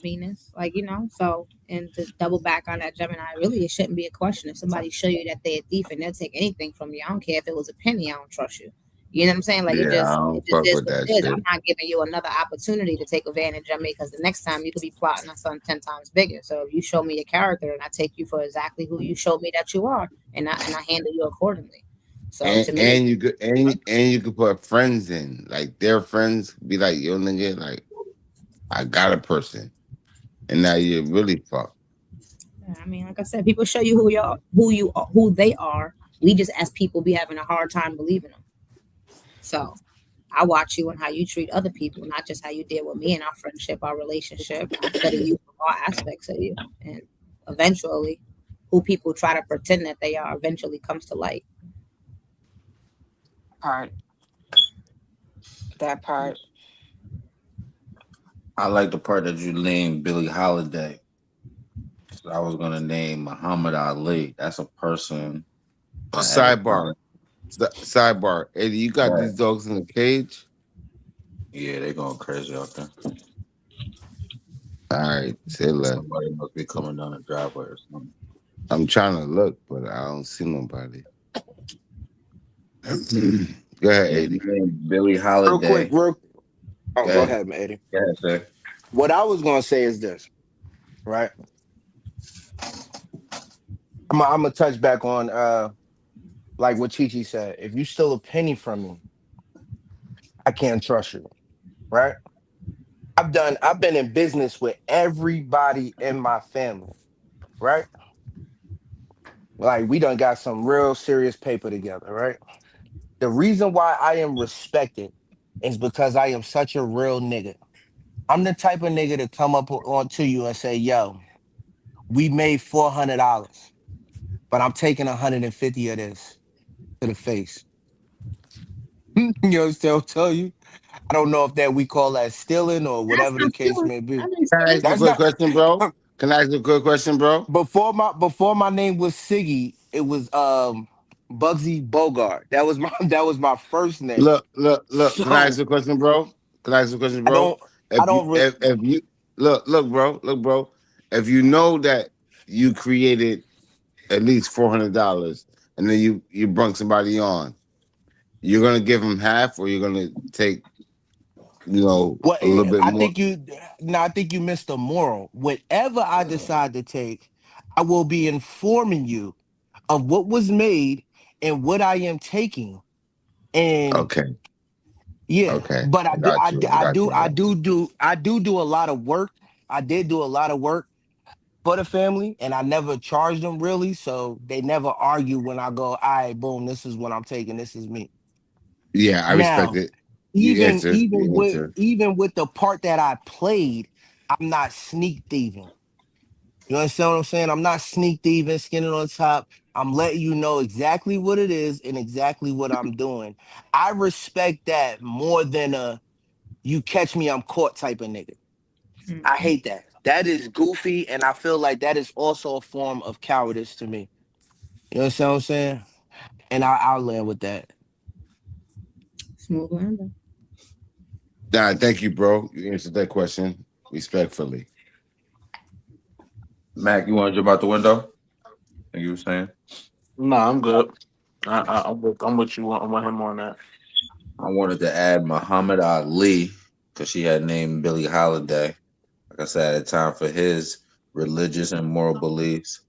Venus. Like, so and to double back on that Gemini, really it shouldn't be a question. If somebody show you that they're a thief and they'll take anything from you, I don't care if it was a penny, I don't trust you. You know what I'm saying? Like Yeah, I it don't just fuck is with what that it is. shit. I'm not giving you another opportunity to take advantage of me because the next time you could be plotting on something 10 times bigger. So if you show me your character and I take you for exactly who you showed me that you are, and I handle you accordingly. So to me, And you could and you could put friends in. Like their friends be like, yo nigga, like I got a person. And now you're really fucked. yeah, I mean, like I said, people show you who they are. We just as people be having a hard time believing them. So I watch you and how you treat other people, not just how you deal with me in our friendship, our relationship. I study you from all aspects of you, and eventually, who people try to pretend that they are eventually comes to light. Part that part. I like the part that you named Billie Holiday. So I was gonna name Muhammad Ali. That's a person Oh, that at a sidebar. time. Sidebar. Eddie, you got Right. these dogs in the cage? Yeah, they going crazy out there. All right, say less. Somebody must be coming down the driveway or something. I'm trying to look, but I don't see nobody. Go ahead, Yeah, 80. Billie Real quick, Holiday. Go go ahead. ahead, Eddie. Go ahead, sir. What I was gonna say is this, right? I'm gonna touch back on like what Chi said. If you steal a penny from me, I can't trust you, right? I've been in business with everybody in my family, right? Like we done got some real serious paper together, right? The reason why I am respected is because I am such a real nigga. I'm the type of nigga to come up on to you and say, yo, we made $400, but I'm taking 150 of this to the face. You understand what I'm telling you? I don't know if that we call that stealing or That's whatever the not case stealing. may be. That ain't Can I stealing. ask you a That's quick not question, bro? Can I ask you a quick question, bro? before my name was Siggy, it was Bugsy Bogart. That was my first name. Look. Can I ask So you a question, bro? Can I ask you a question, I bro? don't I don't If you look, bro. If you know that you created at least $400, and then you brung somebody on, you're gonna give them half, or you're gonna take Well, a little bit I more. think you no, I think you missed the moral. Whatever I decide to take, I will be informing you of what was made and what I am taking. And Okay, yeah, okay, but I got you. I got you. I got you. I do a lot of work. I did do a lot of work for the family, and I never charged them really, so they never argue when I go, all right, boom, this is what I'm taking, this is me. Yeah, I respect Now, it. You answered. You answered. even with the part that I played, I'm not sneak thieving. You understand what I'm saying? I'm not sneak thieving, skinning on top. I'm letting you know exactly what it is and exactly what I'm doing. I respect that more than a you catch me, I'm caught type of nigga. I Mm-mm. hate that. That is goofy, and I feel like that is also a form of cowardice to me. You understand what I'm saying? And I'll land with that. Smooth landing. Nah, thank you, bro. You answered that question respectfully. Mac, you want to jump out the window? Like you were saying? No, I'm good. I'm with you. I'm with him on that. I wanted to add Muhammad Ali because she had named Billie Holiday. Like I said, at the time for his religious and moral beliefs,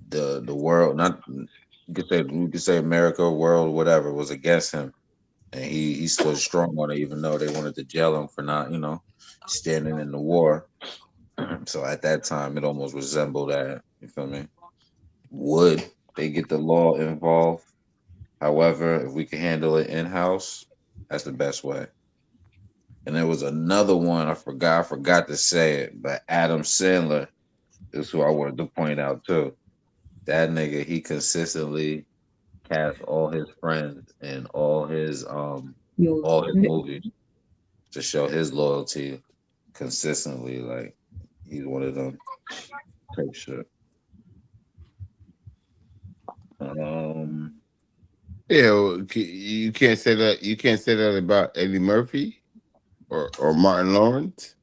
the world, not you could say America, world, whatever, was against him, and he stood strong on it, even though they wanted to jail him for not, standing in the war. So at that time, it almost resembled that. You feel me? Would they get the law involved? However, if we can handle it in house, that's the best way. And there was another one I forgot to say it, but Adam Sandler is who I wanted to point out too. That nigga, he consistently cast all his friends in all his movies to show his loyalty consistently. Like he's one of them type shit. Um, Yeah, well, you can't say that. You can't say that about Eddie Murphy or Martin Lawrence.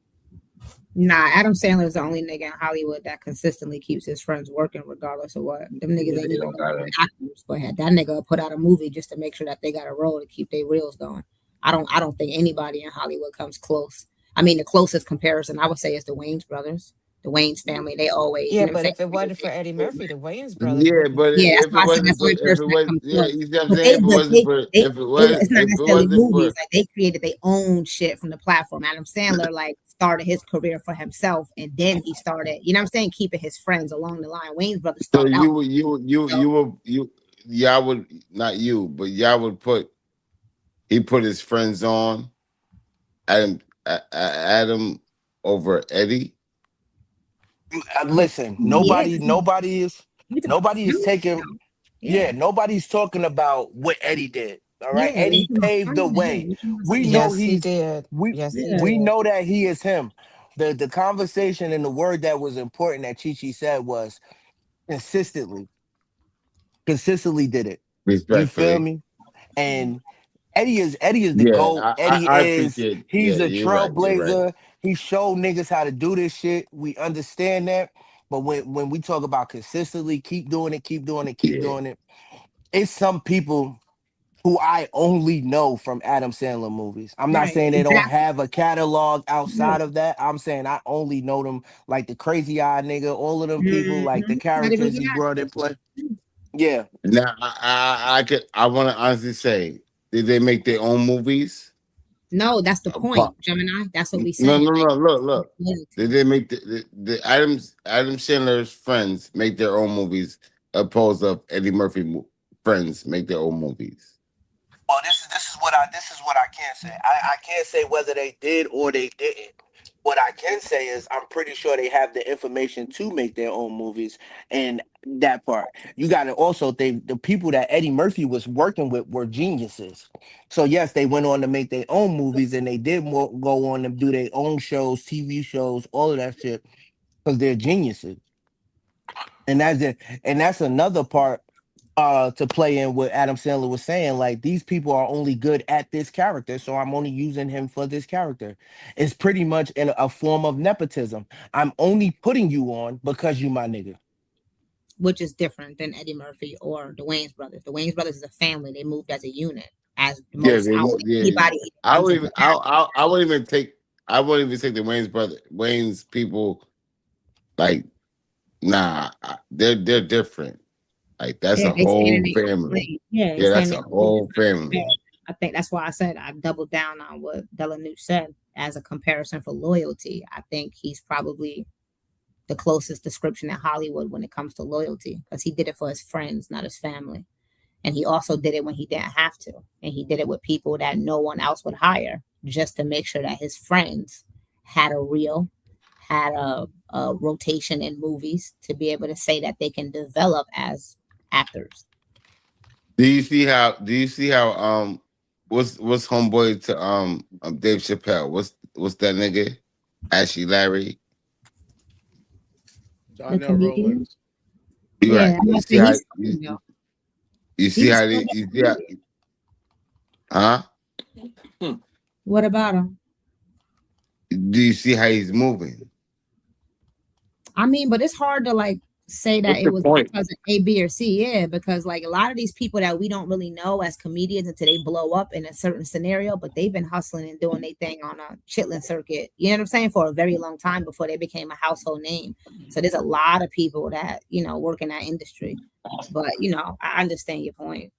Nah, Adam Sandler is the only nigga in Hollywood that consistently keeps his friends working regardless of what. Them niggas yeah, ain't they even don't no gotta. actors. Go ahead. That nigga put out a movie just to make sure that they got a role to keep their reels going. I don't think anybody in Hollywood comes close. I mean, the closest comparison I would say is the Wayans brothers. The Wayans family, they always, you Yeah, know what but I'm if it wasn't for saying? Eddie Murphy, the Wayans brothers Yeah, wouldn't. but Yeah, that's if it why I said wasn't that's the for, only if it person that was, comes yeah, close. you see what I'm But saying. If it wasn't for, they if it was, it's not if it necessarily wasn't movies. for, Like they created their own shit from the platform. Adam Sandler like started his career for himself, and then he started, you know what I'm saying, keeping his friends along the line. Wayne's brothers so started out. y'all would not you, but y'all would put he put his friends on Adam over Eddie. Listen, Yeah, 'cause you talking about nobody is family taking though. yeah, Yeah, nobody's talking about what Eddie did. All right. yeah. When you Eddie talking about paved the friends, yeah, way. you talking about We something know Yes, different. he did. Yes, he Yeah, we did. know that he is him. The conversation and the word that was important that Chi said was consistently. Consistently did it. You feel Respectfully, me? And Eddie is the yeah, GOAT. I Eddie I is appreciate. Yeah, he's a you're right. You're right. trailblazer. He showed niggas how to do this shit. We understand that. But when we talk about consistently keep doing it, keep doing it, keep Yeah. doing it, it's some people who I only know from Adam Sandler movies. I'm not Right. saying they don't Exactly. have a catalog Right. outside of that. I'm saying I only know them like the crazy eye nigga, all of them people, like the Not even characters the he brought in actors. play. Yeah. Now I want to honestly say, did they make their own movies? No, that's the Apart- point, Gemini. That's what we No, saying. no, Like no. Look. Did loyalty. they make the Adam Sandler's friends make their own movies, opposed of Eddie Murphy friends make their own movies? Well, this is what I can say. I can't say whether they did or they didn't. What I can say is I'm pretty sure they have the information to make their own movies, and that part. You got to also think the people that Eddie Murphy was working with were geniuses. So yes, they went on to make their own movies, and they did go on to do their own shows, TV shows, all of that shit, because they're geniuses. And that's it. And that's another part to play in what Adam Sandler was saying. Like these people are only good at this character, so I'm only using him for this character. It's pretty much in a form of nepotism. I'm only putting you on because you my nigga. Which is different than Eddie Murphy or the Wayans brothers. The Wayans brothers is a family. They moved as a unit. As the Yeah, most, I don't think yeah. anybody even I comes would into even that. I wouldn't even take the Wayne's people like they're different. Like that's Yeah, a they stand in whole their own family. lane. Yeah, they Yeah, stand that's in a their own whole lane. family. I think that's why I said I doubled down on what Delanue said as a comparison for loyalty. I think he's probably the closest description in Hollywood when it comes to loyalty because he did it for his friends, not his family. And he also did it when he didn't have to. And he did it with people that no one else would hire just to make sure that his friends had a reel, had a rotation in movies to be able to say that they can develop as actors. Do you see how what's homeboy to Dave Chappelle? What's that nigga? Ashley Larry. The Darnell comedian? Rollins. You Yeah, right. I'm You gonna see say how he's funny though. you see He's how still they a you see how, comedian. huh? What about him? Do you see how he's moving? I mean, but it's hard to like say that What's it the was point? because of A, B, or C. Yeah, because like a lot of these people that we don't really know as comedians until they blow up in a certain scenario, but they've been hustling and doing their thing on a chitlin circuit. You know what I'm saying? For a very long time before they became a household name. So there's a lot of people that work in that industry. But I understand your point.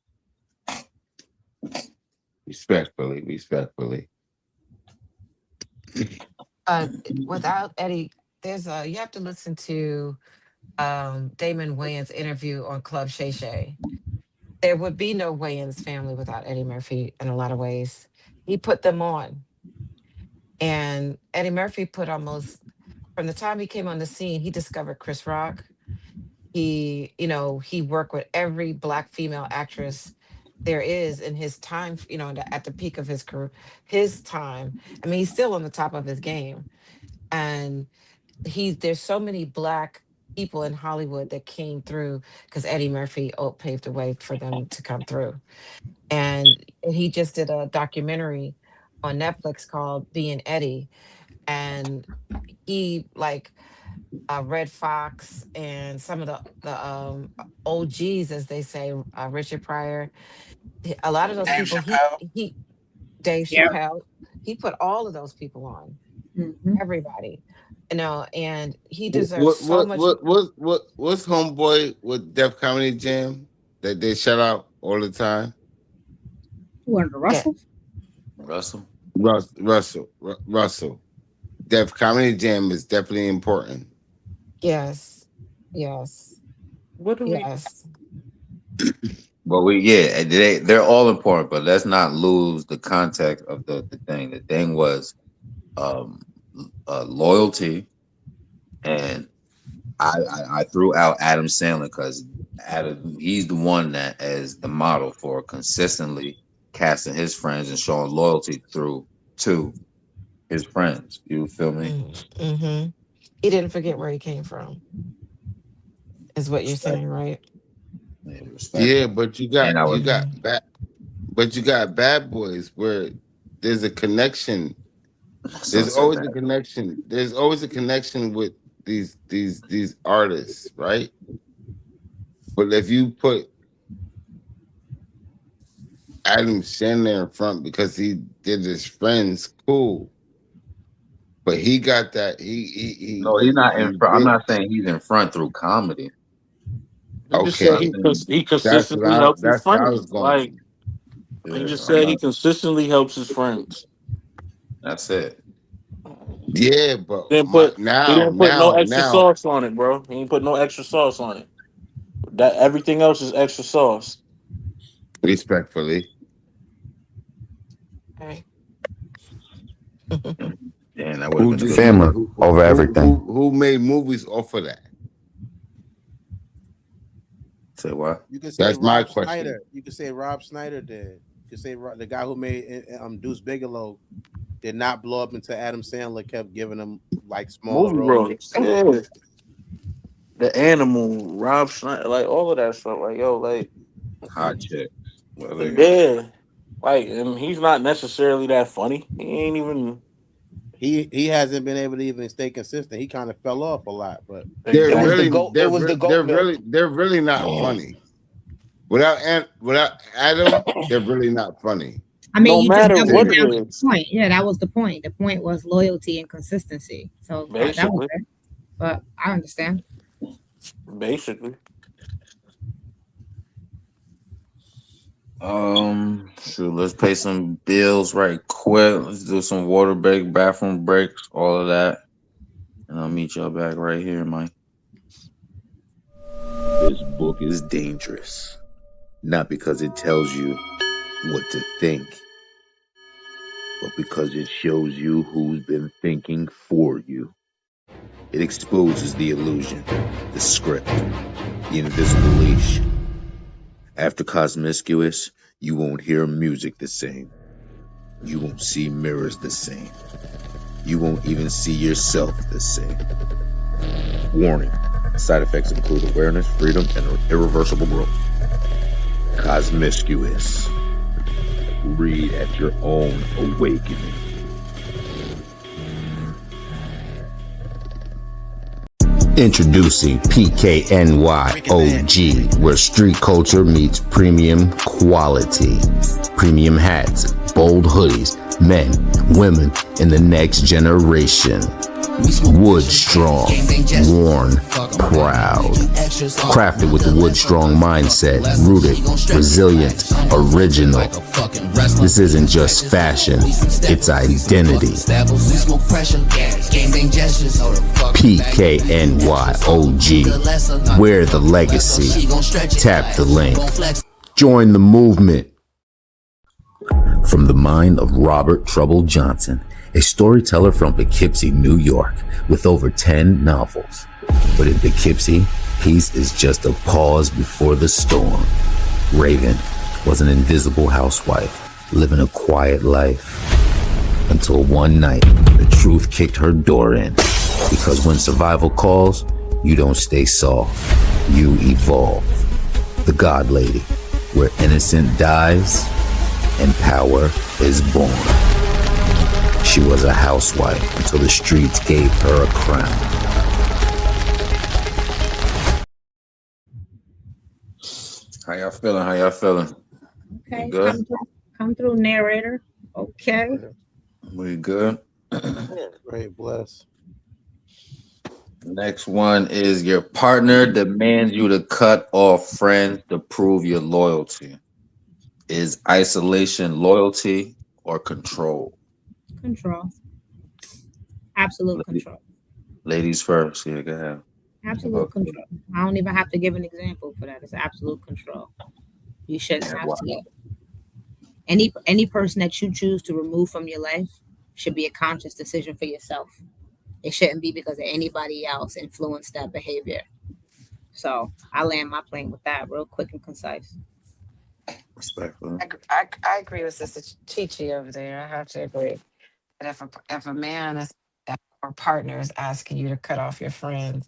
Respectfully. Uh, without Eddie, you have to listen to Damon Wayans' interview on Club Shay Shay. There would be no Wayans family without Eddie Murphy in a lot of ways. He put them on. And Eddie Murphy put almost from the time he came on the scene, he discovered Chris Rock. He worked with every black female actress there is in his time, at the peak of his career, his time. I mean, he's still on the top of his game. And there's so many black people in Hollywood that came through because Eddie Murphy paved the way for them to come through. And he just did a documentary on Netflix called Being Eddie. And he like Red Fox and some of the OGs, as they say, Richard Pryor. A lot of those Dave people, Chappelle. Dave Yeah. Chappelle, he put all of those people on, Hmm. everybody, and he deserves What so what much. what what what what's homeboy with Def Comedy Jam that they shout out all the time? Who are the Get Russells? Russell. Russell. Def Comedy Jam is definitely important. yes, yes, What do we? yes. But they're all important, but let's not lose the context of the thing. The thing was um loyalty, and I threw out Adam Sandler because Adam he's the one that is the model for consistently casting his friends and showing loyalty through to his friends. You feel me? Mm-hmm. He didn't forget where he came from, is what you're Respect, saying, right? yeah, Yeah, respectful. but And I was Hmm. you got bad boys where there's a connection Son There's said always a that. connection. There's always a connection with these artists, right? But if you put Adam Sandler in front because he did his friends, cool. But he got that. No, he's not in He front. I'm did. not saying he's in front through comedy. He just I'm said not Okay, saying. he that's what consistently I. helps his That's what I was friends. going. Like he Yeah, just I'm said, he not. consistently helps his friends. That's it. Yeah, but Didn't put he now, didn't put no now, extra now, sauce on it, bro. He didn't put no extra sauce on it. That everything else is extra sauce. respectfully, Okay. And that would have who been a did good movie. Family over everything. who made movies off of that? Say what? You can say That's my Rob question. Schneider. You can say Rob Schneider did. You can say the guy who made Deuce Bigelow did not blow up until Adam Sandler kept giving him like smaller Movie roles. roles. Yeah. The Animal, Rob Schneider, like all of that stuff. Like, yo, like, Hot chick. Well, there you go. yeah. Like, and he's not necessarily that funny. He ain't even He hasn't been able to even stay consistent. He kind of fell off a lot, but They're It was the exactly. really, goat. It was the they're goat milk. really, they're really not funny. Without Adam, they're really not funny. I mean, No you just matter doubled what it down to the is, point. Yeah, that was the point. The point was loyalty and consistency. So that was basically. it. But I understand. Basically. Shoot, let's pay some bills right quick. Let's do some water break, bathroom breaks, all of that. And I'll meet y'all back right here, Mike. This book is dangerous. Not because it tells you what to think, but because it shows you who's been thinking for you. It exposes the illusion, the script, the invisible leash. After Cosmiscuous, you won't hear music the same. You won't see mirrors the same. You won't even see yourself the same. Warning. Side effects include awareness, freedom, and irreversible growth. Cosmiscuous. Read at your own awakening. Introducing PKNY OG, where street culture meets premium quality. Premium hats, bold hoodies, men, women, and the next generation. Wood strong, worn, proud. Crafted with the Wood strong mindset, rooted, resilient, original. This isn't just fashion, it's identity. PKNY OG, wear the legacy. Tap the link. Join the movement. From the mind of Robert Trouble Johnson, a storyteller from Poughkeepsie, New York, with over 10 novels. But in Poughkeepsie, peace is just a pause before the storm. Raven was an invisible housewife, living a quiet life. Until one night, the truth kicked her door in. Because when survival calls, you don't stay soft, you evolve. The God Lady, where innocent dies and power is born. She was a housewife until the streets gave her a crown. How y'all feeling? How y'all feeling? Okay, We good? come through, narrator. Okay. We good? Great, bless. Next one is your partner demands you to cut off friends to prove your loyalty. Is isolation loyalty or control? Control. Absolute control. Ladies first. Yeah, go ahead. Absolute control. I don't even have to give an example for that. It's absolute control. You shouldn't have to. Any person that you choose to remove from your life should be a conscious decision for yourself. It shouldn't be because of anybody else influenced that behavior. So I land my plane with that real quick and concise. Respectfully. I agree with Sister Chichi over there. I have to agree that if a man is or partner is asking you to cut off your friends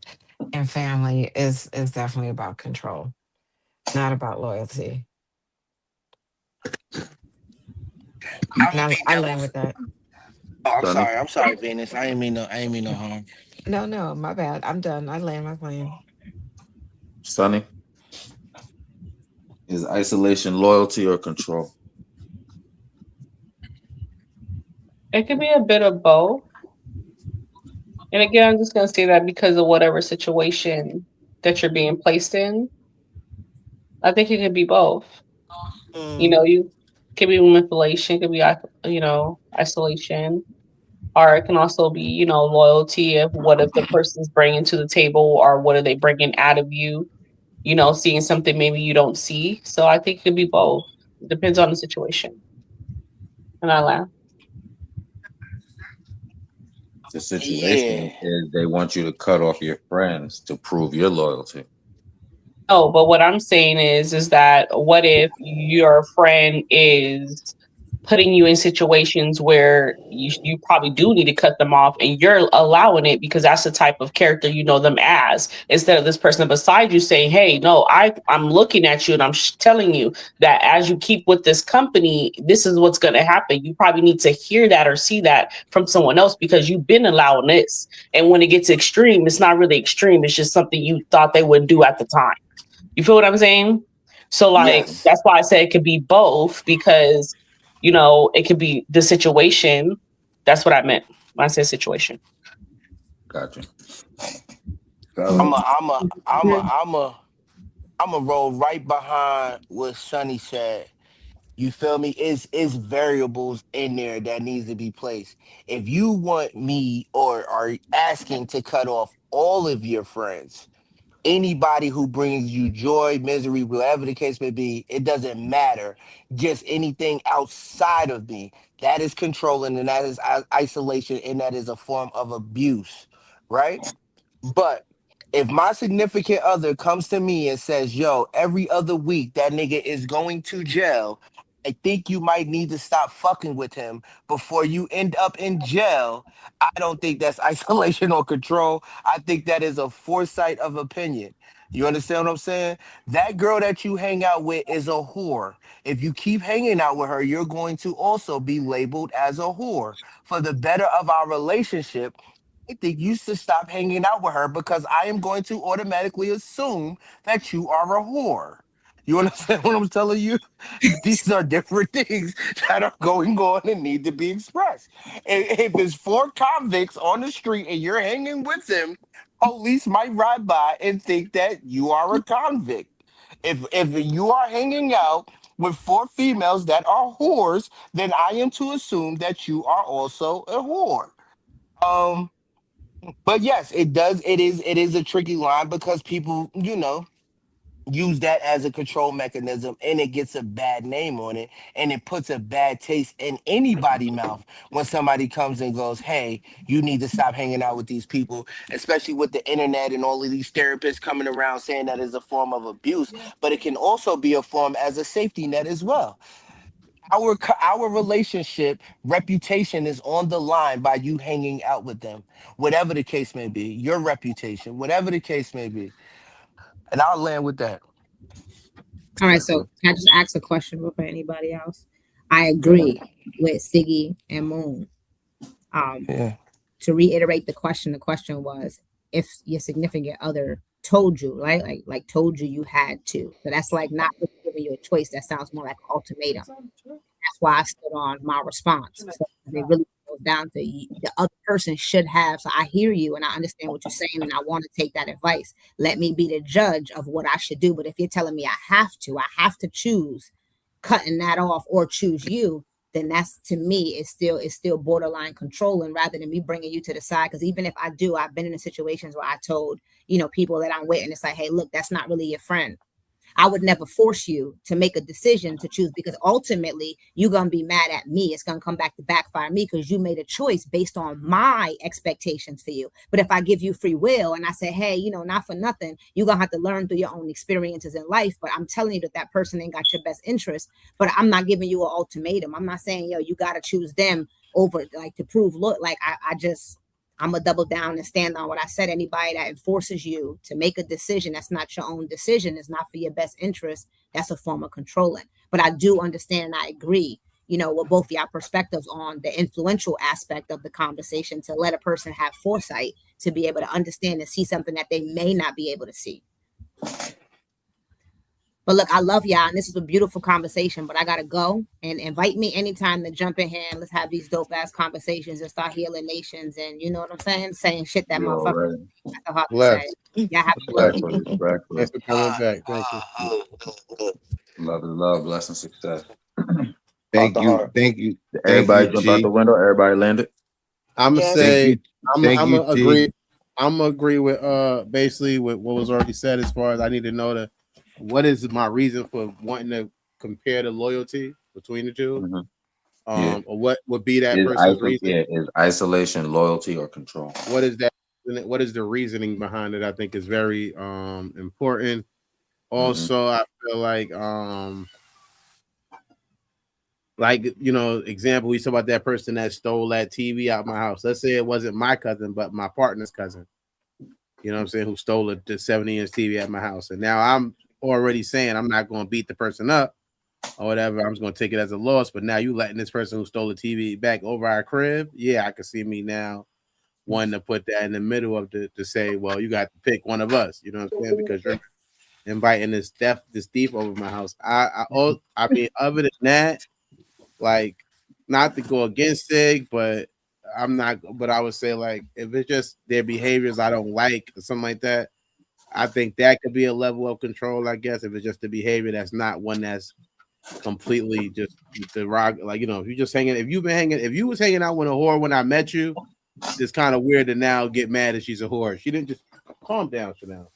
and family is definitely about control, not about loyalty. And I land with that. Oh, Sonny, I'm sorry, Venus. I ain't mean no harm. No, my bad. I'm done. I land my plane. Sonny, is isolation loyalty or control? It could be a bit of both. And again, I'm just gonna say that because of whatever situation that you're being placed in. I think it could be both. You Mm, know, you could be manipulation, could be isolation, or it can also be loyalty of what if the person's bringing to the table, or what are they bringing out of you. Seeing something maybe you don't see. So I think it could be both. It depends on the situation. And I laugh. The situation yeah. is they want you to cut off your friends to prove your loyalty. No, but what I'm saying is that what if your friend is putting you in situations where you probably do need to cut them off, and you're allowing it because that's the type of character you know them as, instead of this person beside you saying, hey, no, I'm looking at you and I'm telling you that as you keep with this company, this is what's going to happen. You probably need to hear that or see that from someone else because you've been allowing this. And when it gets extreme, it's not really extreme. It's just something you thought they would do at the time. You feel what I'm saying? So like Yes. that's why I said it could be both, because it could be the situation. That's what I meant when I said situation. Gotcha. I'm Fellas, a I'm a I'm a I'm a I'm a roll right behind what Sonny said. You feel me? Is variables in there that needs to be placed. If you want me or are asking to cut off all of your friends, anybody who brings you joy, misery, whatever the case may be, it doesn't matter. Just anything outside of me, that is controlling, and that is isolation, and that is a form of abuse, right? But if my significant other comes to me and says, yo, every other week that nigga is going to jail, I think you might need to stop fucking with him before you end up in jail. I don't think that's isolation or control. I think that is a foresight of opinion. You understand what I'm saying? That girl that you hang out with is a whore. If you keep hanging out with her, you're going to also be labeled as a whore. For the better of our relationship, I think you should stop hanging out with her because I am going to automatically assume that you are a whore. You understand what I'm telling you? These are different things that are going on and need to be expressed. If it's four convicts on the street and you're hanging with them, police might ride by and think that you are a convict. If you are hanging out with four females that are whores, then I am to assume that you are also a whore. Um, but yes, it does. It is a tricky line because people, use that as a control mechanism, and it gets a bad name on it, and it puts a bad taste in anybody's mouth when somebody comes and goes, hey, you need to stop hanging out with these people, especially with the internet and all of these therapists coming around saying that is a form of abuse. But it can also be a form as a safety net as well. Our relationship reputation is on the line by you hanging out with them, whatever the case may be, your reputation, whatever the case may be. And I'll land with that. All right, gotcha. so can I just ask a question before anybody else? I agree with Siggy and Moon. Um, Yeah. to reiterate the question was if your significant other told you, right? Like told you you had to. So that's like not really giving you a choice. That sounds more like an ultimatum. That's why I stood on my response. So it really goes down to the other person should have. So I hear you and I understand what you're saying, and I want to take that advice. Let me be the judge of what I should do. But if you're telling me I have to choose cutting that off or choose you, then that's to me it's still borderline controlling rather than me bringing you to the side. Because even if I do, I've been in situations where I told people that I'm with, and it's like, hey, look, that's not really your friend. I would never force you to make a decision to choose, because ultimately you're going to be mad at me. It's going to come back to backfire me because you made a choice based on my expectations for you. But if I give you free will and I say, hey, not for nothing, you're going to have to learn through your own experiences in life. But I'm telling you that person ain't got your best interest. But I'm not giving you an ultimatum. I'm not saying, yo, you got to choose them over, like, to prove, look, like, I'm gonna double down and stand on what I said. Anybody that enforces you to make a decision that's not your own decision, is not for your best interest, that's a form of controlling. But I do understand and I agree. with both y'all perspectives on the influential aspect of the conversation to let a person have foresight to be able to understand and see something that they may not be able to see. But look, I love y'all, and this is a beautiful conversation, but I gotta go. And invite me anytime to jump in here and let's have these dope ass conversations and start healing nations, and you know what I'm saying? Saying shit that You motherfucker already. got the heart to say. Bless. Y'all have a good one. Respectfully, respectfully. Thanks for coming back. Thank you. Love is love, blessing, success. Heart Thank to you, heart. thank you, Everybody jump out the T. window. Everybody landed. I'm gonna Yes. Thank say you, thank I'm you, gonna agree. T. I'm gonna agree with basically with what was already said as far as I need to know what is my reason for wanting to compare the loyalty between the 2, Hmm. Yeah. or what would be that person's reason. Is isolation, loyalty, or control? What is that? What is the reasoning behind it? I think is very important. Hmm. Also, I feel like example, we talk about that person that stole that TV out my house. Let's say it wasn't my cousin, but my partner's cousin. You know what I'm saying? Who stole the 70-inch TV at my house. And now I'm already saying I'm not going to beat the person up or whatever. I'm just going to take it as a loss. But now you letting this person who stole the TV back over our crib. Yeah, I can see me now wanting to put that in the middle of to say, well, you got to pick one of us. You know what I'm saying? Because you're inviting this thief over my house. I mean, other than that, like, not to go against Sig, but I'm not. But I would say, like, if it's just their behaviors I don't like or something like that, I think that could be a level of control. I guess if it's just the behavior that's not one that's completely just the rock. Like, if you just hanging, if you was hanging out with a whore when I met you, it's kind of weird to now get mad that she's a whore. She didn't just calm down, Chanel.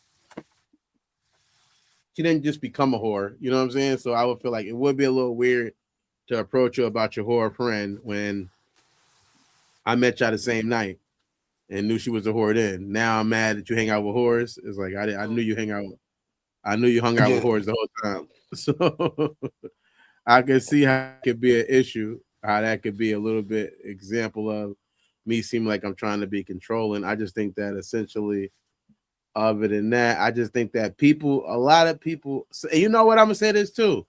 She didn't just become a whore. You know what I'm saying? So I would feel like it would be a little weird to approach you about your whore friend when I met y'all the same night and knew she was a whore then. Now I'm mad that you hang out with whores. It's like I knew you I knew you hung out with Yeah. whores the whole time. So I can see how it could be an issue, how that could be a little bit example of me seeming like I'm trying to be controlling. I just think that essentially other than that, I just think that a lot of people, you know what, I'm gonna say this too.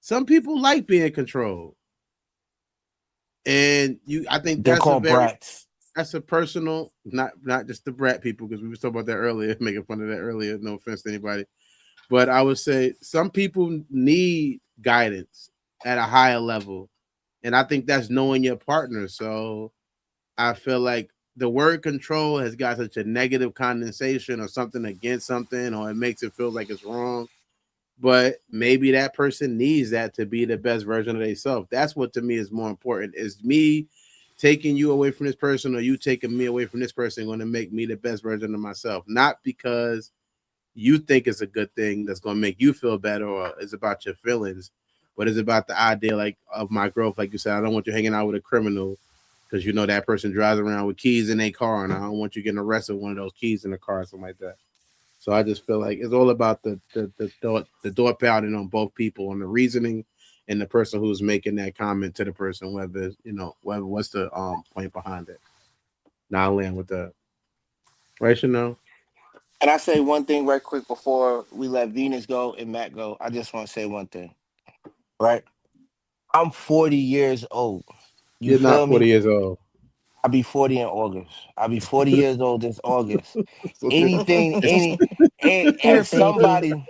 Some people like being controlled. And I think They're called brats. that's a personal, not just the brat people, because we were talking about that earlier, making fun of that earlier. No offense to anybody, but I would say some people need guidance at a higher level, and I think that's knowing your partner. So I feel like the word control has got such a negative connotation or something against something, or it makes it feel like it's wrong. But maybe that person needs that to be the best version of themselves. That's what to me is more important. Is me taking you away from this person or you taking me away from this person going to make me the best version of myself? Not because you think it's a good thing that's going to make you feel better or it's about your feelings, but it's about the idea like of my growth. Like you said, I don't want you hanging out with a criminal because you know that person drives around with keys in their car, and I don't want you getting arrested with one of those keys in the car or something like that. So I just feel like it's all about the thought pattern on both people, on the reasoning, and the person who's making that comment to the person, whether what's the point behind it. Now I land with the right, you know. And I say one thing right quick before we let Venus go and Matt go. I just want to say one thing, right? I'm 40 years old. You You're not feel 40 me? years old. I'll be 40 in August. I'll be 40 years old this August. So Anything, Here, baby.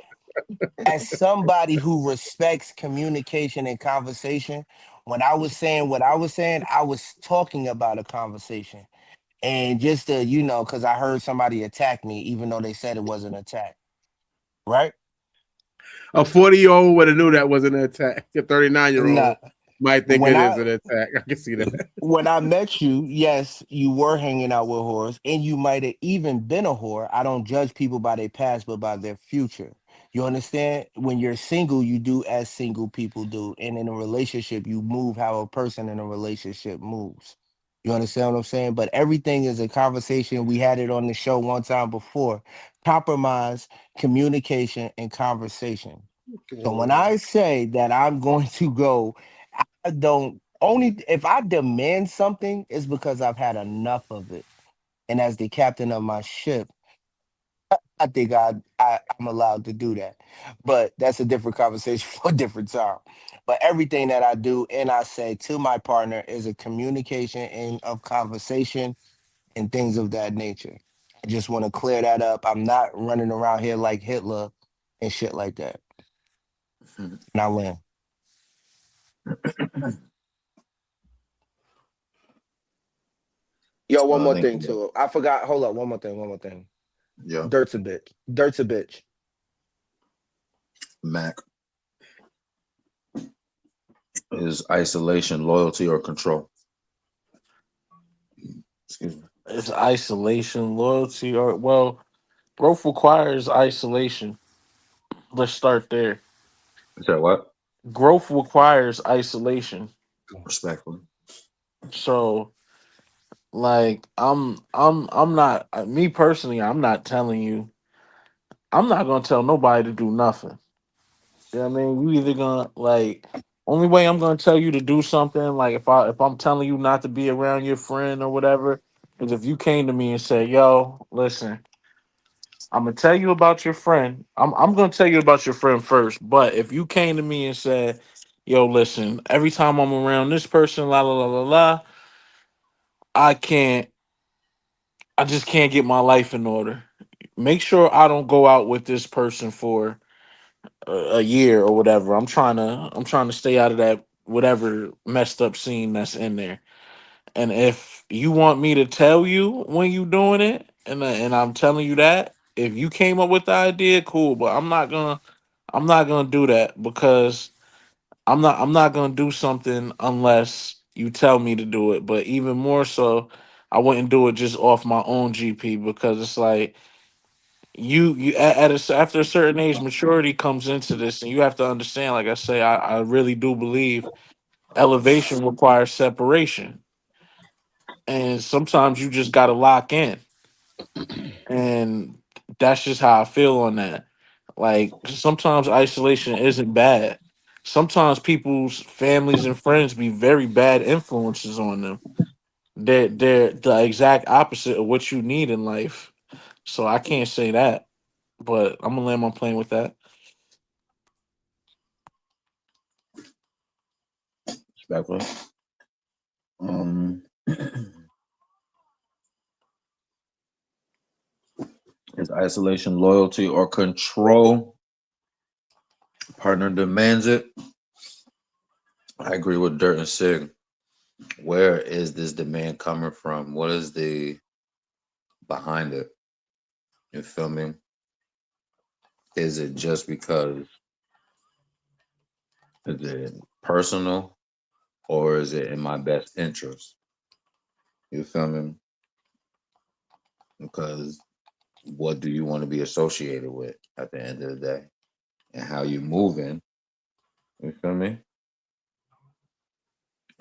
as somebody who respects communication and conversation, when I was saying what I was saying, I was talking about a conversation. And just to, because I heard somebody attack me, even though they said it was an attack, right? a 40-year-old would have knew that wasn't an attack. A 39-year-old Nah, might think when it is I an attack. I can see that. when I met you, yes, you were hanging out with whores, and you might have even been a whore. I don't judge people by their past, but by their future. You understand? When you're single, you do as single people do, and in a relationship, you move how a person in a relationship moves. You understand what I'm saying? But everything is a conversation. We had it on the show one time before. Compromise, communication, and conversation. So when I say that I'm going to go, I don't only if I demand something, it's because I've had enough of it. And as the captain of my ship, I think I'm allowed to do that. But that's a different conversation for a different time. But everything that I do and I say to my partner is a communication and of conversation and things of that nature. I just want to clear that up. I'm not running around here like Hitler and shit like that. Now win. Yo, one I more think, thing too. I forgot. Hold up. One more thing. yeah, Dirt's a bitch. Dirt's a bitch. Mac is isolation, loyalty, or control. Excuse me. It's isolation, loyalty, or well, growth requires isolation. Let's start there. Is that what? Growth requires isolation. Respectfully. So like I'm not me personally, I'm not telling you. I'm not gonna tell nobody to do nothing. You know what I mean? You either gonna like only way I'm gonna tell you to do something, like if I'm telling you not to be around your friend or whatever, is if you came to me and said, yo, listen, I'm gonna tell you about your friend. I'm gonna tell you about your friend first. But if you came to me and said, "Yo, listen, every time I'm around this person, la la la la la, I can't, I just can't get my life in order. Make sure I don't go out with this person for a year or whatever. I'm trying to stay out of that whatever messed up scene that's in there. And if you want me to tell you when you doing it, and I'm telling you that, if you came up with the idea, cool. But I'm not gonna do that because I'm not gonna do something unless you tell me to do it. But even more so, I wouldn't do it just off my own GP because it's like after a certain age, maturity comes into this, and you have to understand. Like I say, I really do believe elevation requires separation, and sometimes you just got to lock in, and that's just how I feel on that. Like sometimes isolation isn't bad. Sometimes people's families and friends be very bad influences on them. They're the exact opposite of what you need in life. So I can't say that, but I'm gonna land my plane with that. Respectfully. Um, is isolation, loyalty, or control? Partner demands it. I agree with Dirt and Sig. Where is this demand coming from? What is the behind it? You feel me? Is it just because is it personal or is it in my best interest? You feel me? Because what do you want to be associated with at the end of the day? And how you moving, you feel me?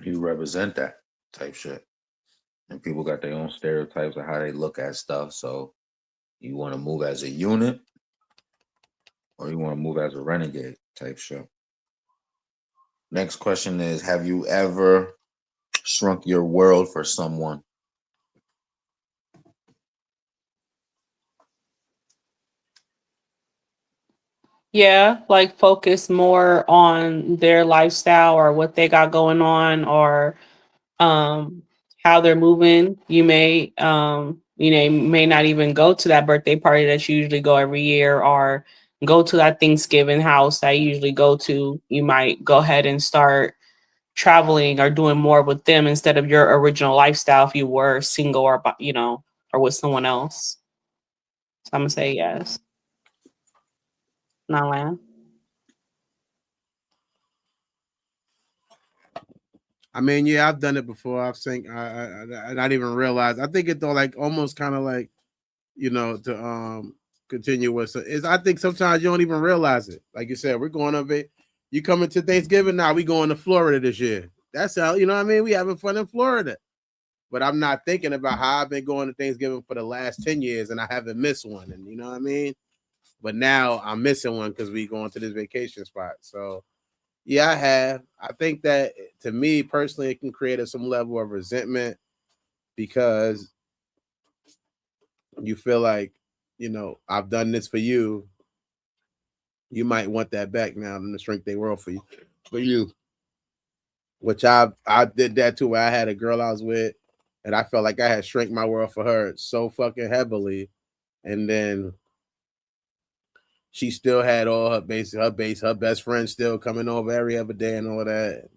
You represent that type shit. And people got their own stereotypes of how they look at stuff. So you want to move as a unit or you want to move as a renegade type shit. Next question is, have you ever shrunk your world for someone? Yeah, like focus more on their lifestyle or what they got going on or um how they're moving. You may not even go to that birthday party that you usually go every year or go to that Thanksgiving house that you usually go to. You might go ahead and start traveling or doing more with them instead of your original lifestyle if you were single or or with someone else. So I'm gonna say yes. Not land. I mean, yeah, I've done it before. I've seen, I not even realized. I think it though, like almost kind of like to continue with. So is I think sometimes you don't even realize it. Like you said, we're going up it. You coming to Thanksgiving now? We going to Florida this year. That's how you know what I mean. We having fun in Florida. But I'm not thinking about how I've been going to Thanksgiving for the last 10 years and I haven't missed one. And you know what I mean? But now I'm missing one because we going to this vacation spot. So yeah, I have. I think that to me personally, it can create some level of resentment because you feel like I've done this for you. You might want that back now in the shrink their world for you. Which I did that too. Where I had a girl I was with, and I felt like I had shrank my world for her so fucking heavily, and then she still had all her best friend still coming over every other day and all that,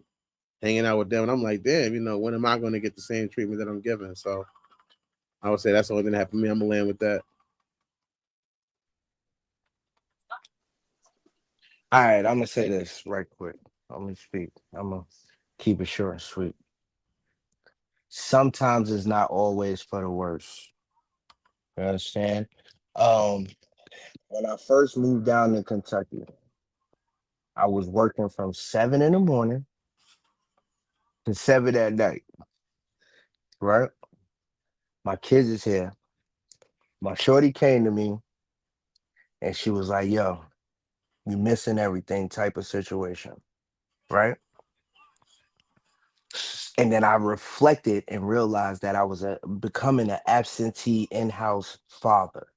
hanging out with them. And I'm like, damn, when am I going to get the same treatment that I'm giving? So I would say that's the only thing that happened to me. I'm gonna land with that. All right, I'm gonna say this right quick. I'm gonna speak. I'm gonna keep it short and sweet. Sometimes it's not always for the worst. You understand? Um, when I first moved down to Kentucky, I was working from 7 in the morning to 7 at night. Right? My kids is here. My shorty came to me and she was like, "Yo, you missing everything," type of situation. Right? And then I reflected and realized that I was becoming an absentee in-house father.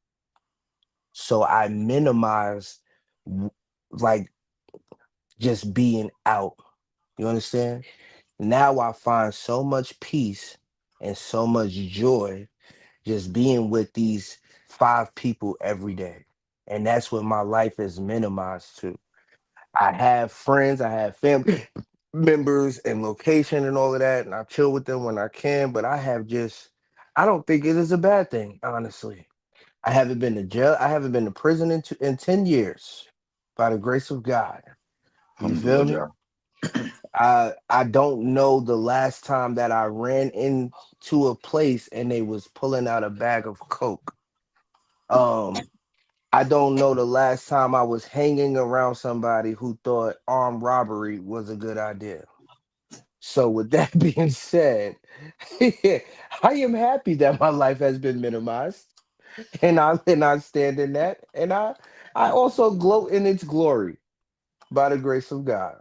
So I minimized w- like just being out. You understand? Now I find so much peace and so much joy just being with these 5 people every day. And that's what my life is minimized to. I have friends, I have family members and location and all of that, and I chill with them when I can. But I don't think it is a bad thing, honestly. I haven't been to jail, I haven't been to prison in 10 years by the grace of God. You feel me? Alhamdulillah. I don't know the last time that I ran into a place and they was pulling out a bag of coke. Um, I don't know the last time I was hanging around somebody who thought armed robbery was a good idea. So with that being said, I am happy that my life has been minimized, and I stand in that, and I also gloat in its glory by the grace of God,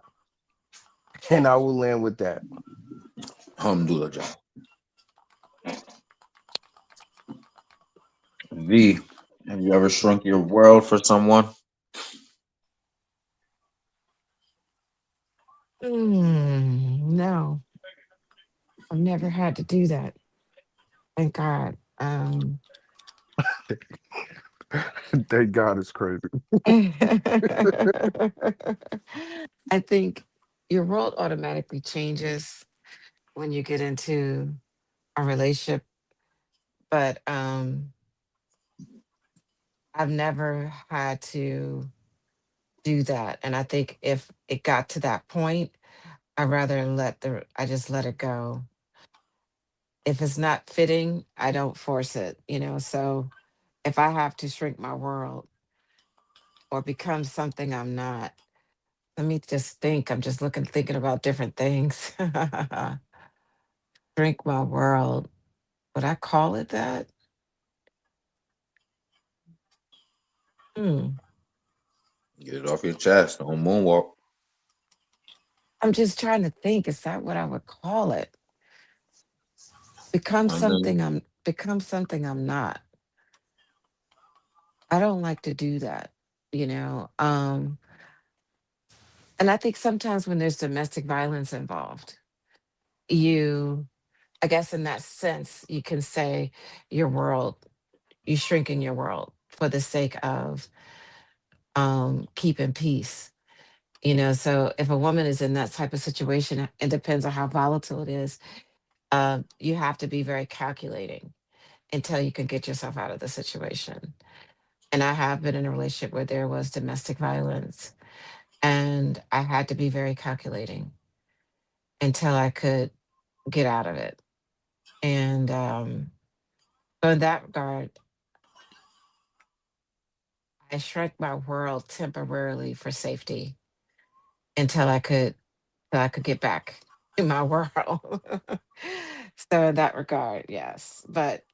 and I will land with that. Alhamdulillah. V, have you ever shrunk your world for someone? No, I've never had to do that. Thank God. Thank God it's crazy. I think your world automatically changes when you get into a relationship, but I've never had to do that. And I think if it got to that point, I just let it go. If it's not fitting, I don't force it. So if I have to shrink my world or become something I'm not, let me just think. I'm just thinking about different things. Shrink my world. Would I call it that? Hmm. Get it off your chest. Don't moonwalk. I'm just trying to think. Is that what I would call it? I mean, Become something I'm not. I don't like to do that. And I think sometimes when there's domestic violence involved, you I guess in that sense, you can say your world, you shrink in your world for the sake of keeping peace. So if a woman is in that type of situation, it depends on how volatile it is. You have to be very calculating until you can get yourself out of the situation. And I have been in a relationship where there was domestic violence, and I had to be very calculating until I could get out of it. And so in that regard, I shrank my world temporarily for safety until I could get back in my world. So in that regard, yes. But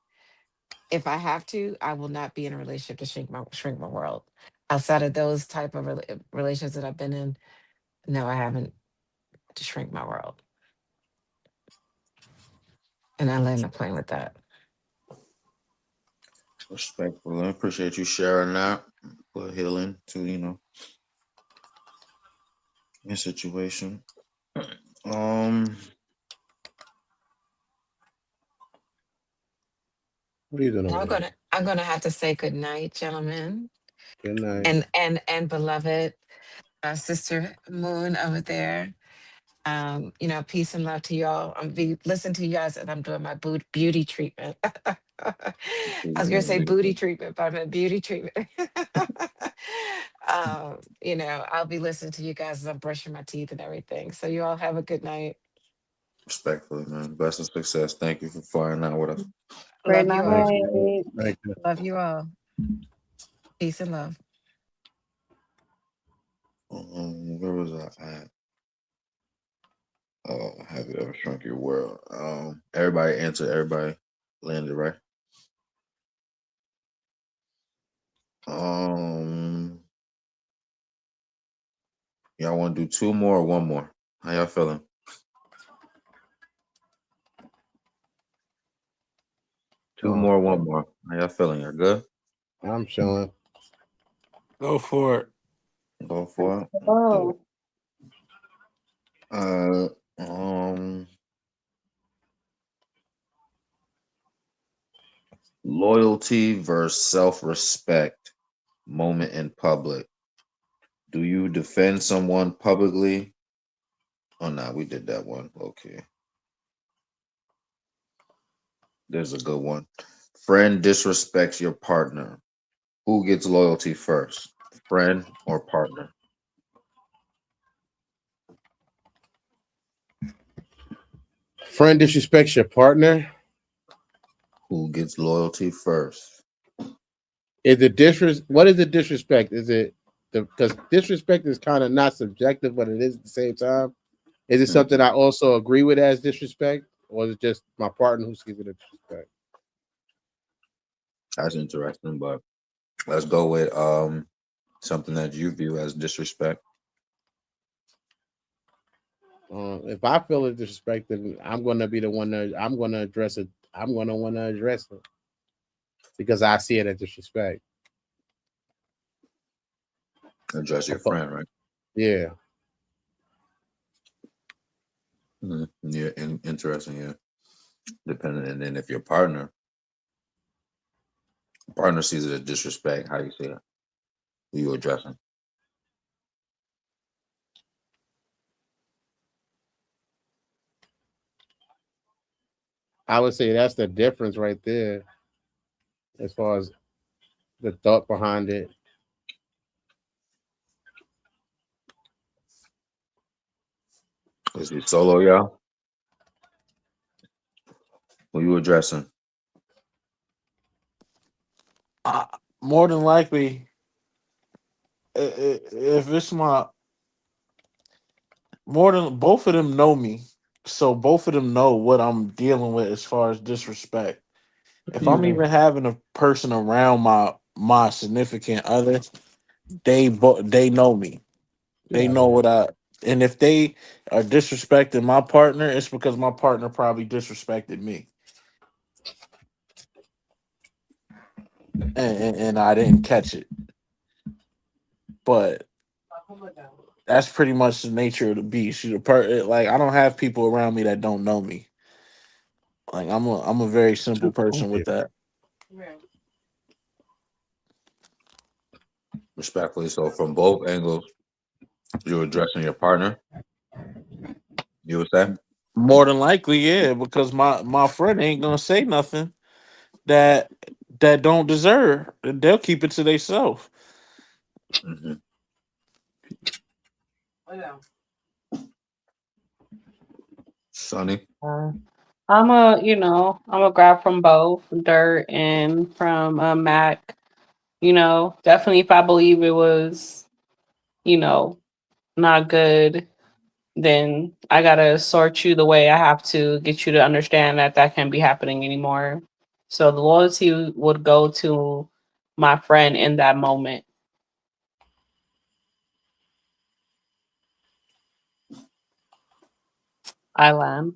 if I have to, I will not be in a relationship to shrink my world. Outside of those type of relations that I've been in, no, I haven't to shrink my world. And I land my plane with that. Respectfully, I appreciate you sharing that. Put healing to your situation. Um, What are you doing And over there? I'm gonna have to say good night, gentlemen, Good night. and beloved sister Moon over there. Peace and love to y'all. I'm be listen to you guys as I'm doing my beauty treatment. I was gonna say booty treatment, but I meant beauty treatment. I'll be listening to you guys as I'm brushing my teeth and everything. So you all have a good night. Respectfully, man. Best of success. Thank you for flying out with us. Great Love you Thank all. you. night. Thank you. Love you all. Peace and love. Where was I at? Oh, have you ever shrunk your world? Everybody answered. Everybody landed right. Um, y'all want to do two more or one more? How y'all feeling? Two more, one more. How y'all feeling? Y'all good? I'm chilling. Go for it. Go for it. Let's do Oh, it. Loyalty versus self-respect. Moment in public. Do you defend someone publicly? Oh no, we did that one. Okay. There's a good one. Friend disrespects your partner. Who gets loyalty first? Friend or partner? Friend disrespects your partner. Who gets loyalty first? Is it disrespect? What is the disrespect? Is it because disrespect is kind of not subjective, but it is at the same time? Is it something I also agree with as disrespect, or is it just my partner who sees it as disrespect? That's interesting, but let's go with something that you view as disrespect. If I feel it's disrespect, then I'm going to be the one that I'm going to address it. I'm going to want to address it because I see it as disrespect. Address your friend, right? Yeah. Yeah, interesting. Yeah, depending, and then if your partner sees it as disrespect, how you see it? Who you addressing? I would say that's the difference right there as far as the thought behind it. Is he solo, y'all? Who you addressing? More than likely, if it's my more than both of them know me, so both of them know what I'm dealing with as far as disrespect. If I'm even having a person around my significant other, they know me. They know what I and if they are disrespecting my partner, it's because my partner probably disrespected me, and I didn't catch it. But that's pretty much the nature of the beast. Like I don't have people around me that don't know me. Like I'm a very simple person with that. Respectfully, so from both angles, you're addressing your partner. You would say? More than likely, yeah, because my friend ain't gonna say nothing that don't deserve. They'll keep it to themselves. Mm-hmm. Sonny. I'm a grab from both Dirt and from Mac. Definitely if I believe it was, you know, not good, then I gotta sort you the way I have to get you to understand that that can't be happening anymore. So the loyalty would go to my friend in that moment. Island.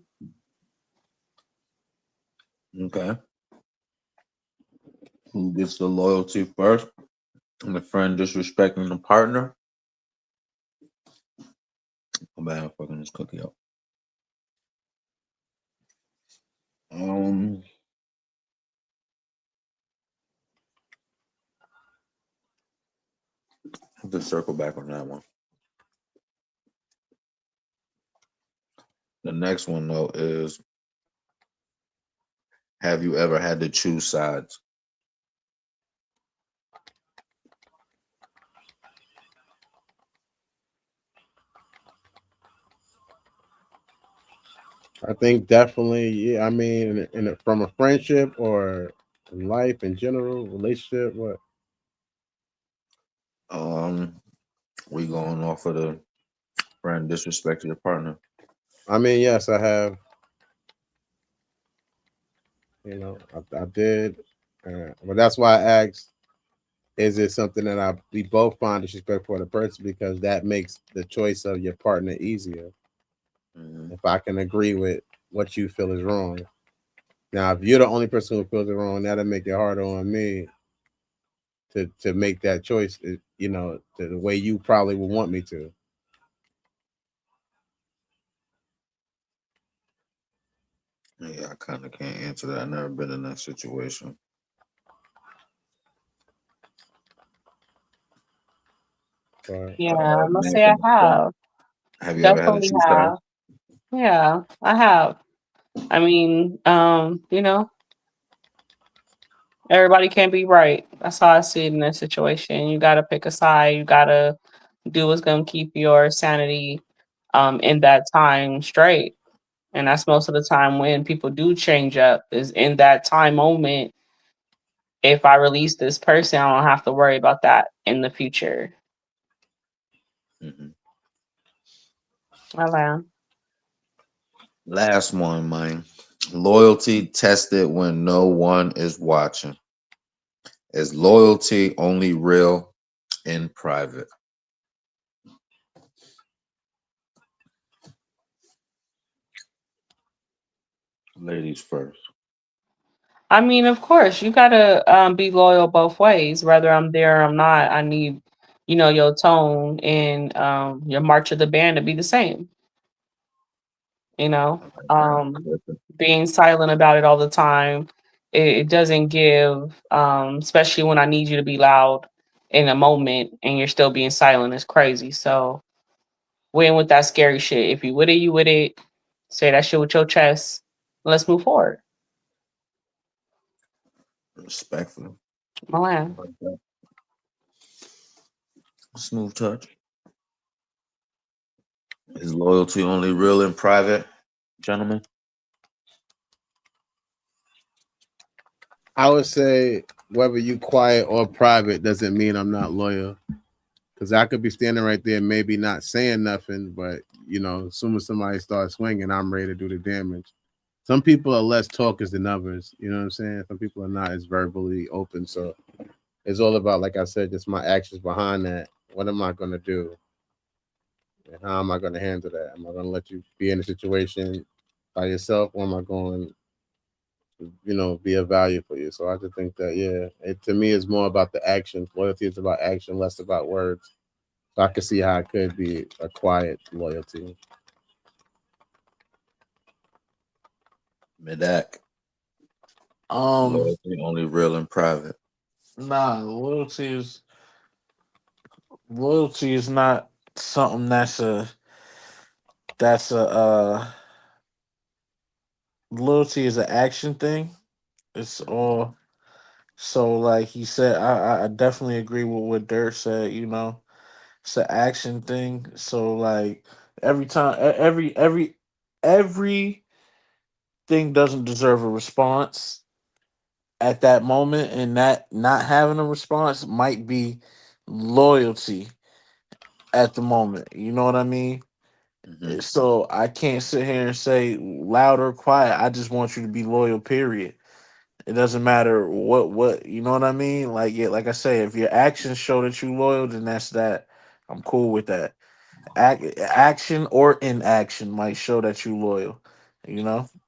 Okay. Who gets the loyalty first? And the friend disrespecting the partner? Oh man, I'm fucking this cookie up. Um, I have to circle back on that one. The next one though is, have you ever had to choose sides? I think definitely, yeah. I mean, from a friendship or in life in general, relationship, what? Um, we going off of the friend disrespecting your partner. I mean, yes, I have. I did, but that's why I asked: is it something that we both find disrespectful for the person, because that makes the choice of your partner easier. Hmm. If I can agree with what you feel is wrong. Now, if you're the only person who feels it wrong, that'll make it harder on me to make that choice. To the way you probably would want me to. Yeah, I kind of can't answer that. I've never been in that situation. But Yeah, I must Man say I from the front. have. Have you ever had to Definitely choose have. sides? Yeah, I have. I mean, everybody can't be right. That's how I see it in this situation. You gotta pick a side. You gotta do what's gonna keep your sanity in that time straight. And that's most of the time when people do change up is in that time moment. If I release this person, I don't have to worry about that in the future. Hmm. Alan. Last one, man. Loyalty tested when no one is watching. Is loyalty only real in private? Ladies first. I mean, of course, you gotta be loyal both ways. Whether I'm there or I'm not, I need, your tone and your march of the band to be the same. You know, being silent about it all the time, it doesn't give. Especially when I need you to be loud in a moment and you're still being silent is crazy. So, win with that scary shit. If you with it, you with it. Say that shit with your chest. Let's move forward. Respectfully. Milan. Like that. Smooth touch. Is loyalty only real in private, gentlemen? I would say whether you quiet or private doesn't mean I'm not loyal. Because I could be standing right there, maybe not saying nothing, but as soon as somebody starts swinging, I'm ready to do the damage. Some people are less talkers than others. You know what I'm saying? Some people are not as verbally open. So it's all about, like I said, just my actions behind that. What am I going to do? And how am I going to handle that? Am I going to let you be in a situation by yourself, or am I going to, be of value for you? So I just think that, yeah, to me, it's more about the action. Loyalty is about action, less about words. So I can see how it could be a quiet loyalty. Midak. Um, Loyalty only real in private. nah, loyalty is not something that's a loyalty is an action thing. It's all so like he said. I definitely agree with what Dirk said. It's an action thing. So like every time, everything doesn't deserve a response at that moment, and that not having a response might be loyalty at the moment. You know what I mean? Hmm. So I can't sit here and say loud or quiet. I just want you to be loyal. Period. It doesn't matter what you know what I mean. Like yeah, like I say, if your actions show that you loyal, then that's that. I'm cool with that. Action or inaction might show that you loyal.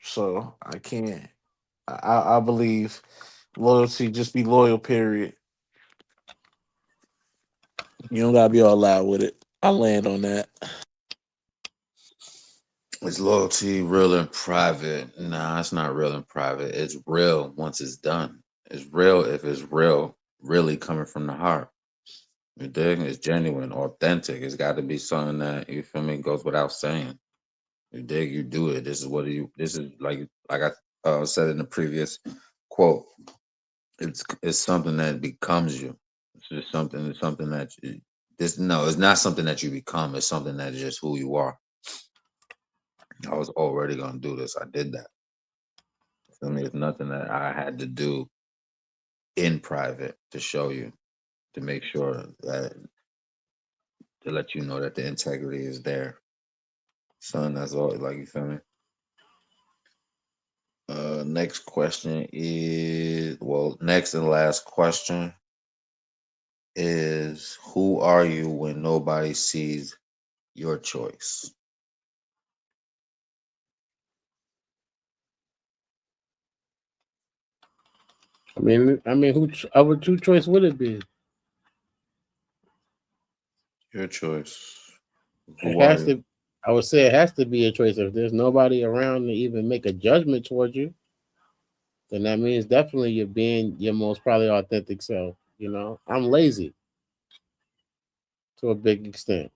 So I can't. I believe Loyalty, just be loyal, period. You don't gotta be all loud with it. I land on that. Is loyalty real in private? Nah, it's not real in private. It's real once it's done. It's real if it's real, really coming from the heart. You dig? It's genuine, authentic. It's got to be something that, you feel me, goes without saying. You dig? You do it. This is what you. This is like I said in the previous quote. It's something that becomes you. It's just something. It's something that you, this no. It's not something that you become. It's something that is just who you are. I was already gonna do this. I did that. I mean, it's nothing that I had to do in private to show you, to make sure that, to let you know that the integrity is there. Son, that's all. Like, you feel me? Next question is, well, next and last question is, who are you when nobody sees your choice? I mean, who our true choice would it be? Your choice. It Who are has you? to. I would say it has to be a choice. If there's nobody around to even make a judgment towards you, then that means definitely you're being your most probably authentic self. You know, I'm lazy to a big extent.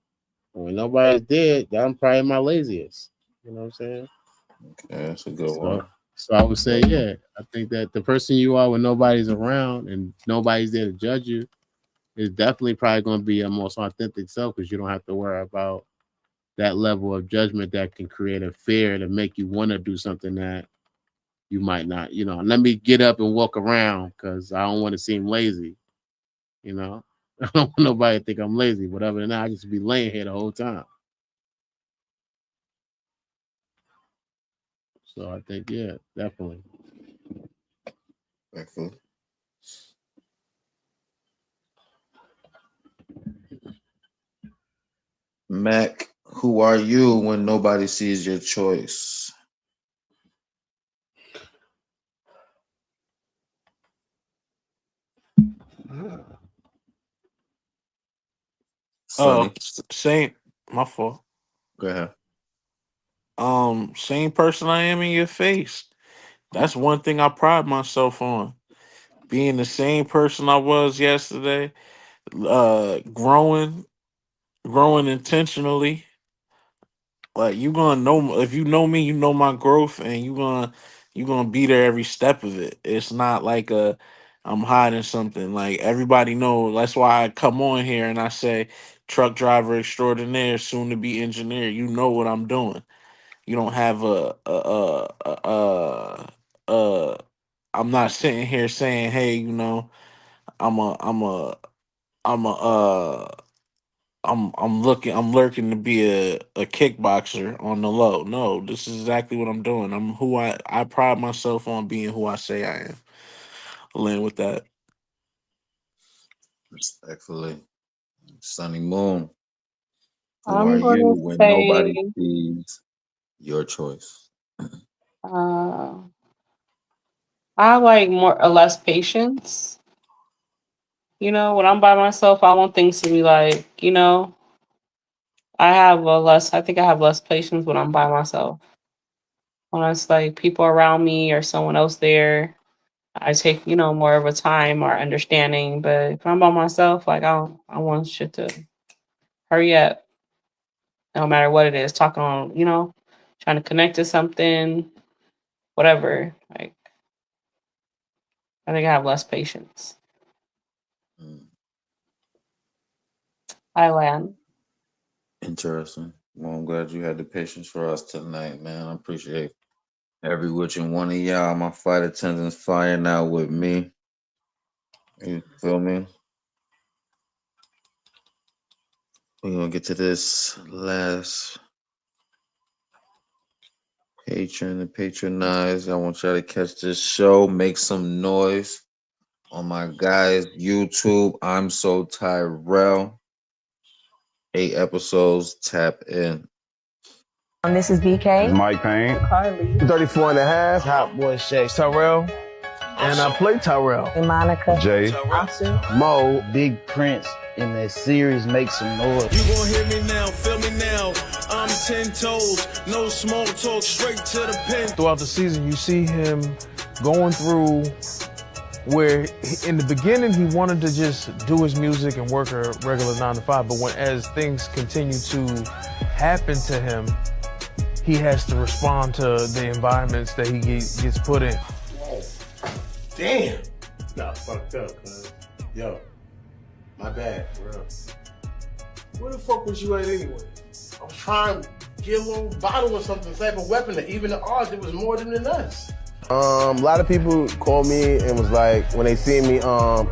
When nobody's dead, I'm probably my laziest. You know what I'm saying? Okay, that's a good So, one. so I would say, yeah, I think that the person you are when nobody's around and nobody's there to judge you is definitely probably going to be your most authentic self because you don't have to worry about that level of judgment that can create a fear to make you want to do something that you might not. You know, let me get up and walk around because I don't want to seem lazy. You know, I don't want nobody to think I'm lazy. But other than that, I just be laying here the whole time. So I think, yeah, definitely. Excellent. Mac, who are you when nobody sees your choice? Oh, Sonny, same. My fault. go ahead. Same person I am in your face. That's one thing I pride myself on. Being the same person I was yesterday. Growing intentionally. Like you gonna know if you know me, you know my growth, and you gonna be there every step of it. It's not like I'm hiding something. Like everybody know. That's why I come on here and I say truck driver extraordinaire, soon to be engineer. You know what I'm doing. You don't have I'm not sitting here saying, hey, I'm a I'm a I'm a I'm lurking to be a kickboxer on the low. No, this is exactly what I'm doing. I pride myself on being who I say I am. I'll land with that. Respectfully. Sunny Moon, who are I'm you gonna when say, nobody sees your choice? uh, I like more or less patience. You know, when I'm by myself, I want things to be like, I think I have less patience when I'm by myself. When it's like people around me or someone else there, I take, more of a time or understanding. But if I'm by myself, like I want shit to hurry up, no matter what it is. Talking on, trying to connect to something, whatever. Like I think I have less patience. Mm, I land. interesting. Well, I'm glad you had the patience for us tonight, man. I appreciate every which and one of y'all. My flight attendants flying out with me. You feel me? We're gonna get to this last patron and patronize. I want y'all to catch this show, make some noise on my guys' YouTube. I'm so Tyrell. 8 episodes. Tap in. This is BK. Mike Payne. Carly. 34 and a half. Hot boy Shay. Terrell. And I play Tyrell. And Monica. Jay. Mo, Big Prince in that series Make Some Noise. You gon' hear me now, feel me now. I'm 10 toes, no small talk, straight to the pen. Throughout the season, you see him going through where in the beginning he wanted to just do his music and work a regular 9 to 5, but as things continue to happen to him, he has to respond to the environments that he gets put in. Damn. Got fucked up, cuz. Yo, my bad, bro. Where the fuck was you at anyway? I was trying to get a little bottle or something, type of weapon that even the odds, it was more than us. A lot of people called me and was like, when they see me, I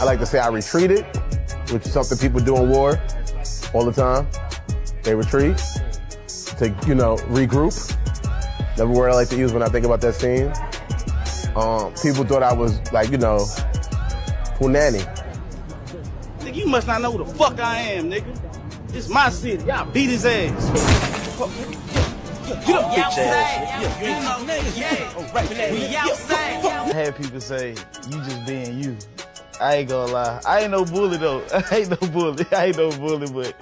like to say I retreated, which is something people do in war all the time. They retreat to, regroup. That's the word I like to use when I think about that scene. People thought I was like, punani. Nigga, you must not know who the fuck I am, nigga. It's my city. Y'all beat his ass. Get up, bitch ass. I had people say, you just being you. I ain't gonna lie. I ain't no bully though. I ain't no bully, but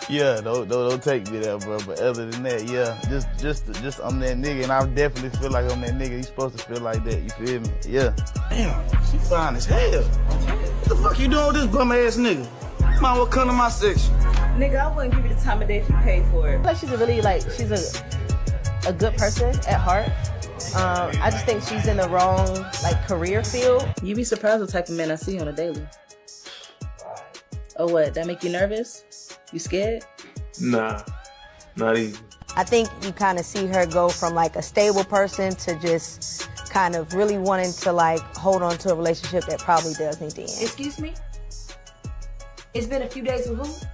yeah, don't take me there, bro. But other than that, yeah, just I'm that nigga, and I definitely feel like I'm that nigga. You supposed to feel like that, you feel me? Yeah. Damn, she fine as hell. What the fuck you doing with this bum ass nigga? Might well come to my section. Nigga, I wouldn't give you the time of day if you paid for it. Like she's a good person at heart. I just think she's in the wrong career field. You be surprised what type of men I see on a daily. Oh, what? That make you nervous? You scared? Nah, not even. I think you kind of see her go from a stable person to just kind of really wanting to hold on to a relationship that probably does need to end. Excuse me? It's been a few days with who?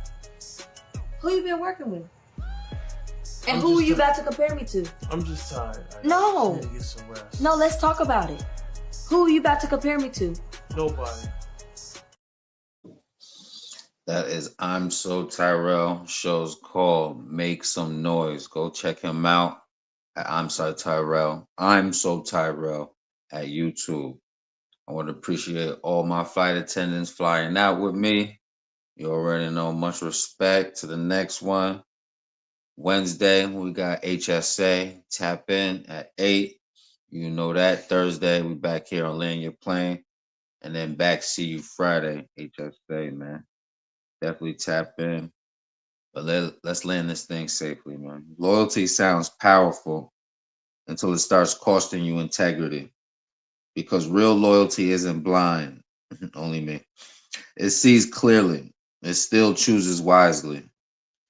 Who you been working with? And who are you about to compare me to? I'm just tired. No. Need to get some rest. No, let's talk about it. Who are you about to compare me to? Nobody. That is I'm So Tyrell. Show's called Make Some Noise. Go check him out at I'm So Tyrell. I'm So Tyrell at YouTube. I want to appreciate all my flight attendants flying out with me. You already know, much respect to the next one. Wednesday, we got HSA. Tap in at 8. You know that. Thursday, we back here on Land Your Plane. And then back see you Friday, HSA, man. Definitely tap in. But let's land this thing safely, man. Loyalty sounds powerful until it starts costing you integrity. Because real loyalty isn't blind. Only me. It sees clearly. It still chooses wisely.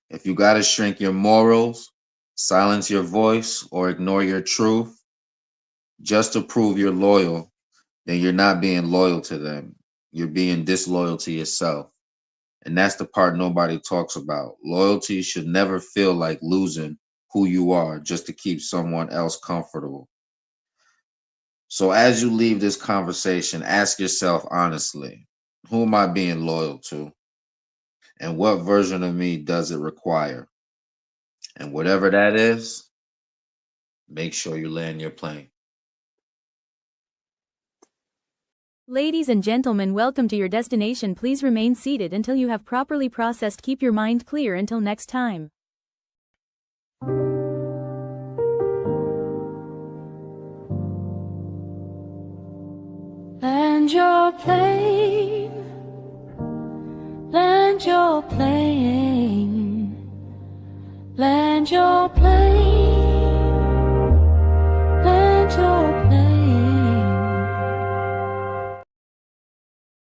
If you got to shrink your morals, silence your voice, or ignore your truth just to prove you're loyal, then you're not being loyal to them. You're being disloyal to yourself. And that's the part nobody talks about. Loyalty should never feel like losing who you are just to keep someone else comfortable. So as you leave this conversation, ask yourself honestly, who am I being loyal to? And what version of me does it require? And whatever that is, make sure you land your plane. Ladies and gentlemen, welcome to your destination. Please remain seated until you have properly processed. Keep your mind clear until next time. Land your plane, land your plane, land your plane.